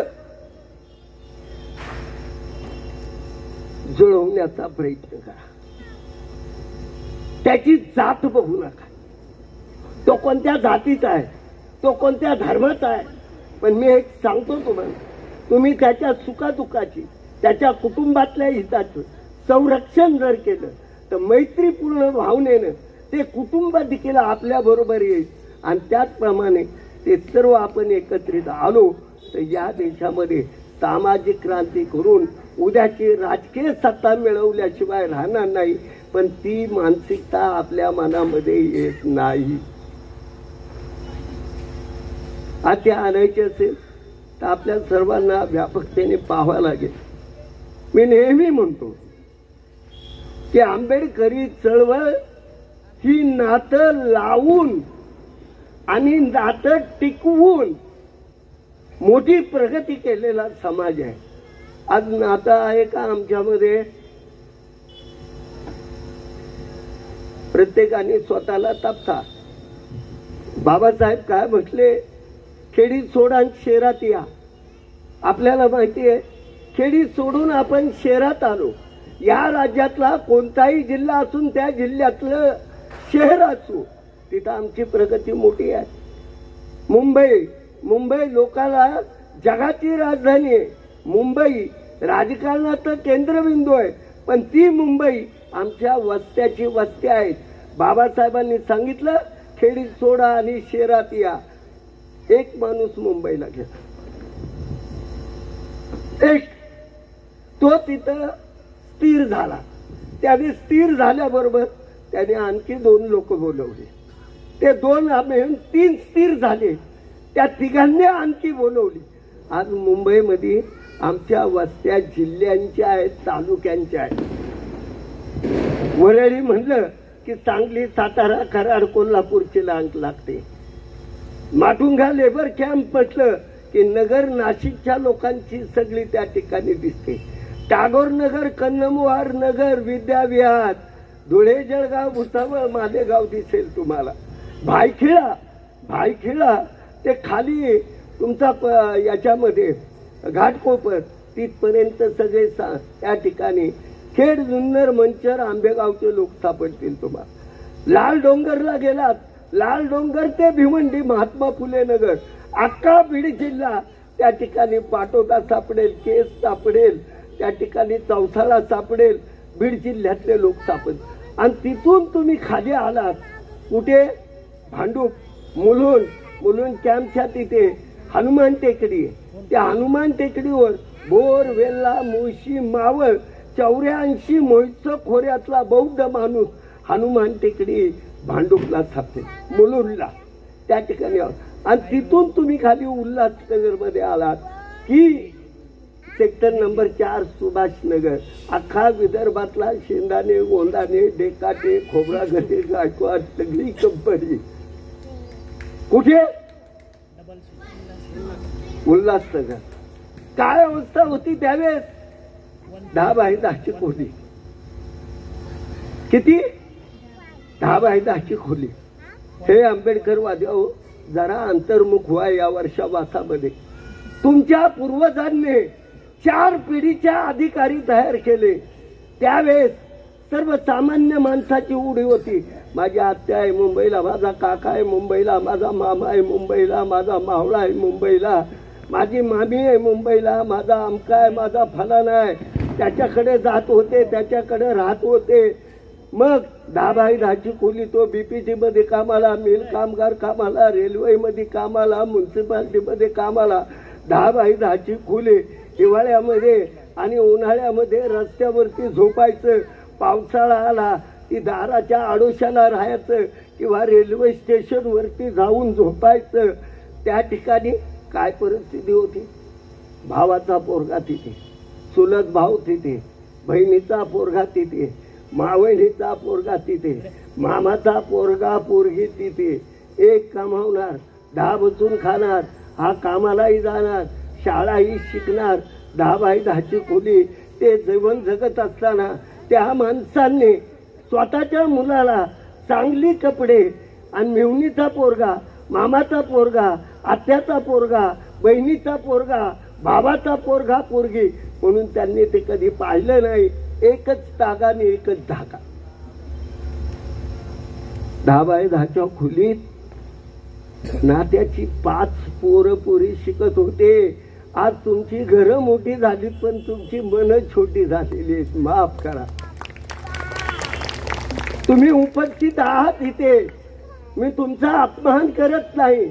जुळवण्याचा प्रयत्न करा. त्याची जात बघू नका, तो कोणत्या जातीचा आहे, तो कोणत्या धर्माचा आहे. पण मी एक सांगतो तुम्हाला, तुम्ही त्याच्या सुखादुःखाची, त्याच्या कुटुंबातल्या हिताचं संरक्षण जर केलं तर मैत्रीपूर्ण भावनेनं ते कुटुंब देखील आपल्या बरोबर येईल. आणि त्याचप्रमाणे ते सर्व आपण एकत्रित आलो तर या देशामध्ये सामाजिक क्रांती करून उद्याची राजकीय सत्ता मिळवल्याशिवाय राहणार नाही. पण ती मानसिकता आपल्या मनामध्ये येत नाही. आता आणायचे असेल तर आपल्या सर्वांना व्यापकतेने पाहावं लागेल. मी नेहमी म्हणतो की आंबेडकरी चळवळ ही नातं लावून आणि नातं टिकवून मोठी प्रगती केलेला समाज आहे. आज नातं आहे का आमच्यामध्ये? प्रत्येकाने स्वतःला तपासा. बाबासाहेब काय म्हटले, खेडी सोडा शहरात या. आपल्याला माहिती आहे खेडी सोडून आपण शहरात आलो. या राज्यातला कोणताही जिल्हा असून त्या जिल्ह्यातलं शहर असो, तिथं आमची प्रगती मोठी आहे. मुंबई लोकांना जगाची राजधानी आहे. मुंबई राजकारणाचं केंद्रबिंदू आहे, पण ती मुंबई आमच्या वस्त्याची वस्ती आहेत. बाबासाहेबांनी सांगितलं, खेडीत सोडा आणि शहरात या. एक माणूस मुंबईला गेला, एक तो तिथं स्थिर झाला. त्याने स्थिर झाल्याबरोबर त्याने आणखी 2 लोक बोलवले. ते 2 मिळून 3 स्थिर झाले. त्या तिघांनी आणखी बोलवली. आज मुंबईमध्ये आमच्या वस्त्या जिल्ह्यांच्या आहेत, तालुक्यांच्या आहेत. वरळी म्हणलं की सांगली, सातारा, कराड, कोल्हापूरची अंक लागते. माटुंगा लेबर कॅम्प म्हटलं की नगर, नाशिकच्या लोकांची सगळी त्या ठिकाणी दिसते. टागोर नगर, कन्नमवार नगर, विद्याविहार, धुळे, जळगाव, भुसावळ, मालेगाव दिसेल तुम्हाला. भायखिळा ते खाली तुमचा याच्यामध्ये घाटकोपर तिथपर्यंत सगळे त्या ठिकाणी खेड, जुन्नर, मंचर, आंबेगावचे लोक सापडतील तुम्हाला. लाल डोंगरला गेलात, लाल डोंगर ते भिवंडी, महात्मा फुले नगर, अख्खा बीड जिल्हा त्या ठिकाणी पाटोदा सापडेल, केस सापडेल, त्या ठिकाणी चौसाळा सापडेल. बीड जिल्ह्यातले लोक सापडेल. आणि तिथून तुम्ही खाली आलात कुठे? भांडूप, मुलुंड कॅम्पच्या तिथे हनुमान टेकडी. त्या हनुमान टेकडीवर बोर, वेल्ला, मुळशी, मावळ 84 मोहितचं खोऱ्यातला बौद्ध माणूस हनुमान टेकडी भांडुपला सापडेल, मुलुंडला त्या ठिकाणी. आणि तिथून तुम्ही खाली उल्हासनगर मध्ये आलात की सेक्टर नंबर 4 सुभाषनगर, अख्खा विदर्भातला शेंदाणे, गोंदाणे, डेकाटे, खोब्रागडे, गायकवाड सगळी कंपनी कुठे? उल्हासनगर. काय अवस्था होती त्यावेळेस? 10 बाय 10ची खोली. किती? 10 बाय 10ची खोली. हे आंबेडकरवादी जरा अंतर्मुख व्हा या वर्षावासामध्ये. तुमच्या पूर्वजांनी 4 पिढीच्या अधिकारी तयार केले. त्यावेळेस सर्वसामान्य माणसाची उडी होती. माझी आत्या आहे मुंबईला, माझा काका आहे मुंबईला, माझा मामा आहे मुंबईला, माझा मावळा आहे मुंबईला, माझी मामी आहे मुंबईला, माझा अमका आहे, माझा फलाना आहे. त्याच्याकडे जात होते, त्याच्याकडे राहत होते. मग 10 बाय 10ची खोली. तो बीपीटी मध्ये कामाला, मिल कामगार कामाला, रेल्वे मध्ये कामाला, म्युन्सिपाल्टी मध्ये कामाला. 10 बाय 10ची खोली. हिवाळ्यामध्ये आणि उन्हाळ्यामध्ये रस्त्यावरती झोपायचं. पावसाळा आला की दाराच्या आडोशाला राहायचं किंवा रेल्वे स्टेशन वरती जाऊन झोपायचं. त्या ठिकाणी काय परिस्थिती होती? भावाचा पोरगा तिथे, चुलत भाऊ तिथे, बहिणीचा पोरगा तिथे, मावळीचा पोरगा तिथे, मामाचा पोरगा पोरगी तिथे. एक कमावणार, 10 बसून खाणार, हा कामालाही जाणार, शाळाही शिकणार. 10 बाय 10ची खोली. ते जीवन जगत असताना त्या माणसांनी स्वतःच्या मुलाला चांगली कपडे आणि मेहुणीचा पोरगा, मामाचा पोरगा, आत्याचा पोरगा, बहिणीचा पोरगा, भावाचा पोरगा, पोरगी म्हणून त्यांनी ते कधी पाहिलं नाही. एकच तागा आणि एकच धागा. 10 बाय 10च्या खोलीत नात्याची 5 पोरं पोरी शिकत होते. आज तुमची घरं मोठी झालीत पण तुमची मन छोटी झालेली आहेत. माफ करा. तुम्ही उपस्थित आहात इथे, मी तुमचा अपमान करत नाही,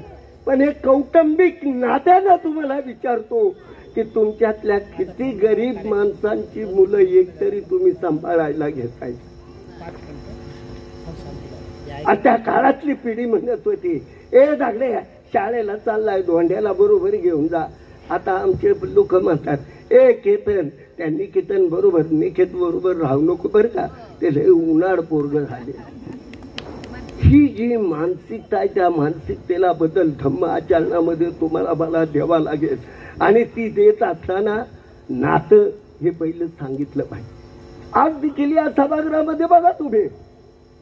पण हे कौटुंबिक नात्यानं तुम्हाला विचारतो की तुमच्यातल्या किती गरीब माणसांची मुलं एकतरी तुम्ही सांभाळायला घेताय. त्या काळातली पिढी म्हणत होती, ए दागडे शाळेला चाललाय, धोंड्याला बरोबर घेऊन जा. आता आमचे लोक म्हणतात, ए केतन, त्यांनी केतन बरोबर निकेत बरोबर राहू नको बरं का, ते लय उन्हाळ पोरग झाले. ही जी मानसिकता आहे त्या मानसिकतेला बदल धम्म आचरणामध्ये तुम्हाला मला द्यावा लागेल. आणि ती देत असताना नातं हे पहिलं सांगितलं पाहिजे. आज देखील या सभागृहामध्ये बघा तुम्ही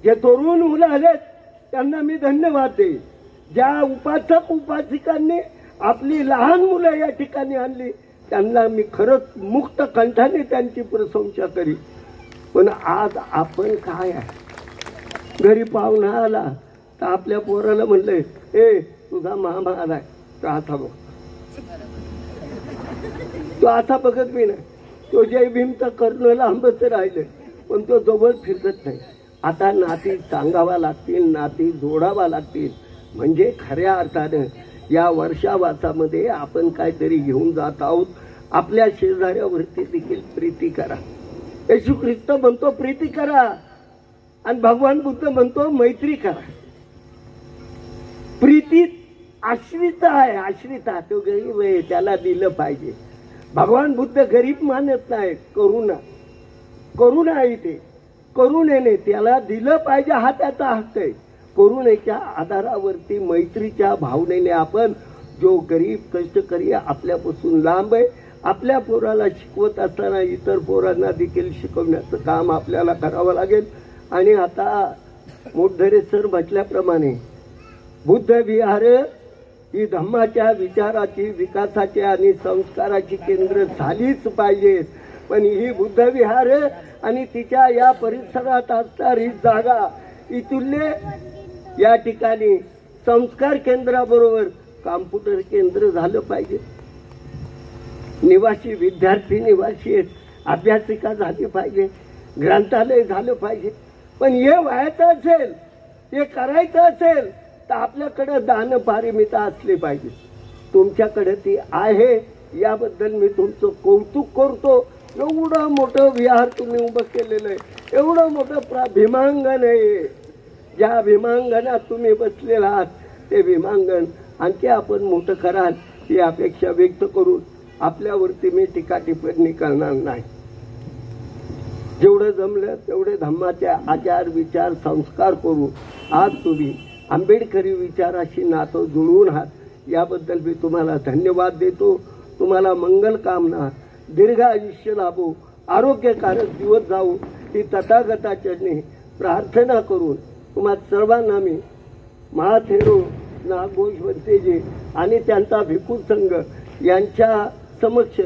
जे तरुण मुलं आलेत त्यांना मी धन्यवाद देईन. ज्या उपासक उपासिकांनी आपली लहान मुलं या ठिकाणी आणली त्यांना मी खरंच मुक्त कंठाने त्यांची प्रशंसा करी. पण आज आपण काय आहे, घरी पाहुणा आला तर आपल्या पोराला म्हणलंय, ए तुझा मामा आलाय, तो असा बघ, तो असा बघत मी नाही. तो जय भीमचा कर्ण लांबच राहिले, पण तो जवळ फिरकत नाही. आता नाती सांगावा लागतील, नाती जोडावा लागतील, म्हणजे खऱ्या अर्थानं या वर्षावासामध्ये आपण काहीतरी घेऊन जात आहोत. आपल्या शेजाऱ्यावरती देखील प्रीती करा. येशू ख्रिस्त म्हणतो प्रीती करा, आणि भगवान बुद्ध म्हणतो मैत्री करा. प्रीती आश्रिता आहे, आश्रिता. तो गरीब आहे, त्याला दिलं पाहिजे. भगवान बुद्ध गरीब मानत नाही, करुणा आहे. ते करुणेने त्याला दिलं पाहिजे, हा त्याचा हक्क आहे. करुणेच्या आधारावरती मैत्रीच्या भावनेने आपण जो गरीब कष्टकरी आपल्यापासून लांब आहे, आपल्या पोराला शिकवत असताना इतर पोरांना देखील शिकवण्याचं काम आपल्याला करावं लागेल. आणि आता मोठधरे सर म्हटल्याप्रमाणे बुद्ध विहार ही धम्माच्या विचाराची, विकासाची आणि संस्काराची केंद्र झालीच पाहिजेत. पण ही बुद्ध विहार आणि तिच्या या परिसरात असणारी जागा, इथले या ठिकाणी संस्कार केंद्राबरोबर कॉम्प्युटर केंद्र झालं पाहिजे. निवासी विद्यार्थी निवासी आहेत, अभ्यासिका झाली पाहिजे, ग्रंथालय झालं पाहिजे. पण हे व्हायचं असेल, हे करायचं असेल तर आपल्याकडे दानपारमिता असली पाहिजे. तुमच्याकडे ती आहे, याबद्दल मी तुमचं कौतुक करतो. एवढं मोठं विहार तुम्ही उभं केलेलं आहे, एवढं मोठं भीमांगण आहे. ज्या भीमांगणात तुम्ही बसलेला आहात ते भीमांगण आणखी आपण मोठं कराल ही अपेक्षा व्यक्त करून आपल्यावरती मी टीका टिप्पणी करणार नाही. जेवढं जमलं तेवढे धम्माचे आचार विचार संस्कार करू. आज तुम्ही आंबेडकरी विचाराशी नातं जुळवून आहात, याबद्दल मी तुम्हाला धन्यवाद देतो. तुम्हाला मंगल कामना, दीर्घ आयुष्य लाभो, आरोग्यकारक दिवस जाऊ ही तथागताचरणी प्रार्थना करून तुम्हा सर्वांना मी महाथेरो नागोशवंतेजी आणि त्यांचा भिक्खू संघ यांच्या समक्ष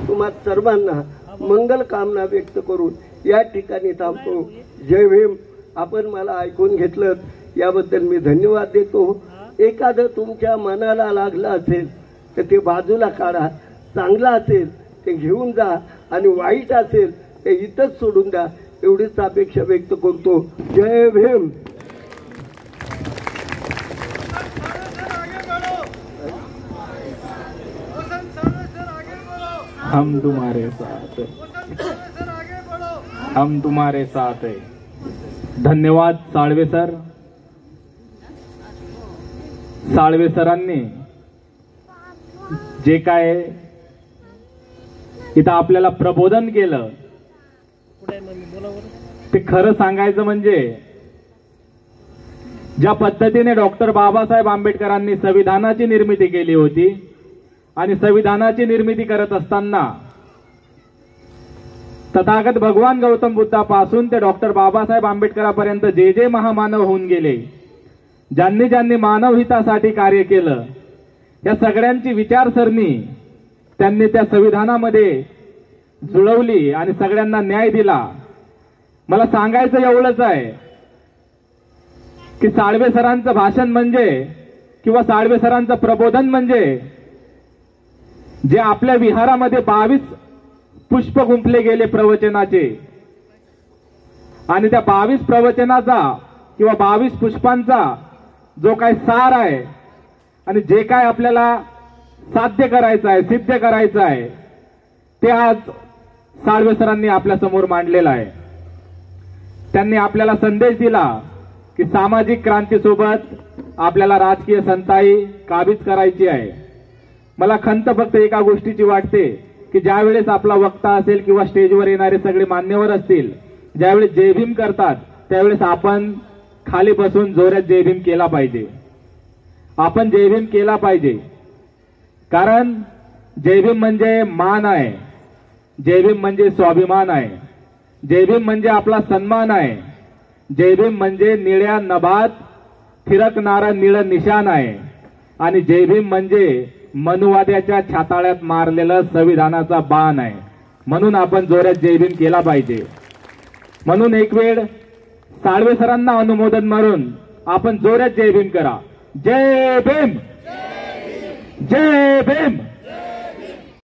तुम्हा सर्वांना मंगल कामना व्यक्त करून या ठिकाणी थांबतो. जय भीम. आपण मला ऐकून घेतलं याबद्दल मी धन्यवाद देतो. एखादं तुमच्या मनाला लागलं असेल तर ते बाजूला काढा, चांगलं असेल ते घेऊन जा आणि वाईट असेल ते इथंच सोडून द्या, एवढीच अपेक्षा व्यक्त करतो. जय भीम. हम तुम्हारे साथ, हम तुम्हारे साथ है. धन्यवाद साळवे सर. साळवे सरांनी जे काय इथं आपल्याला प्रबोधन केलं ते खरं सांगायचं म्हणजे ज्या पद्धतीने डॉक्टर बाबासाहेब आंबेडकरांनी संविधानाची निर्मिती केली होती आणि संविधानाची निर्मिती करत असताना तथागत भगवान गौतम बुद्धापासून ते डॉक्टर बाबासाहेब आंबेडकरांपर्यंत जे जे महामानव होऊन गेले, ज्यांनी ज्यांनी मानव हितासाठी कार्य केलं, या सगळ्यांची विचारसरणी त्यांनी त्या संविधानामध्ये जुळवली आणि सगळ्यांना न्याय दिला. मला सांगायचं एवढंच आहे की साळवे सरांचं भाषण म्हणजे किंवा साळवे सरांचं प्रबोधन म्हणजे जे आपल्या विहारामध्ये 22 पुष्प गुंफले गेले प्रवचनाचे, आणि त्या 22 प्रवचनाचा किंवा 22 पुष्पांचा जो काय सार आहे आणि जे काय आपल्याला साध्य करायचं आहे, सिद्ध करायचं आहे, ते आज साळवे सरांनी आपल्या समोर मांडलेलं आहे. त्यांनी आपल्याला संदेश दिला की सामाजिक क्रांतीसोबत आपल्याला राजकीय संताई काबीज करायची आहे. मला खंत फक्त एका गोष्टीची वाटते की ज्यावेळेस आपला वक्ता असेल किंवा स्टेजवर येणारे सगळे मान्यवर असतील, ज्यावेळेस जय भीम करतात त्यावेळेस आपण खाली बसून जोरात जय भीम केला पाहिजे. आपण जय भीम केला पाहिजे, कारण जय भीम म्हणजे मान आहे, जय भीम म्हणजे स्वाभिमान आहे, जय भीम म्हणजे आपला सन्मान आहे, जय भीम म्हणजे निळ्या नभात थिरकणारा निळ निशाण आहे, आणि जय भीम म्हणजे मनुवाद्याच्या छाताळ्यात मारलेलं संविधानाचा बाण आहे. म्हणून आपण जोरात जय भीम केला पाहिजे. म्हणून एक वेळ साळवे सरांना अनुमोदन मारून आपण जोरात जय भीम करा. जय भीम, जय भीम.